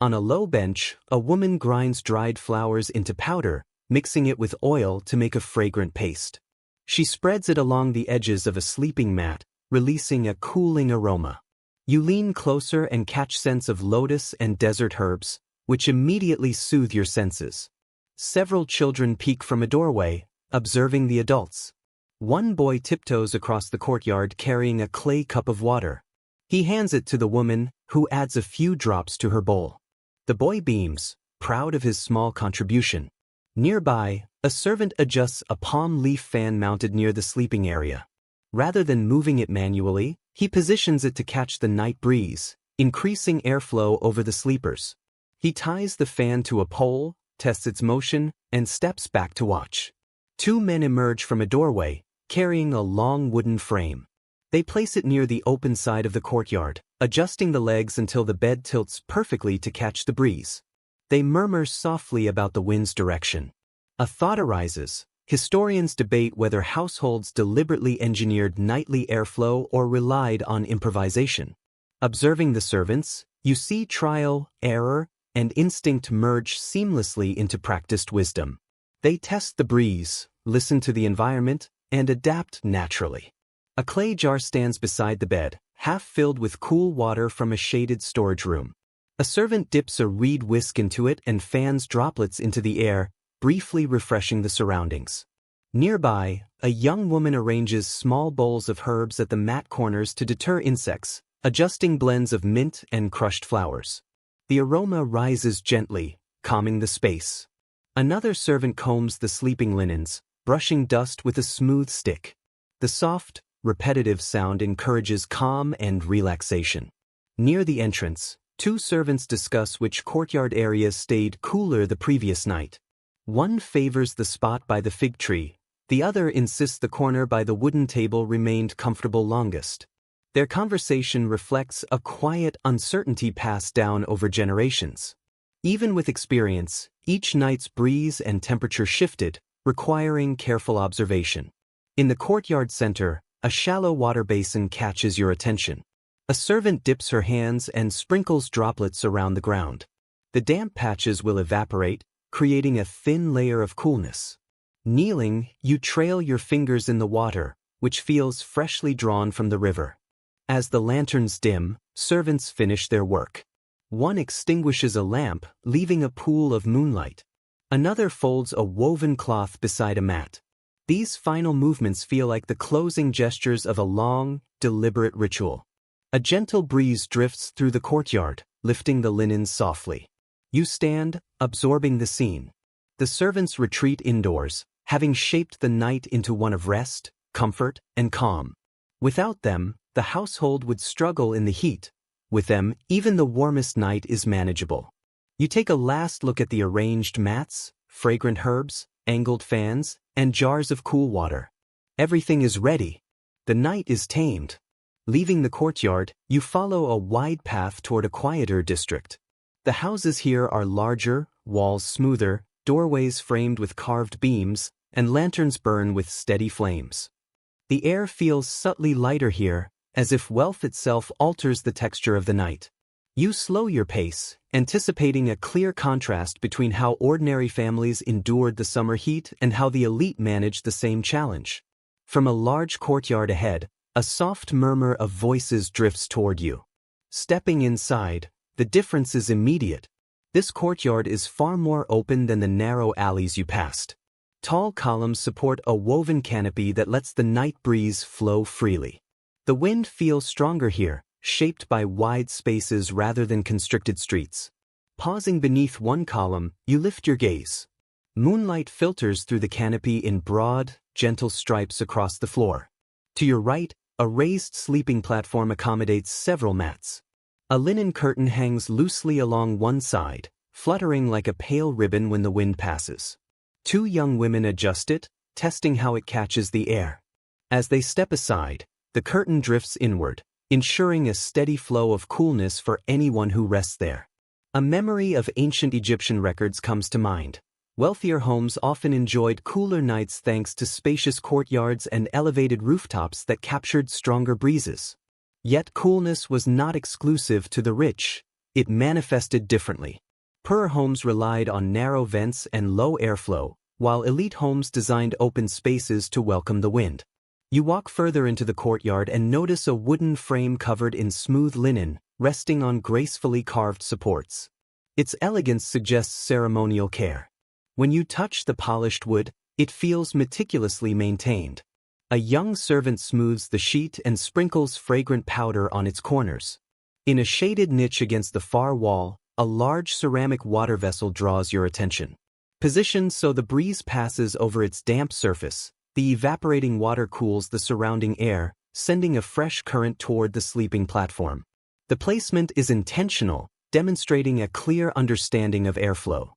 On a low bench, a woman grinds dried flowers into powder, mixing it with oil to make a fragrant paste. She spreads it along the edges of a sleeping mat, releasing a cooling aroma. You lean closer and catch scents of lotus and desert herbs, which immediately soothe your senses. Several children peek from a doorway, observing the adults. One boy tiptoes across the courtyard carrying a clay cup of water. He hands it to the woman, who adds a few drops to her bowl. The boy beams, proud of his small contribution. Nearby, a servant adjusts a palm leaf fan mounted near the sleeping area. Rather than moving it manually, he positions it to catch the night breeze, increasing airflow over the sleepers. He ties the fan to a pole, tests its motion, and steps back to watch. Two men emerge from a doorway, carrying a long wooden frame. They place it near the open side of the courtyard, adjusting the legs until the bed tilts perfectly to catch the breeze. They murmur softly about the wind's direction. A thought arises. Historians debate whether households deliberately engineered nightly airflow or relied on improvisation. Observing the servants, you see trial, error, and instinct merge seamlessly into practiced wisdom. They test the breeze, listen to the environment, and adapt naturally. A clay jar stands beside the bed, half filled with cool water from a shaded storage room. A servant dips a reed whisk into it and fans droplets into the air, briefly refreshing the surroundings. Nearby, a young woman arranges small bowls of herbs at the mat corners to deter insects, adjusting blends of mint and crushed flowers. The aroma rises gently, calming the space. Another servant combs the sleeping linens, brushing dust with a smooth stick. The soft, repetitive sound encourages calm and relaxation. Near the entrance, two servants discuss which courtyard area stayed cooler the previous night. One favors the spot by the fig tree, the other insists the corner by the wooden table remained comfortable longest. Their conversation reflects a quiet uncertainty passed down over generations. Even with experience, each night's breeze and temperature shifted, requiring careful observation. In the courtyard center, a shallow water basin catches your attention. A servant dips her hands and sprinkles droplets around the ground. The damp patches will evaporate, creating a thin layer of coolness. Kneeling, you trail your fingers in the water, which feels freshly drawn from the river. As the lanterns dim, servants finish their work. One extinguishes a lamp, leaving a pool of moonlight. Another folds a woven cloth beside a mat. These final movements feel like the closing gestures of a long, deliberate ritual. A gentle breeze drifts through the courtyard, lifting the linens softly. You stand, absorbing the scene. The servants retreat indoors, having shaped the night into one of rest, comfort, and calm. Without them, the household would struggle in the heat. With them, even the warmest night is manageable. You take a last look at the arranged mats, fragrant herbs, angled fans, and jars of cool water. Everything is ready. The night is tamed. Leaving the courtyard, you follow a wide path toward a quieter district. The houses here are larger, walls smoother, doorways framed with carved beams, and lanterns burn with steady flames. The air feels subtly lighter here, as if wealth itself alters the texture of the night. You slow your pace, anticipating a clear contrast between how ordinary families endured the summer heat and how the elite managed the same challenge. From a large courtyard ahead, a soft murmur of voices drifts toward you. Stepping inside, the difference is immediate. This courtyard is far more open than the narrow alleys you passed. Tall columns support a woven canopy that lets the night breeze flow freely. The wind feels stronger here, shaped by wide spaces rather than constricted streets. Pausing beneath one column, you lift your gaze. Moonlight filters through the canopy in broad, gentle stripes across the floor. To your right, a raised sleeping platform accommodates several mats. A linen curtain hangs loosely along one side, fluttering like a pale ribbon when the wind passes. Two young women adjust it, testing how it catches the air. As they step aside, the curtain drifts inward, ensuring a steady flow of coolness for anyone who rests there. A memory of ancient Egyptian records comes to mind. Wealthier homes often enjoyed cooler nights thanks to spacious courtyards and elevated rooftops that captured stronger breezes. Yet coolness was not exclusive to the rich. It manifested differently. Poorer homes relied on narrow vents and low airflow, while elite homes designed open spaces to welcome the wind. You walk further into the courtyard and notice a wooden frame covered in smooth linen, resting on gracefully carved supports. Its elegance suggests ceremonial care. When you touch the polished wood, it feels meticulously maintained. A young servant smooths the sheet and sprinkles fragrant powder on its corners. In a shaded niche against the far wall, a large ceramic water vessel draws your attention. Positioned so the breeze passes over its damp surface, the evaporating water cools the surrounding air, sending a fresh current toward the sleeping platform. The placement is intentional, demonstrating a clear understanding of airflow.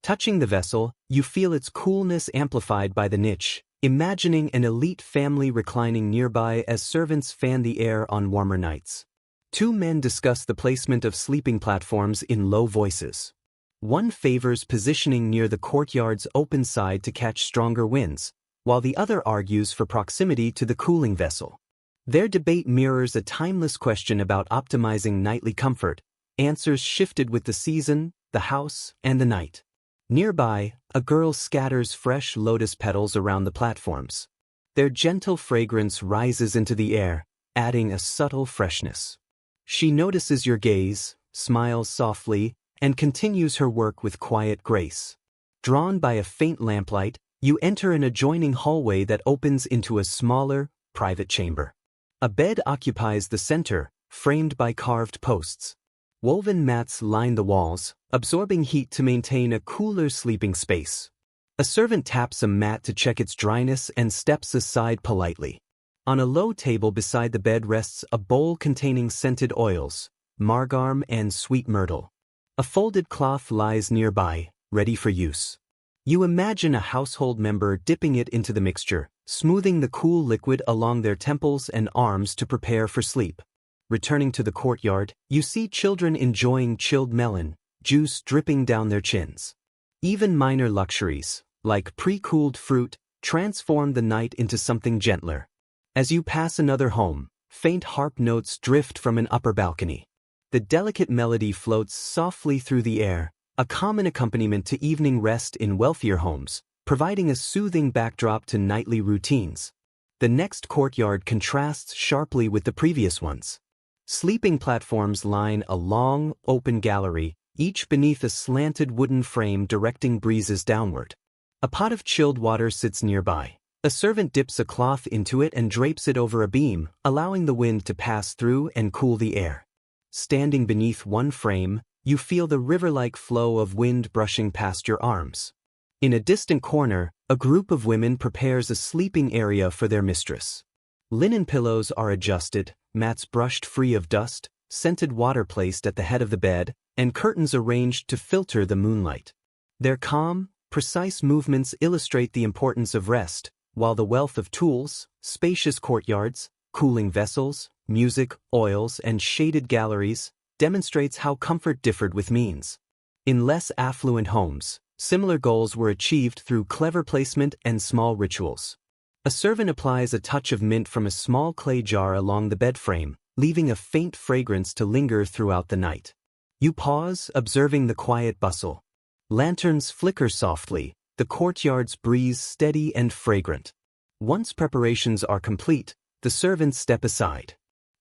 Touching the vessel, you feel its coolness amplified by the niche, imagining an elite family reclining nearby as servants fan the air on warmer nights. Two men discuss the placement of sleeping platforms in low voices. One favors positioning near the courtyard's open side to catch stronger winds, while the other argues for proximity to the cooling vessel. Their debate mirrors a timeless question about optimizing nightly comfort, answers shifted with the season, the house, and the night. Nearby, a girl scatters fresh lotus petals around the platforms. Their gentle fragrance rises into the air, adding a subtle freshness. She notices your gaze, smiles softly, and continues her work with quiet grace. Drawn by a faint lamplight, you enter an adjoining hallway that opens into a smaller, private chamber. A bed occupies the center, framed by carved posts. Woven mats line the walls, absorbing heat to maintain a cooler sleeping space. A servant taps a mat to check its dryness and steps aside politely. On a low table beside the bed rests a bowl containing scented oils, marjoram and sweet myrtle. A folded cloth lies nearby, ready for use. You imagine a household member dipping it into the mixture, smoothing the cool liquid along their temples and arms to prepare for sleep. Returning to the courtyard, you see children enjoying chilled melon, juice dripping down their chins. Even minor luxuries, like pre-cooled fruit, transform the night into something gentler. As you pass another home, faint harp notes drift from an upper balcony. The delicate melody floats softly through the air, a common accompaniment to evening rest in wealthier homes, providing a soothing backdrop to nightly routines. The next courtyard contrasts sharply with the previous ones. Sleeping platforms line a long, open gallery, each beneath a slanted wooden frame directing breezes downward. A pot of chilled water sits nearby. A servant dips a cloth into it and drapes it over a beam, allowing the wind to pass through and cool the air. Standing beneath one frame, you feel the river-like flow of wind brushing past your arms. In a distant corner, a group of women prepares a sleeping area for their mistress. Linen pillows are adjusted, mats brushed free of dust, scented water placed at the head of the bed, and curtains arranged to filter the moonlight. Their calm, precise movements illustrate the importance of rest, while the wealth of tools, spacious courtyards, cooling vessels, music, oils, and shaded galleries demonstrates how comfort differed with means. In less affluent homes, similar goals were achieved through clever placement and small rituals. A servant applies a touch of mint from a small clay jar along the bed frame, leaving a faint fragrance to linger throughout the night. You pause, observing the quiet bustle. Lanterns flicker softly, the courtyard's breeze steady and fragrant. Once preparations are complete, the servants step aside.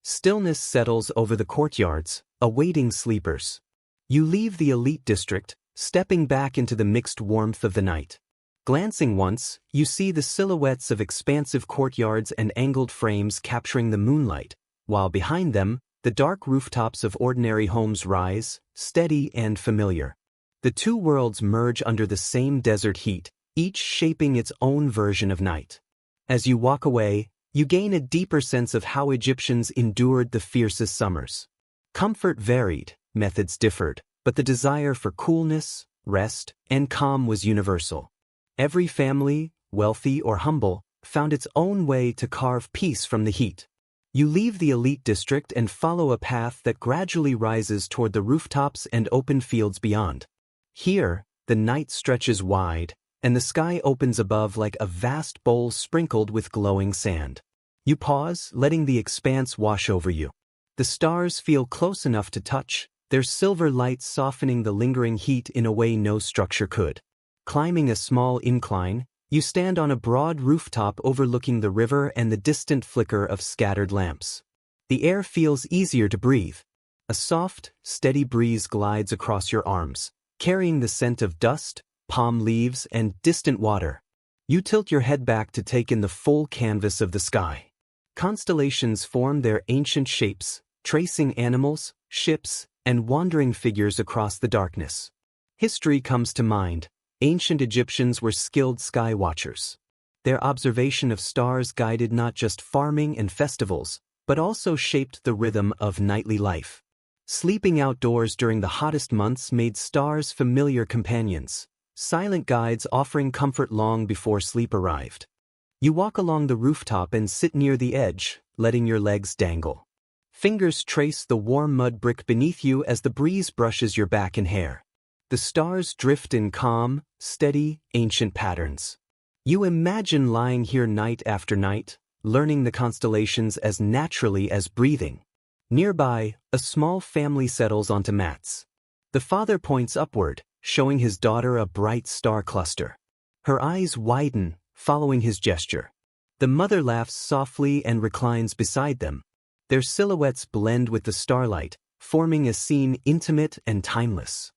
Stillness settles over the courtyards, awaiting sleepers. You leave the elite district, stepping back into the mixed warmth of the night. Glancing once, you see the silhouettes of expansive courtyards and angled frames capturing the moonlight, while behind them, the dark rooftops of ordinary homes rise, steady and familiar. The two worlds merge under the same desert heat, each shaping its own version of night. As you walk away, you gain a deeper sense of how Egyptians endured the fiercest summers. Comfort varied, methods differed, but the desire for coolness, rest, and calm was universal. Every family, wealthy or humble, found its own way to carve peace from the heat. You leave the elite district and follow a path that gradually rises toward the rooftops and open fields beyond. Here, the night stretches wide, and the sky opens above like a vast bowl sprinkled with glowing sand. You pause, letting the expanse wash over you. The stars feel close enough to touch, their silver light softening the lingering heat in a way no structure could. Climbing a small incline, you stand on a broad rooftop overlooking the river and the distant flicker of scattered lamps. The air feels easier to breathe. A soft, steady breeze glides across your arms, carrying the scent of dust, palm leaves, and distant water. You tilt your head back to take in the full canvas of the sky. Constellations form their ancient shapes, tracing animals, ships, and wandering figures across the darkness. History comes to mind. Ancient Egyptians were skilled sky watchers. Their observation of stars guided not just farming and festivals, but also shaped the rhythm of nightly life. Sleeping outdoors during the hottest months made stars familiar companions, silent guides offering comfort long before sleep arrived. You walk along the rooftop and sit near the edge, letting your legs dangle. Fingers trace the warm mud brick beneath you as the breeze brushes your back and hair. The stars drift in calm, steady, ancient patterns. You imagine lying here night after night, learning the constellations as naturally as breathing. Nearby, a small family settles onto mats. The father points upward, showing his daughter a bright star cluster. Her eyes widen, following his gesture. The mother laughs softly and reclines beside them. Their silhouettes blend with the starlight, forming a scene intimate and timeless.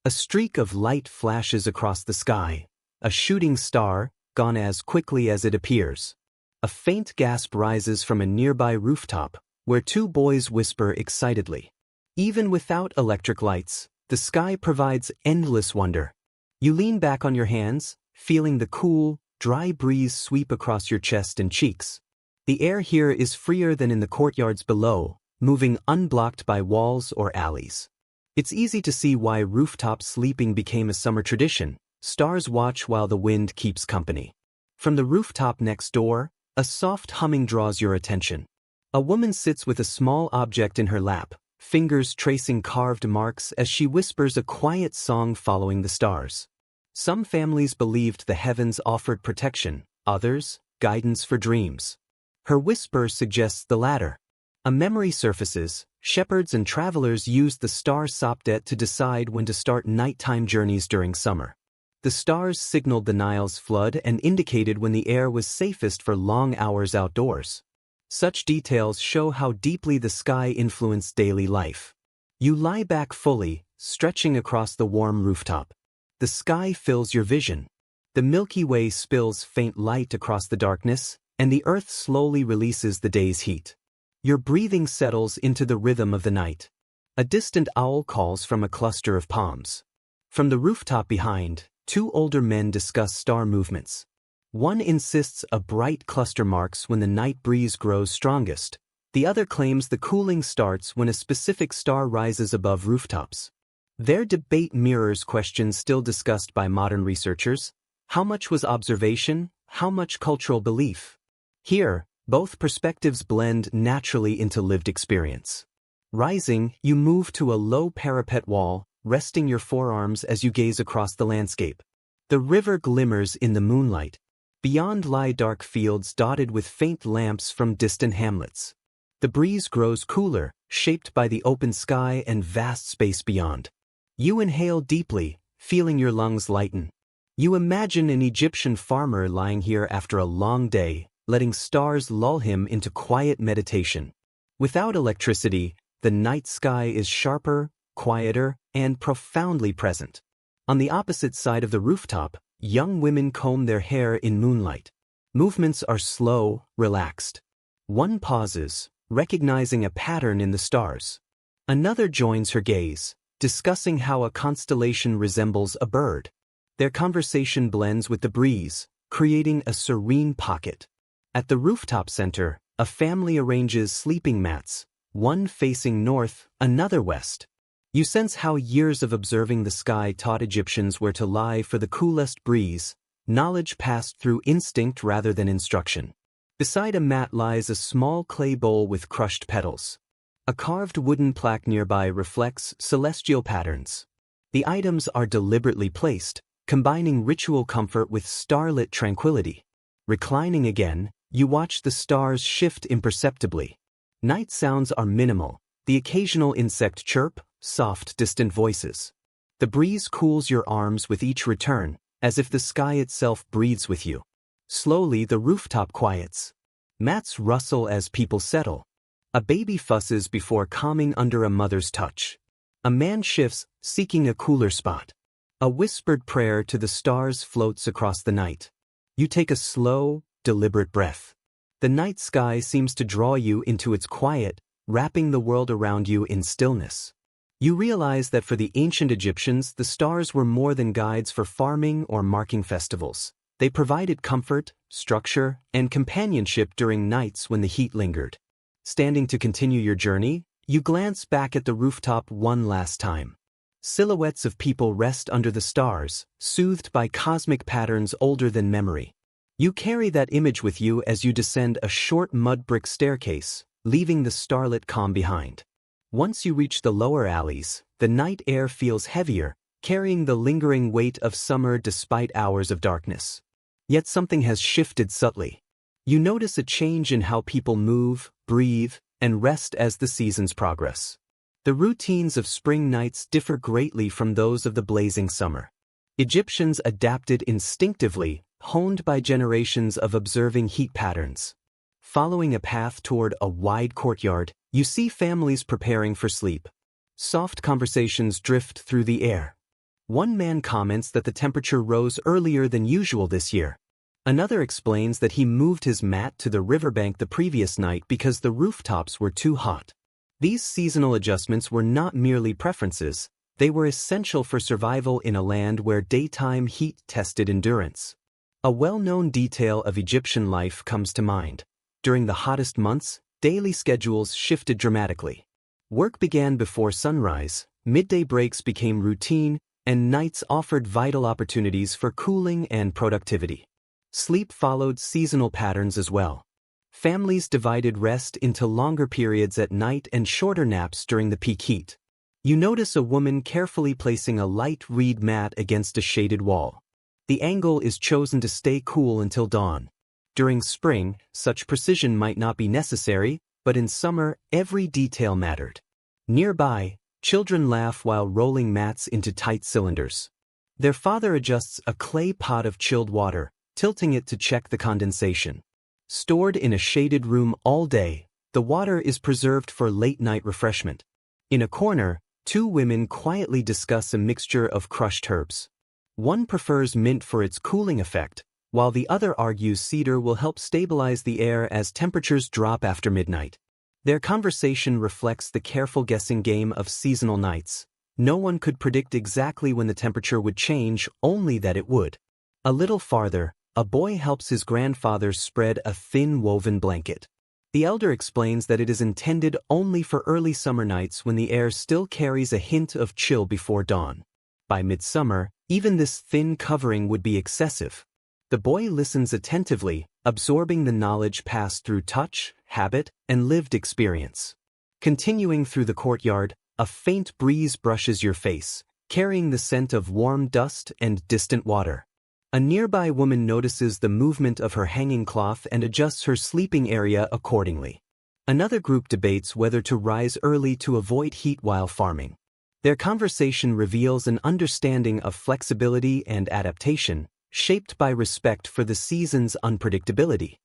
A streak of light flashes across the sky, a shooting star, gone as quickly as it appears. A faint gasp rises from a nearby rooftop, where two boys whisper excitedly. Even without electric lights, the sky provides endless wonder. You lean back on your hands, feeling the cool, dry breeze sweep across your chest and cheeks. The air here is freer than in the courtyards below, moving unblocked by walls or alleys. It's easy to see why rooftop sleeping became a summer tradition. Stars watch while the wind keeps company. From the rooftop next door, a soft humming draws your attention. A woman sits with a small object in her lap, fingers tracing carved marks as she whispers a quiet song following the stars. Some families believed the heavens offered protection, others, guidance for dreams. Her whisper suggests the latter. A memory surfaces. Shepherds and travelers used the star Sopdet to decide when to start nighttime journeys during summer. The stars signaled the Nile's flood and indicated when the air was safest for long hours outdoors. Such details show how deeply the sky influenced daily life. You lie back fully, stretching across the warm rooftop. The sky fills your vision. The Milky Way spills faint light across the darkness, and the earth slowly releases the day's heat. Your breathing settles into the rhythm of the night. A distant owl calls from a cluster of palms. From the rooftop behind, two older men discuss star movements. One insists a bright cluster marks when the night breeze grows strongest. The other claims the cooling starts when a specific star rises above rooftops. Their debate mirrors questions still discussed by modern researchers. How much was observation? How much cultural belief? Here, both perspectives blend naturally into lived experience. Rising, you move to a low parapet wall, resting your forearms as you gaze across the landscape. The river glimmers in the moonlight. Beyond lie dark fields dotted with faint lamps from distant hamlets. The breeze grows cooler, shaped by the open sky and vast space beyond. You inhale deeply, feeling your lungs lighten. You imagine an Egyptian farmer lying here after a long day, letting stars lull him into quiet meditation. Without electricity, the night sky is sharper, quieter, and profoundly present. On the opposite side of the rooftop, young women comb their hair in moonlight. Movements are slow, relaxed. One pauses, recognizing a pattern in the stars. Another joins her gaze, discussing how a constellation resembles a bird. Their conversation blends with the breeze, creating a serene pocket. At the rooftop center, a family arranges sleeping mats, one facing north, another west. You sense how years of observing the sky taught Egyptians where to lie for the coolest breeze, knowledge passed through instinct rather than instruction. Beside a mat lies a small clay bowl with crushed petals. A carved wooden plaque nearby reflects celestial patterns. The items are deliberately placed, combining ritual comfort with starlit tranquility. Reclining again, you watch the stars shift imperceptibly. Night sounds are minimal, the occasional insect chirp, soft, distant voices. The breeze cools your arms with each return, as if the sky itself breathes with you. Slowly the rooftop quiets. Mats rustle as people settle. A baby fusses before calming under a mother's touch. A man shifts, seeking a cooler spot. A whispered prayer to the stars floats across the night. You take a slow, deliberate breath. The night sky seems to draw you into its quiet, wrapping the world around you in stillness. You realize that for the ancient Egyptians, the stars were more than guides for farming or marking festivals. They provided comfort, structure, and companionship during nights when the heat lingered. Standing to continue your journey, you glance back at the rooftop one last time. Silhouettes of people rest under the stars, soothed by cosmic patterns older than memory. You carry that image with you as you descend a short mud brick staircase, leaving the starlit calm behind. Once you reach the lower alleys, the night air feels heavier, carrying the lingering weight of summer despite hours of darkness. Yet something has shifted subtly. You notice a change in how people move, breathe, and rest as the seasons progress. The routines of spring nights differ greatly from those of the blazing summer. Egyptians adapted instinctively, honed by generations of observing heat patterns. Following a path toward a wide courtyard, you see families preparing for sleep. Soft conversations drift through the air. One man comments that the temperature rose earlier than usual this year. Another explains that he moved his mat to the riverbank the previous night because the rooftops were too hot. These seasonal adjustments were not merely preferences, they were essential for survival in a land where daytime heat tested endurance. A well-known detail of Egyptian life comes to mind. During the hottest months, daily schedules shifted dramatically. Work began before sunrise, midday breaks became routine, and nights offered vital opportunities for cooling and productivity. Sleep followed seasonal patterns as well. Families divided rest into longer periods at night and shorter naps during the peak heat. You notice a woman carefully placing a light reed mat against a shaded wall. The angle is chosen to stay cool until dawn. During spring, such precision might not be necessary, but in summer, every detail mattered. Nearby, children laugh while rolling mats into tight cylinders. Their father adjusts a clay pot of chilled water, tilting it to check the condensation. Stored in a shaded room all day, the water is preserved for late-night refreshment. In a corner, two women quietly discuss a mixture of crushed herbs. One prefers mint for its cooling effect, while the other argues cedar will help stabilize the air as temperatures drop after midnight. Their conversation reflects the careful guessing game of seasonal nights. No one could predict exactly when the temperature would change, only that it would. A little farther, a boy helps his grandfather spread a thin woven blanket. The elder explains that it is intended only for early summer nights when the air still carries a hint of chill before dawn. By midsummer, even this thin covering would be excessive. The boy listens attentively, absorbing the knowledge passed through touch, habit, and lived experience. Continuing through the courtyard, a faint breeze brushes your face, carrying the scent of warm dust and distant water. A nearby woman notices the movement of her hanging cloth and adjusts her sleeping area accordingly. Another group debates whether to rise early to avoid heat while farming. Their conversation reveals an understanding of flexibility and adaptation, shaped by respect for the season's unpredictability.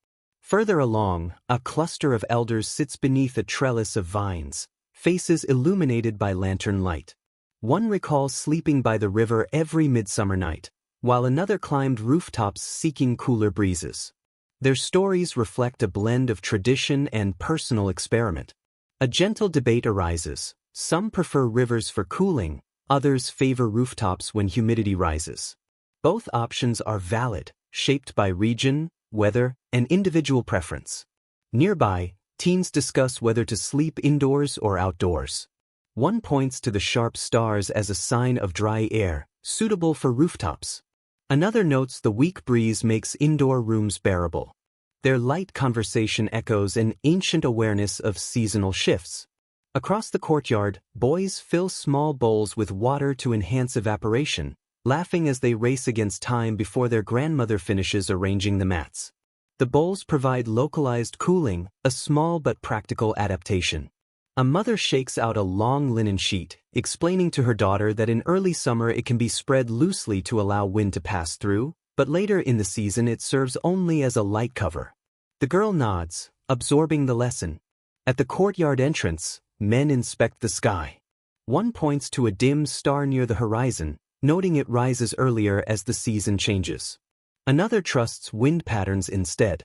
Further along, a cluster of elders sits beneath a trellis of vines, faces illuminated by lantern light. One recalls sleeping by the river every midsummer night, while another climbed rooftops seeking cooler breezes. Their stories reflect a blend of tradition and personal experiment. A gentle debate arises. Some prefer rivers for cooling, others favor rooftops when humidity rises. Both options are valid, shaped by region, weather, and individual preference. Nearby, teens discuss whether to sleep indoors or outdoors. One points to the sharp stars as a sign of dry air, suitable for rooftops. Another notes the weak breeze makes indoor rooms bearable. Their light conversation echoes an ancient awareness of seasonal shifts. Across the courtyard, boys fill small bowls with water to enhance evaporation, laughing as they race against time before their grandmother finishes arranging the mats. The bowls provide localized cooling, a small but practical adaptation. A mother shakes out a long linen sheet, explaining to her daughter that in early summer it can be spread loosely to allow wind to pass through, but later in the season it serves only as a light cover. The girl nods, absorbing the lesson. At the courtyard entrance, men inspect the sky. One points to a dim star near the horizon, noting it rises earlier as the season changes. Another trusts wind patterns instead.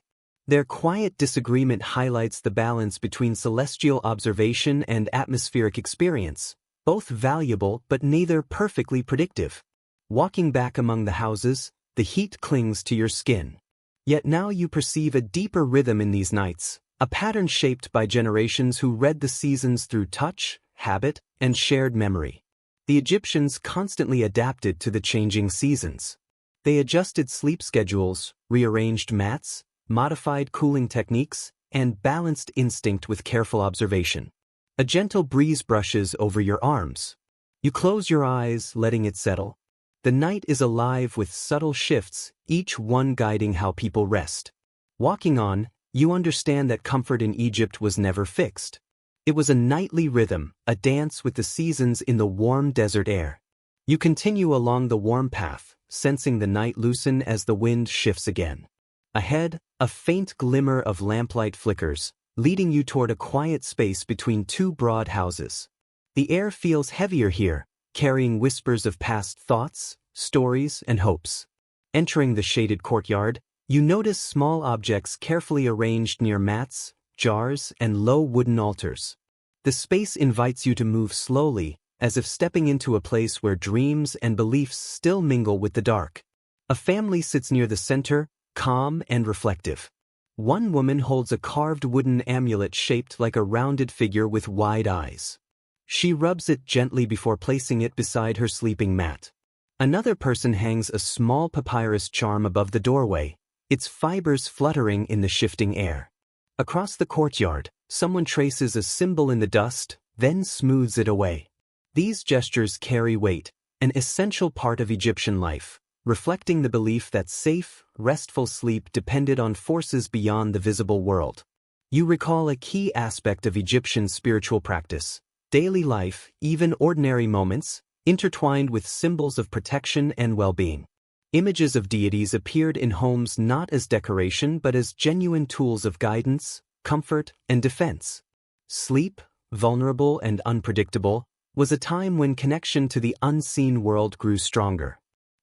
Their quiet disagreement highlights the balance between celestial observation and atmospheric experience, both valuable but neither perfectly predictive. Walking back among the houses, the heat clings to your skin. Yet now you perceive a deeper rhythm in these nights, a pattern shaped by generations who read the seasons through touch, habit, and shared memory. The Egyptians constantly adapted to the changing seasons. They adjusted sleep schedules, rearranged mats, modified cooling techniques, and balanced instinct with careful observation. A gentle breeze brushes over your arms. You close your eyes, letting it settle. The night is alive with subtle shifts, each one guiding how people rest. Walking on, you understand that comfort in Egypt was never fixed. It was a nightly rhythm, a dance with the seasons in the warm desert air. You continue along the warm path, sensing the night loosen as the wind shifts again. Ahead, a faint glimmer of lamplight flickers, leading you toward a quiet space between two broad houses. The air feels heavier here, carrying whispers of past thoughts, stories, and hopes. Entering the shaded courtyard, you notice small objects carefully arranged near mats, jars, and low wooden altars. The space invites you to move slowly, as if stepping into a place where dreams and beliefs still mingle with the dark. A family sits near the center, calm and reflective. One woman holds a carved wooden amulet shaped like a rounded figure with wide eyes. She rubs it gently before placing it beside her sleeping mat. Another person hangs a small papyrus charm above the doorway, its fibers fluttering in the shifting air. Across the courtyard, someone traces a symbol in the dust, then smooths it away. These gestures carry weight, an essential part of Egyptian life, reflecting the belief that safe, restful sleep depended on forces beyond the visible world. You recall a key aspect of Egyptian spiritual practice: daily life, even ordinary moments, intertwined with symbols of protection and well-being. Images of deities appeared in homes not as decoration but as genuine tools of guidance, comfort, and defense. Sleep, vulnerable and unpredictable, was a time when connection to the unseen world grew stronger.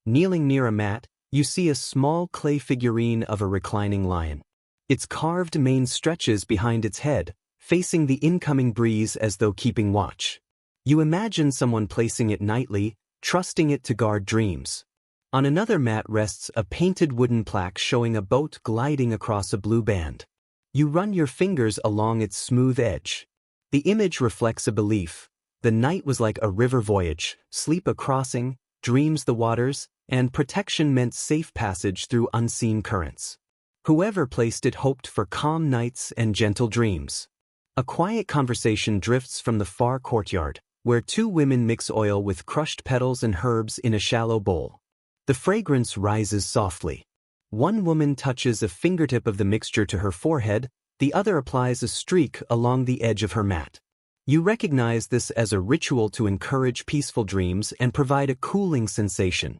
Kneeling near a mat, you see a small clay figurine of a reclining lion. Its carved mane stretches behind its head, facing the incoming breeze as though keeping watch. You imagine someone placing it nightly, trusting it to guard dreams. On another mat rests a painted wooden plaque showing a boat gliding across a blue band. You run your fingers along its smooth edge. The image reflects a belief: the night was like a river voyage, sleep a crossing, dreams the waters, and protection meant safe passage through unseen currents. Whoever placed it hoped for calm nights and gentle dreams. A quiet conversation drifts from the far courtyard, where two women mix oil with crushed petals and herbs in a shallow bowl. The fragrance rises softly. One woman touches a fingertip of the mixture to her forehead, the other applies a streak along the edge of her mat. You recognize this as a ritual to encourage peaceful dreams and provide a cooling sensation.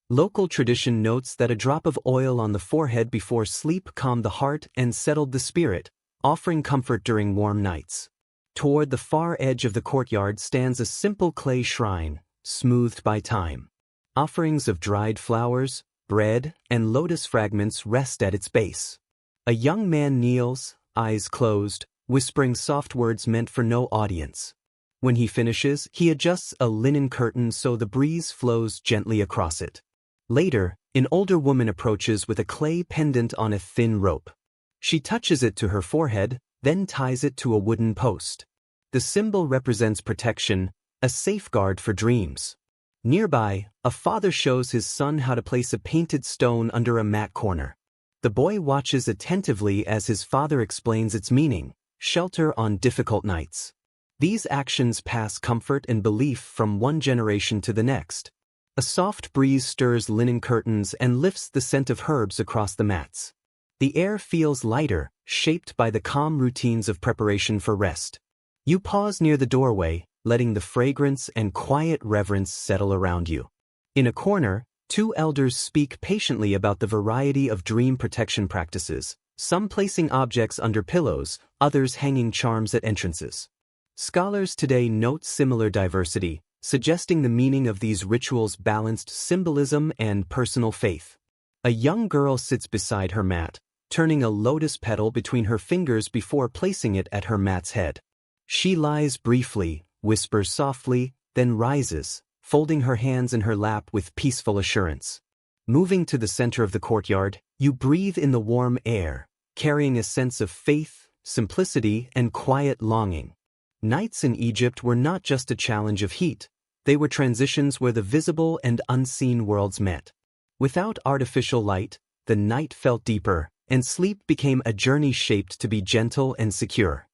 Local tradition notes that a drop of oil on the forehead before sleep calmed the heart and settled the spirit, offering comfort during warm nights. Toward the far edge of the courtyard stands a simple clay shrine, smoothed by time. Offerings of dried flowers, bread, and lotus fragments rest at its base. A young man kneels, eyes closed, whispering soft words meant for no audience. When he finishes, he adjusts a linen curtain so the breeze flows gently across it. Later, an older woman approaches with a clay pendant on a thin rope. She touches it to her forehead, then ties it to a wooden post. The symbol represents protection, a safeguard for dreams. Nearby, a father shows his son how to place a painted stone under a mat corner. The boy watches attentively as his father explains its meaning: shelter on difficult nights. These actions pass comfort and belief from one generation to the next. A soft breeze stirs linen curtains and lifts the scent of herbs across the mats. The air feels lighter, shaped by the calm routines of preparation for rest. You pause near the doorway, letting the fragrance and quiet reverence settle around you. In a corner, two elders speak patiently about the variety of dream protection practices, some placing objects under pillows, others hanging charms at entrances. Scholars today note similar diversity, suggesting the meaning of these rituals balanced symbolism and personal faith. A young girl sits beside her mat, turning a lotus petal between her fingers before placing it at her mat's head. She lies briefly, whispers softly, then rises, folding her hands in her lap with peaceful assurance. Moving to the center of the courtyard, you breathe in the warm air, carrying a sense of faith, simplicity, and quiet longing. Nights in Egypt were not just a challenge of heat, they were transitions where the visible and unseen worlds met. Without artificial light, the night felt deeper, and sleep became a journey shaped to be gentle and secure.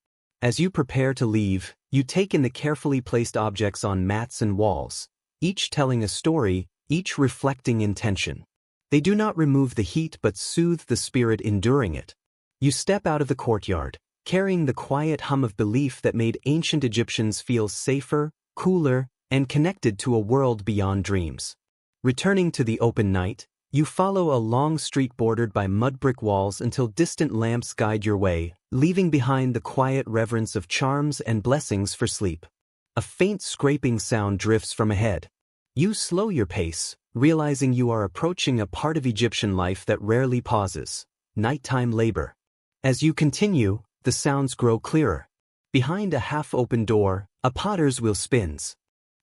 As you prepare to leave, you take in the carefully placed objects on mats and walls, each telling a story, each reflecting intention. They do not remove the heat but soothe the spirit enduring it. You step out of the courtyard, carrying the quiet hum of belief that made ancient Egyptians feel safer, cooler, and connected to a world beyond dreams. Returning to the open night, you follow a long street bordered by mud brick walls until distant lamps guide your way, leaving behind the quiet reverence of charms and blessings for sleep. A faint scraping sound drifts from ahead. You slow your pace, realizing you are approaching a part of Egyptian life that rarely pauses: nighttime labor. As you continue, the sounds grow clearer. Behind a half-open door, a potter's wheel spins.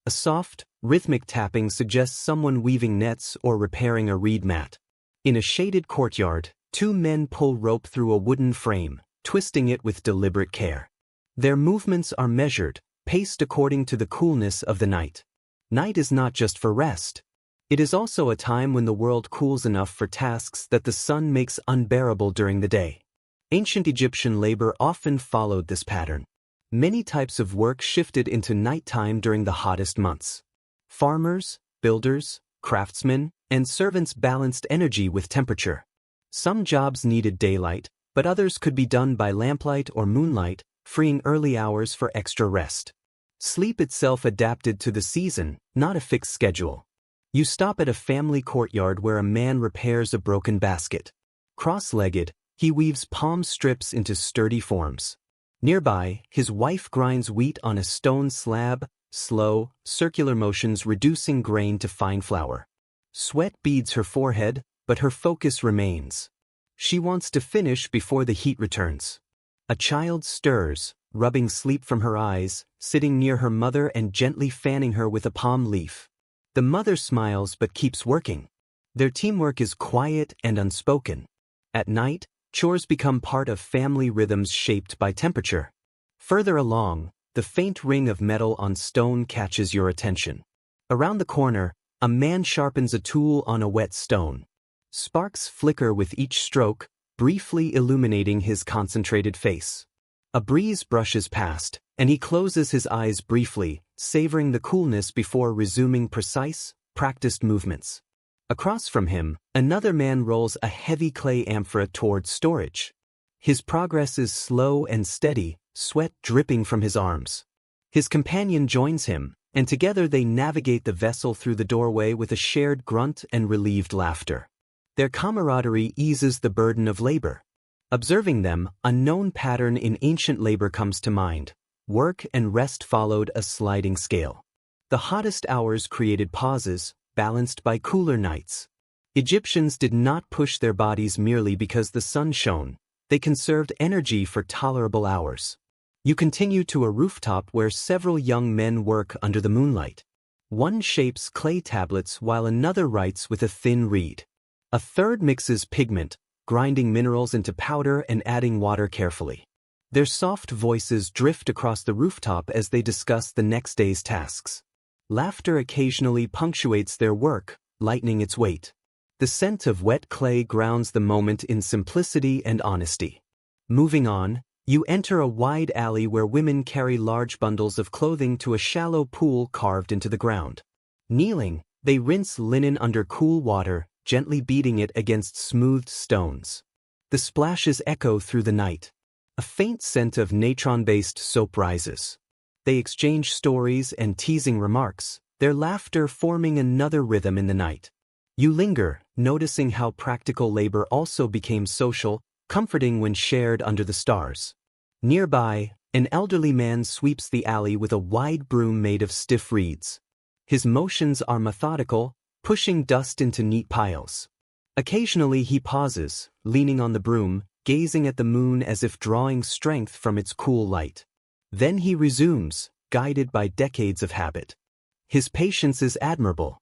A soft, rhythmic tapping suggests someone weaving nets or repairing a reed mat. In a shaded courtyard, two men pull rope through a wooden frame, twisting it with deliberate care. Their movements are measured, paced according to the coolness of the night. Night is not just for rest. It is also a time when the world cools enough for tasks that the sun makes unbearable during the day. Ancient Egyptian labor often followed this pattern. Many types of work shifted into nighttime during the hottest months. Farmers, builders, craftsmen, and servants balanced energy with temperature. Some jobs needed daylight, but others could be done by lamplight or moonlight, freeing early hours for extra rest. Sleep itself adapted to the season, not a fixed schedule. You stop at a family courtyard where a man repairs a broken basket. Cross-legged, he weaves palm strips into sturdy forms. Nearby, his wife grinds wheat on a stone slab, slow, circular motions reducing grain to fine flour. Sweat beads her forehead, but her focus remains. She wants to finish before the heat returns. A child stirs, rubbing sleep from her eyes, sitting near her mother and gently fanning her with a palm leaf. The mother smiles but keeps working. Their teamwork is quiet and unspoken. At night, chores become part of family rhythms shaped by temperature. Further along, the faint ring of metal on stone catches your attention. Around the corner, a man sharpens a tool on a wet stone. Sparks flicker with each stroke, briefly illuminating his concentrated face. A breeze brushes past, and he closes his eyes briefly, savoring the coolness before resuming precise, practiced movements. Across from him, another man rolls a heavy clay amphora towards storage. His progress is slow and steady, sweat dripping from his arms. His companion joins him, and together they navigate the vessel through the doorway with a shared grunt and relieved laughter. Their camaraderie eases the burden of labor. Observing them, a known pattern in ancient labor comes to mind. Work and rest followed a sliding scale. The hottest hours created pauses, balanced by cooler nights. Egyptians did not push their bodies merely because the sun shone. They conserved energy for tolerable hours. You continue to a rooftop where several young men work under the moonlight. One shapes clay tablets while another writes with a thin reed. A third mixes pigment, grinding minerals into powder and adding water carefully. Their soft voices drift across the rooftop as they discuss the next day's tasks. Laughter occasionally punctuates their work, lightening its weight. The scent of wet clay grounds the moment in simplicity and honesty. Moving on, you enter a wide alley where women carry large bundles of clothing to a shallow pool carved into the ground. Kneeling, they rinse linen under cool water, gently beating it against smoothed stones. The splashes echo through the night. A faint scent of natron-based soap rises. They exchange stories and teasing remarks, their laughter forming another rhythm in the night. You linger, noticing how practical labor also became social, comforting when shared under the stars. Nearby, an elderly man sweeps the alley with a wide broom made of stiff reeds. His motions are methodical, pushing dust into neat piles. Occasionally he pauses, leaning on the broom, gazing at the moon as if drawing strength from its cool light. Then he resumes, guided by decades of habit. His patience is admirable.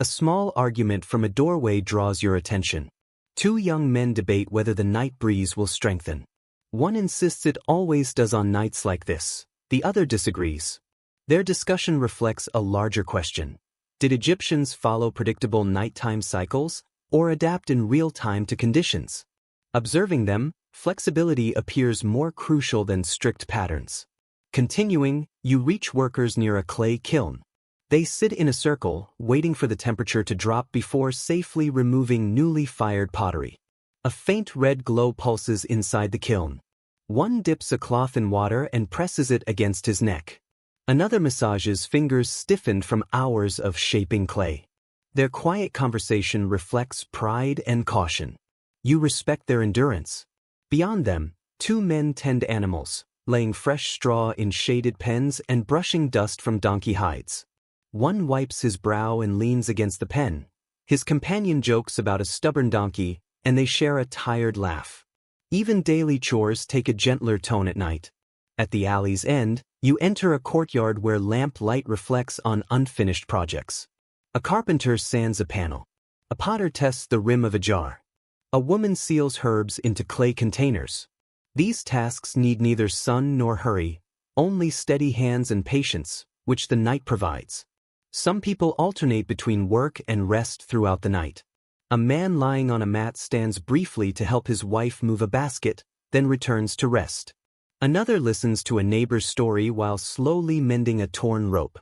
A small argument from a doorway draws your attention. Two young men debate whether the night breeze will strengthen. One insists it always does on nights like this. The other disagrees. Their discussion reflects a larger question. Did Egyptians follow predictable nighttime cycles, or adapt in real time to conditions? Observing them, flexibility appears more crucial than strict patterns. Continuing, you reach workers near a clay kiln. They sit in a circle, waiting for the temperature to drop before safely removing newly fired pottery. A faint red glow pulses inside the kiln. One dips a cloth in water and presses it against his neck. Another massages fingers stiffened from hours of shaping clay. Their quiet conversation reflects pride and caution. You respect their endurance. Beyond them, two men tend animals, laying fresh straw in shaded pens and brushing dust from donkey hides. One wipes his brow and leans against the pen. His companion jokes about a stubborn donkey, and they share a tired laugh. Even daily chores take a gentler tone at night. At the alley's end, you enter a courtyard where lamp light reflects on unfinished projects. A carpenter sands a panel. A potter tests the rim of a jar. A woman seals herbs into clay containers. These tasks need neither sun nor hurry, only steady hands and patience, which the night provides. Some people alternate between work and rest throughout the night. A man lying on a mat stands briefly to help his wife move a basket, then returns to rest. Another listens to a neighbor's story while slowly mending a torn rope.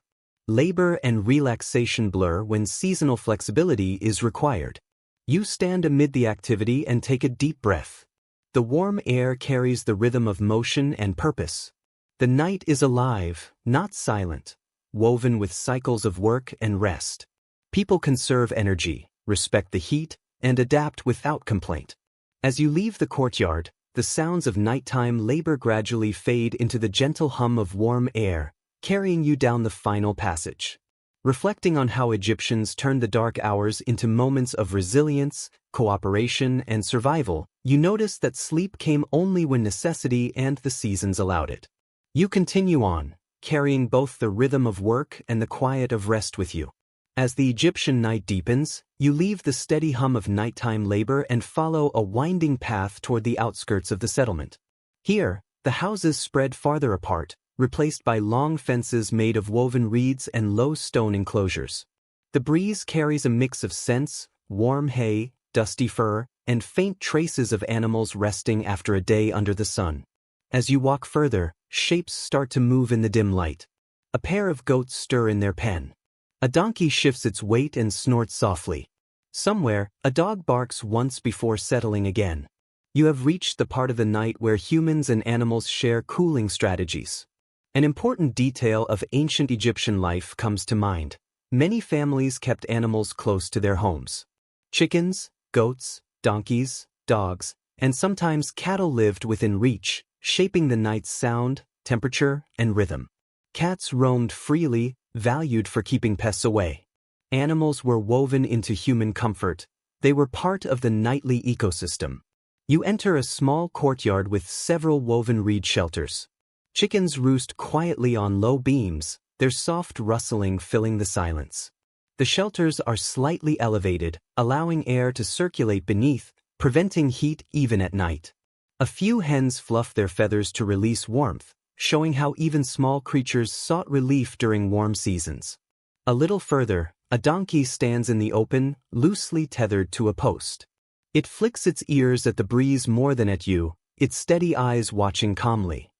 Labor and relaxation blur when seasonal flexibility is required. You stand amid the activity and take a deep breath. The warm air carries the rhythm of motion and purpose. The night is alive, not silent, woven with cycles of work and rest. People conserve energy, respect the heat, and adapt without complaint. As you leave the courtyard, the sounds of nighttime labor gradually fade into the gentle hum of warm air, carrying you down the final passage. Reflecting on how Egyptians turned the dark hours into moments of resilience, cooperation, and survival, you notice that sleep came only when necessity and the seasons allowed it. You continue on, carrying both the rhythm of work and the quiet of rest with you. As the Egyptian night deepens, you leave the steady hum of nighttime labor and follow a winding path toward the outskirts of the settlement. Here, the houses spread farther apart, replaced by long fences made of woven reeds and low stone enclosures. The breeze carries a mix of scents, warm hay, dusty fur, and faint traces of animals resting after a day under the sun. As you walk further, shapes start to move in the dim light. A pair of goats stir in their pen. A donkey shifts its weight and snorts softly. Somewhere, a dog barks once before settling again. You have reached the part of the night where humans and animals share cooling strategies. An important detail of ancient Egyptian life comes to mind. Many families kept animals close to their homes. Chickens, goats, donkeys, dogs, and sometimes cattle lived within reach, shaping the night's sound, temperature, and rhythm. Cats roamed freely, valued for keeping pests away. Animals were woven into human comfort. They were part of the nightly ecosystem. You enter a small courtyard with several woven reed shelters. Chickens roost quietly on low beams, their soft rustling filling the silence. The shelters are slightly elevated, allowing air to circulate beneath, preventing heat even at night. A few hens fluff their feathers to release warmth, showing how even small creatures sought relief during warm seasons. A little further, a donkey stands in the open, loosely tethered to a post. It flicks its ears at the breeze more than at you, its steady eyes watching calmly.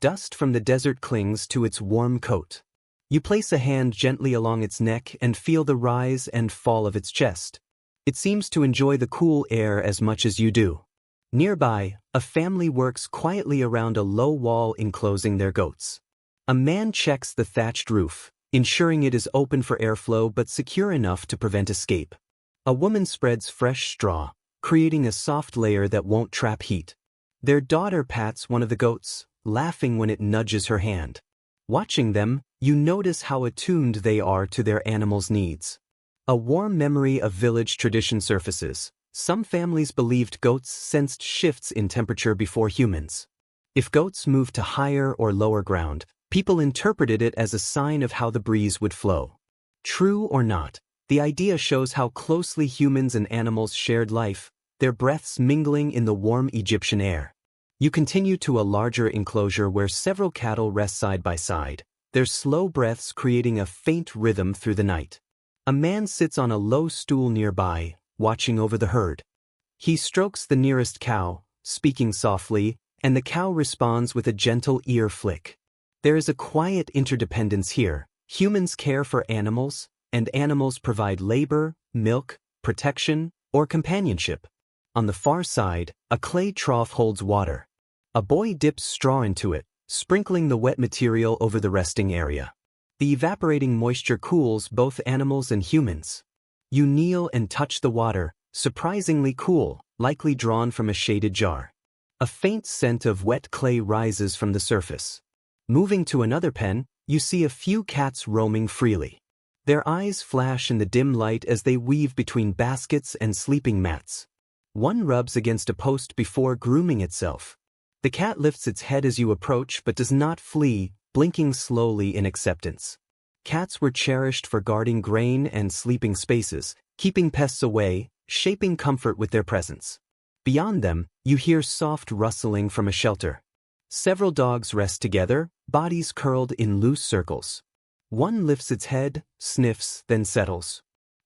Dust from the desert clings to its warm coat. You place a hand gently along its neck and feel the rise and fall of its chest. It seems to enjoy the cool air as much as you do. Nearby, a family works quietly around a low wall enclosing their goats. A man checks the thatched roof, ensuring it is open for airflow but secure enough to prevent escape. A woman spreads fresh straw, creating a soft layer that won't trap heat. Their daughter pats one of the goats, laughing when it nudges her hand. Watching them, you notice how attuned they are to their animals' needs. A warm memory of village tradition surfaces. Some families believed goats sensed shifts in temperature before humans. If goats moved to higher or lower ground, people interpreted it as a sign of how the breeze would flow. True or not, the idea shows how closely humans and animals shared life, their breaths mingling in the warm Egyptian air. You continue to a larger enclosure where several cattle rest side by side, their slow breaths creating a faint rhythm through the night. A man sits on a low stool nearby, watching over the herd. He strokes the nearest cow, speaking softly, and the cow responds with a gentle ear flick. There is a quiet interdependence here. Humans care for animals, and animals provide labor, milk, protection, or companionship. On the far side, a clay trough holds water. A boy dips straw into it, sprinkling the wet material over the resting area. The evaporating moisture cools both animals and humans. You kneel and touch the water, surprisingly cool, likely drawn from a shaded jar. A faint scent of wet clay rises from the surface. Moving to another pen, you see a few cats roaming freely. Their eyes flash in the dim light as they weave between baskets and sleeping mats. One rubs against a post before grooming itself. The cat lifts its head as you approach but does not flee, blinking slowly in acceptance. Cats were cherished for guarding grain and sleeping spaces, keeping pests away, shaping comfort with their presence. Beyond them, you hear soft rustling from a shelter. Several dogs rest together, bodies curled in loose circles. One lifts its head, sniffs, then settles.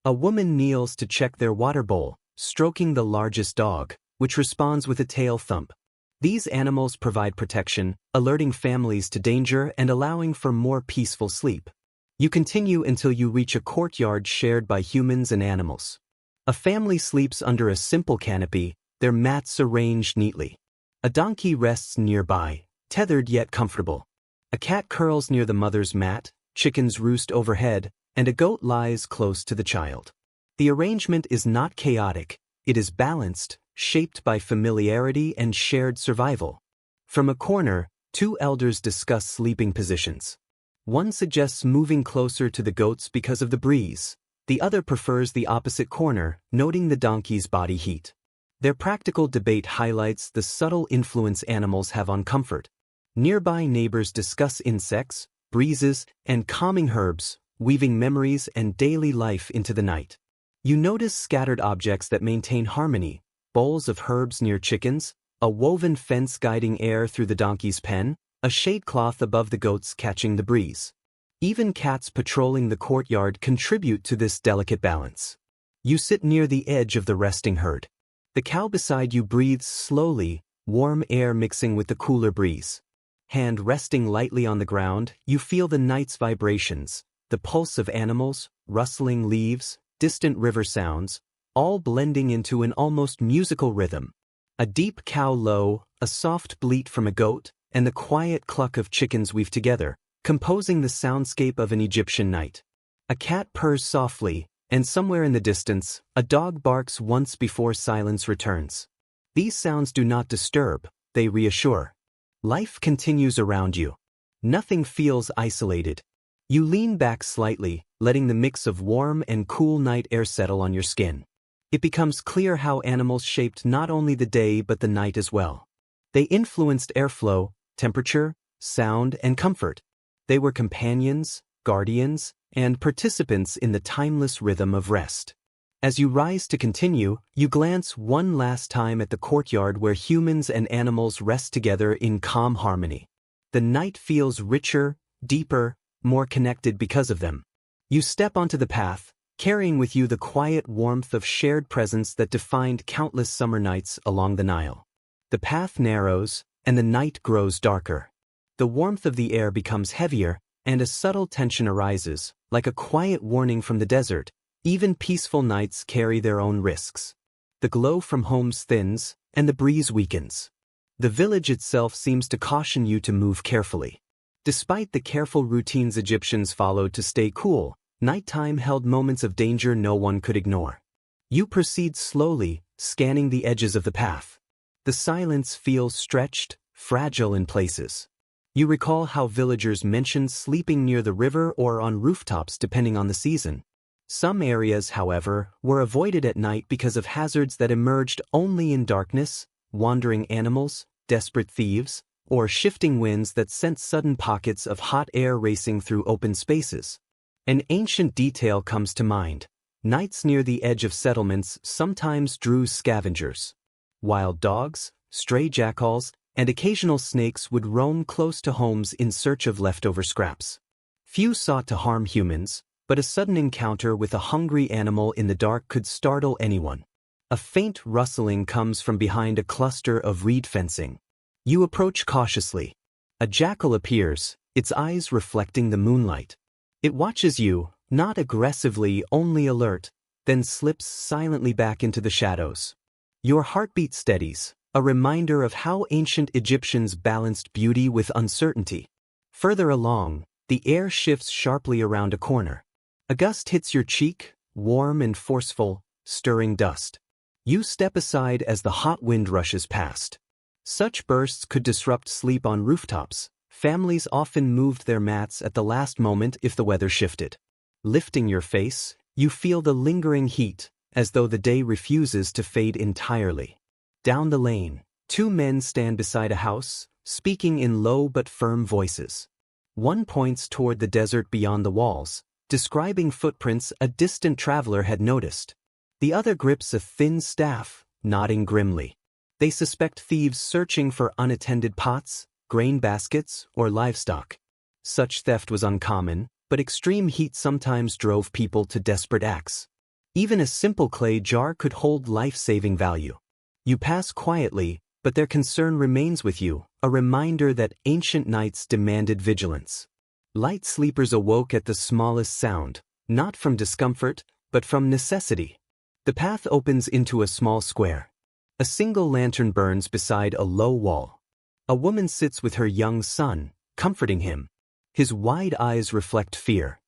A woman kneels to check their water bowl, stroking the largest dog, which responds with a tail thump. These animals provide protection, alerting families to danger and allowing for more peaceful sleep. You continue until you reach a courtyard shared by humans and animals. A family sleeps under a simple canopy, their mats arranged neatly. A donkey rests nearby, tethered yet comfortable. A cat curls near the mother's mat, chickens roost overhead, and a goat lies close to the child. The arrangement is not chaotic, it is balanced, shaped by familiarity and shared survival. From a corner, two elders discuss sleeping positions. One suggests moving closer to the goats because of the breeze. The other prefers the opposite corner, noting the donkey's body heat. Their practical debate highlights the subtle influence animals have on comfort. Nearby neighbors discuss insects, breezes, and calming herbs, weaving memories and daily life into the night. You notice scattered objects that maintain harmony, bowls of herbs near chickens, a woven fence guiding air through the donkey's pen, a shade cloth above the goats catching the breeze. Even cats patrolling the courtyard contribute to this delicate balance. You sit near the edge of the resting herd. The cow beside you breathes slowly, warm air mixing with the cooler breeze. Hand resting lightly on the ground, you feel the night's vibrations, the pulse of animals, rustling leaves, distant river sounds, all blending into an almost musical rhythm. A deep cow low, a soft bleat from a goat, and the quiet cluck of chickens weave together, composing the soundscape of an Egyptian night. A cat purrs softly, and somewhere in the distance, a dog barks once before silence returns. These sounds do not disturb, they reassure. Life continues around you. Nothing feels isolated. You lean back slightly, letting the mix of warm and cool night air settle on your skin. It becomes clear how animals shaped not only the day but the night as well. They influenced airflow, temperature, sound, and comfort. They were companions, guardians, and participants in the timeless rhythm of rest. As you rise to continue, you glance one last time at the courtyard where humans and animals rest together in calm harmony. The night feels richer, deeper, more connected because of them. You step onto the path, carrying with you the quiet warmth of shared presence that defined countless summer nights along the Nile. The path narrows, and the night grows darker. The warmth of the air becomes heavier, and a subtle tension arises, like a quiet warning from the desert. Even peaceful nights carry their own risks. The glow from homes thins, and the breeze weakens. The village itself seems to caution you to move carefully. Despite the careful routines Egyptians followed to stay cool, nighttime held moments of danger no one could ignore. You proceed slowly, scanning the edges of the path. The silence feels stretched, fragile in places. You recall how villagers mentioned sleeping near the river or on rooftops depending on the season. Some areas, however, were avoided at night because of hazards that emerged only in darkness, wandering animals, desperate thieves, or shifting winds that sent sudden pockets of hot air racing through open spaces. An ancient detail comes to mind. Nights near the edge of settlements sometimes drew scavengers. Wild dogs, stray jackals, and occasional snakes would roam close to homes in search of leftover scraps. Few sought to harm humans, but a sudden encounter with a hungry animal in the dark could startle anyone. A faint rustling comes from behind a cluster of reed fencing. You approach cautiously. A jackal appears, its eyes reflecting the moonlight. It watches you, not aggressively, only alert, then slips silently back into the shadows. Your heartbeat steadies, a reminder of how ancient Egyptians balanced beauty with uncertainty. Further along, the air shifts sharply around a corner. A gust hits your cheek, warm and forceful, stirring dust. You step aside as the hot wind rushes past. Such bursts could disrupt sleep on rooftops. Families often moved their mats at the last moment if the weather shifted. Lifting your face, you feel the lingering heat, as though the day refuses to fade entirely. Down the lane, two men stand beside a house, speaking in low but firm voices. One points toward the desert beyond the walls, describing footprints a distant traveler had noticed. The other grips a thin staff, nodding grimly. They suspect thieves searching for unattended pots, grain baskets, or livestock. Such theft was uncommon, but extreme heat sometimes drove people to desperate acts. Even a simple clay jar could hold life-saving value. You pass quietly, but their concern remains with you, a reminder that ancient nights demanded vigilance. Light sleepers awoke at the smallest sound, not from discomfort, but from necessity. The path opens into a small square. A single lantern burns beside a low wall. A woman sits with her young son, comforting him. His wide eyes reflect fear.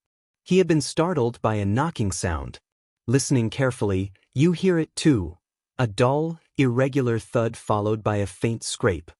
He had been startled by a knocking sound. Listening carefully, you hear it too. A dull, irregular thud followed by a faint scrape.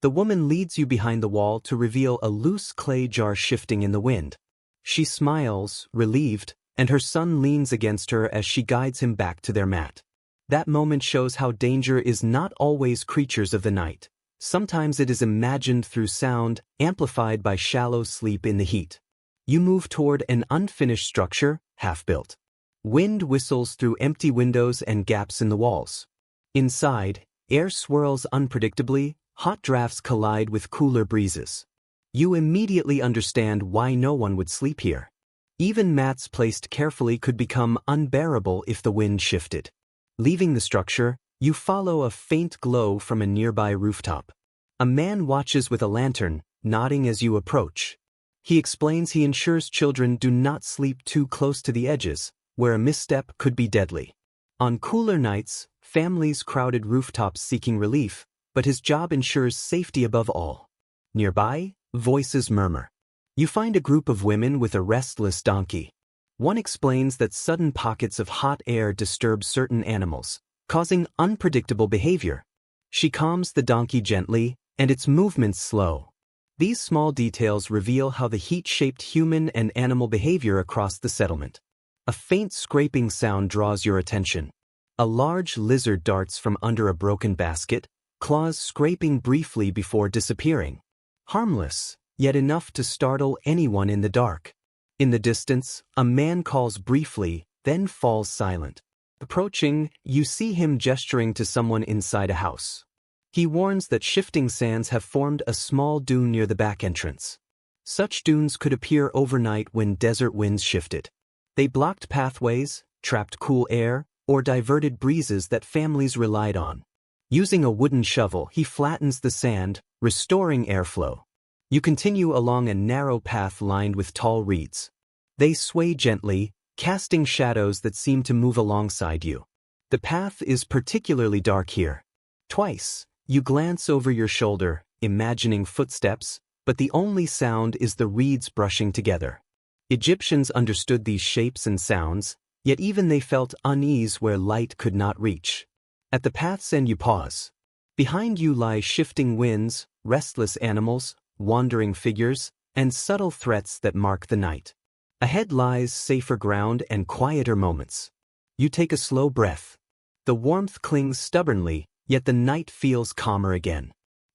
The woman leads you behind the wall to reveal a loose clay jar shifting in the wind. She smiles, relieved, and her son leans against her as she guides him back to their mat. That moment shows how danger is not always creatures of the night. Sometimes it is imagined through sound, amplified by shallow sleep in the heat. You move toward an unfinished structure, half-built. Wind whistles through empty windows and gaps in the walls. Inside, air swirls unpredictably, hot drafts collide with cooler breezes. You immediately understand why no one would sleep here. Even mats placed carefully could become unbearable if the wind shifted. Leaving the structure, you follow a faint glow from a nearby rooftop. A man watches with a lantern, nodding as you approach. He explains he ensures children do not sleep too close to the edges, where a misstep could be deadly. On cooler nights, families crowded rooftops seeking relief, but his job ensures safety above all. Nearby, voices murmur. You find a group of women with a restless donkey. One explains that sudden pockets of hot air disturb certain animals, causing unpredictable behavior. She calms the donkey gently, and its movements slow. These small details reveal how the heat shaped human and animal behavior across the settlement. A faint scraping sound draws your attention. A large lizard darts from under a broken basket, claws scraping briefly before disappearing. Harmless, yet enough to startle anyone in the dark. In the distance, a man calls briefly, then falls silent. Approaching, you see him gesturing to someone inside a house. He warns that shifting sands have formed a small dune near the back entrance. Such dunes could appear overnight when desert winds shifted. They blocked pathways, trapped cool air, or diverted breezes that families relied on. Using a wooden shovel, he flattens the sand, restoring airflow. You continue along a narrow path lined with tall reeds. They sway gently, casting shadows that seem to move alongside you. The path is particularly dark here. Twice, you glance over your shoulder, imagining footsteps, but the only sound is the reeds brushing together. Egyptians understood these shapes and sounds, yet even they felt unease where light could not reach. At the path's end you pause. Behind you lie shifting winds, restless animals, wandering figures, and subtle threats that mark the night. Ahead lies safer ground and quieter moments. You take a slow breath. The warmth clings stubbornly, yet the night feels calmer again.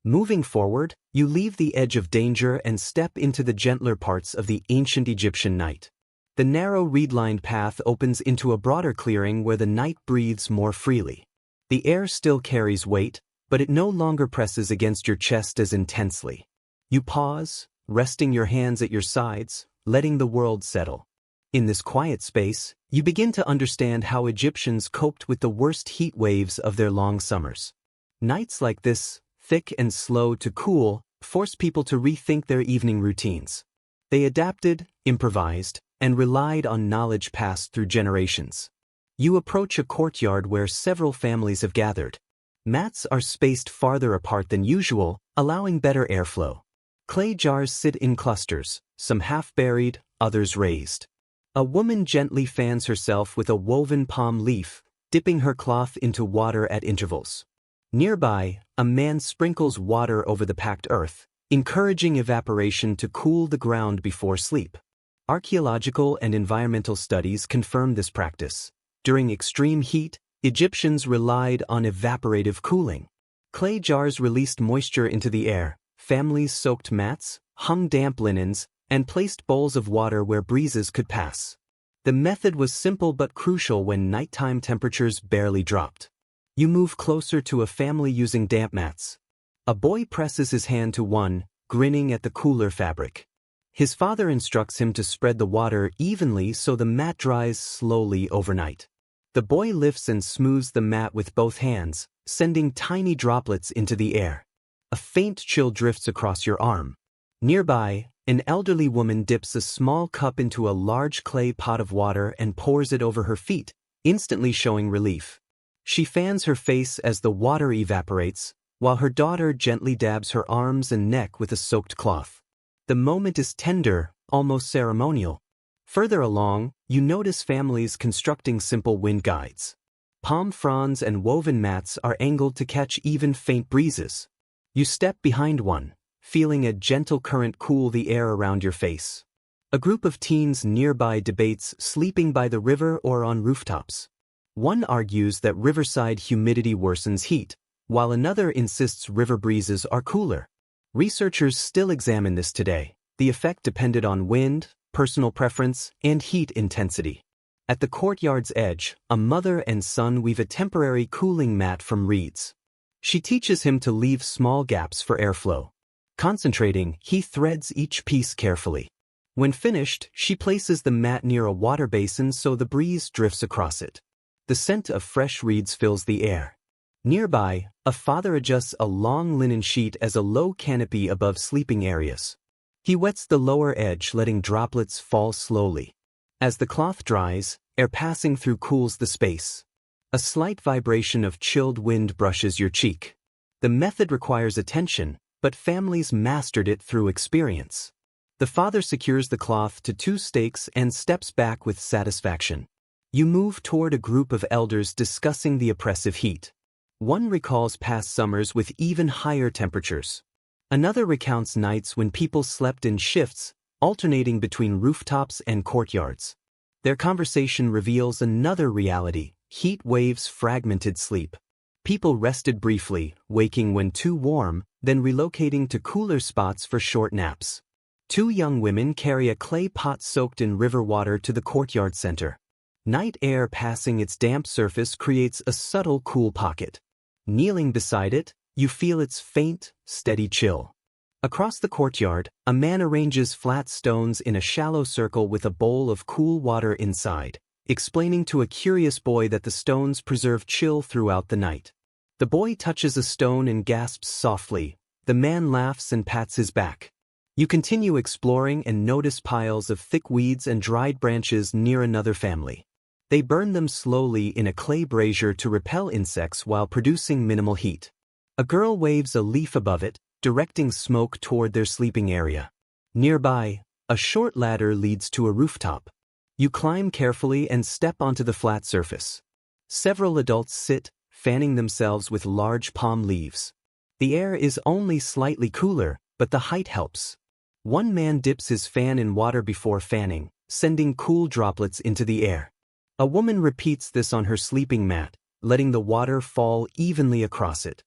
Moving forward, you leave the edge of danger and step into the gentler parts of the ancient Egyptian night. The narrow reed-lined path opens into a broader clearing where the night breathes more freely. The air still carries weight, but it no longer presses against your chest as intensely. You pause, resting your hands at your sides, letting the world settle. In this quiet space, you begin to understand how Egyptians coped with the worst heat waves of their long summers. Nights like this, thick and slow to cool, force people to rethink their evening routines. They adapted, improvised, and relied on knowledge passed through generations. You approach a courtyard where several families have gathered. Mats are spaced farther apart than usual, allowing better airflow. Clay jars sit in clusters, some half-buried, others raised. A woman gently fans herself with a woven palm leaf, dipping her cloth into water at intervals. Nearby, a man sprinkles water over the packed earth, encouraging evaporation to cool the ground before sleep. Archaeological and environmental studies confirm this practice. During extreme heat, Egyptians relied on evaporative cooling. Clay jars released moisture into the air, families soaked mats, hung damp linens, and placed bowls of water where breezes could pass. The method was simple but crucial when nighttime temperatures barely dropped. You move closer to a family using damp mats. A boy presses his hand to one, grinning at the cooler fabric. His father instructs him to spread the water evenly so the mat dries slowly overnight. The boy lifts and smooths the mat with both hands, sending tiny droplets into the air. A faint chill drifts across your arm. Nearby, an elderly woman dips a small cup into a large clay pot of water and pours it over her feet, instantly showing relief. She fans her face as the water evaporates, while her daughter gently dabs her arms and neck with a soaked cloth. The moment is tender, almost ceremonial. Further along, you notice families constructing simple wind guides. Palm fronds and woven mats are angled to catch even faint breezes. You step behind one, feeling a gentle current cool the air around your face. A group of teens nearby debates sleeping by the river or on rooftops. One argues that riverside humidity worsens heat, while another insists river breezes are cooler. Researchers still examine this today. The effect depended on wind, personal preference, and heat intensity. At the courtyard's edge, a mother and son weave a temporary cooling mat from reeds. She teaches him to leave small gaps for airflow. Concentrating, he threads each piece carefully. When finished, she places the mat near a water basin so the breeze drifts across it. The scent of fresh reeds fills the air. Nearby, a father adjusts a long linen sheet as a low canopy above sleeping areas. He wets the lower edge, letting droplets fall slowly. As the cloth dries, air passing through cools the space. A slight vibration of chilled wind brushes your cheek. The method requires attention, but families mastered it through experience. The father secures the cloth to 2 stakes and steps back with satisfaction. You move toward a group of elders discussing the oppressive heat. One recalls past summers with even higher temperatures. Another recounts nights when people slept in shifts, alternating between rooftops and courtyards. Their conversation reveals another reality: heat waves fragmented sleep. People rested briefly, waking when too warm, then relocating to cooler spots for short naps. 2 young women carry a clay pot soaked in river water to the courtyard center. Night air passing its damp surface creates a subtle cool pocket. Kneeling beside it, you feel its faint, steady chill. Across the courtyard, a man arranges flat stones in a shallow circle with a bowl of cool water inside, explaining to a curious boy that the stones preserve chill throughout the night. The boy touches a stone and gasps softly. The man laughs and pats his back. You continue exploring and notice piles of thick weeds and dried branches near another family. They burn them slowly in a clay brazier to repel insects while producing minimal heat. A girl waves a leaf above it, directing smoke toward their sleeping area. Nearby, a short ladder leads to a rooftop. You climb carefully and step onto the flat surface. Several adults sit, fanning themselves with large palm leaves. The air is only slightly cooler, but the height helps. One man dips his fan in water before fanning, sending cool droplets into the air. A woman repeats this on her sleeping mat, letting the water fall evenly across it.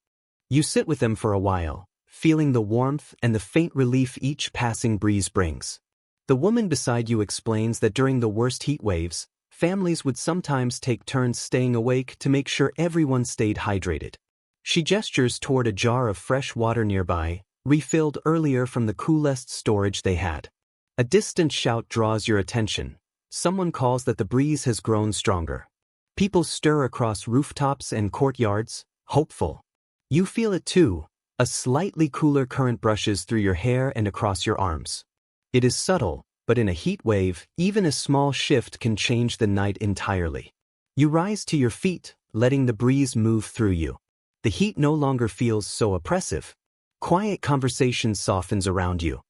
You sit with them for a while, feeling the warmth and the faint relief each passing breeze brings. The woman beside you explains that during the worst heat waves, families would sometimes take turns staying awake to make sure everyone stayed hydrated. She gestures toward a jar of fresh water nearby, refilled earlier from the coolest storage they had. A distant shout draws your attention. Someone calls that the breeze has grown stronger. People stir across rooftops and courtyards, hopeful. You feel it too. A slightly cooler current brushes through your hair and across your arms. It is subtle, but in a heat wave, even a small shift can change the night entirely. You rise to your feet, letting the breeze move through you. The heat no longer feels so oppressive. Quiet conversation softens around you.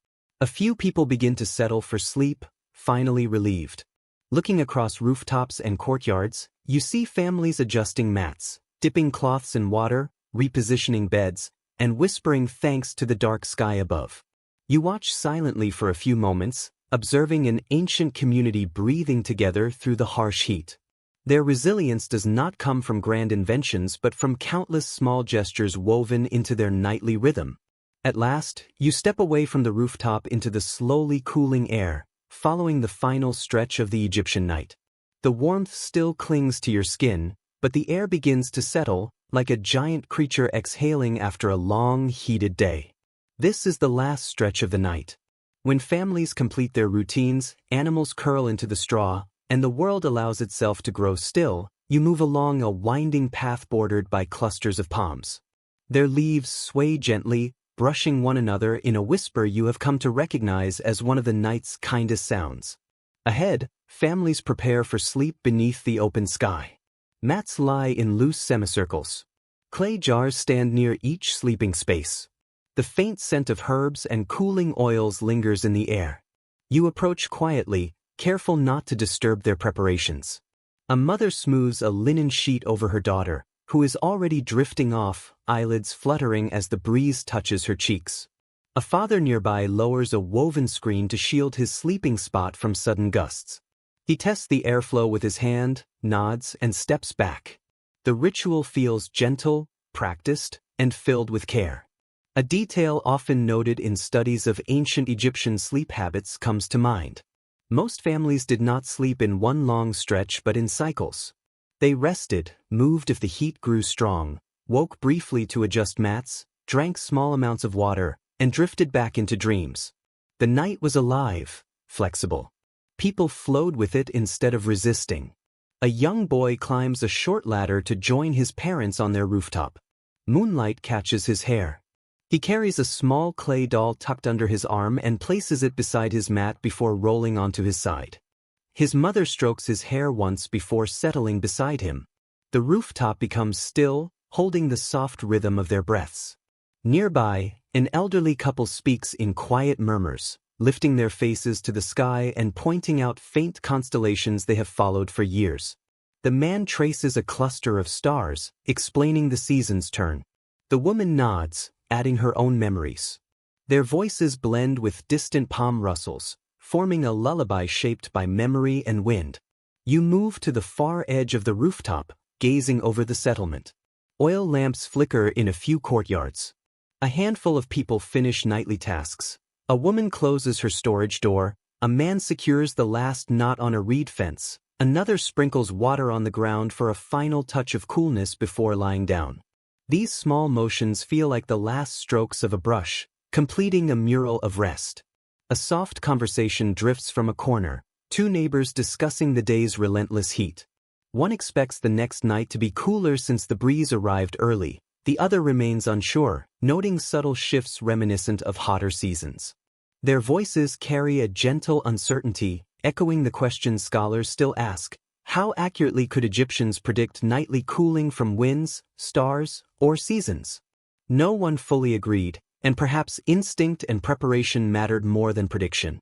A few people begin to settle for sleep, finally relieved. Looking across rooftops and courtyards, you see families adjusting mats, dipping cloths in water, repositioning beds, and whispering thanks to the dark sky above. You watch silently for a few moments, observing an ancient community breathing together through the harsh heat. Their resilience does not come from grand inventions but from countless small gestures woven into their nightly rhythm. At last, you step away from the rooftop into the slowly cooling air, following the final stretch of the Egyptian night. The warmth still clings to your skin, but the air begins to settle, like a giant creature exhaling after a long, heated day. This is the last stretch of the night. When families complete their routines, animals curl into the straw, and the world allows itself to grow still, you move along a winding path bordered by clusters of palms. Their leaves sway gently, brushing one another in a whisper you have come to recognize as one of the night's kindest sounds. Ahead, families prepare for sleep beneath the open sky. Mats lie in loose semicircles. Clay jars stand near each sleeping space. The faint scent of herbs and cooling oils lingers in the air. You approach quietly, careful not to disturb their preparations. A mother smooths a linen sheet over her daughter, who is already drifting off, eyelids fluttering as the breeze touches her cheeks. A father nearby lowers a woven screen to shield his sleeping spot from sudden gusts. He tests the airflow with his hand, nods, and steps back. The ritual feels gentle, practiced, and filled with care. A detail often noted in studies of ancient Egyptian sleep habits comes to mind. Most families did not sleep in one long stretch but in cycles. They rested, moved if the heat grew strong, woke briefly to adjust mats, drank small amounts of water, and drifted back into dreams. The night was alive, flexible. People flowed with it instead of resisting. A young boy climbs a short ladder to join his parents on their rooftop. Moonlight catches his hair. He carries a small clay doll tucked under his arm and places it beside his mat before rolling onto his side. His mother strokes his hair once before settling beside him. The rooftop becomes still, holding the soft rhythm of their breaths. Nearby, an elderly couple speaks in quiet murmurs, lifting their faces to the sky and pointing out faint constellations they have followed for years. The man traces a cluster of stars, explaining the season's turn. The woman nods, adding her own memories. Their voices blend with distant palm rustles, forming a lullaby shaped by memory and wind. You move to the far edge of the rooftop, gazing over the settlement. Oil lamps flicker in a few courtyards. A handful of people finish nightly tasks. A woman closes her storage door, a man secures the last knot on a reed fence, another sprinkles water on the ground for a final touch of coolness before lying down. These small motions feel like the last strokes of a brush, completing a mural of rest. A soft conversation drifts from a corner, two neighbors discussing the day's relentless heat. One expects the next night to be cooler since the breeze arrived early. The other remains unsure, noting subtle shifts reminiscent of hotter seasons. Their voices carry a gentle uncertainty, echoing the question scholars still ask: how accurately could Egyptians predict nightly cooling from winds, stars, or seasons? No one fully agreed, and perhaps instinct and preparation mattered more than prediction.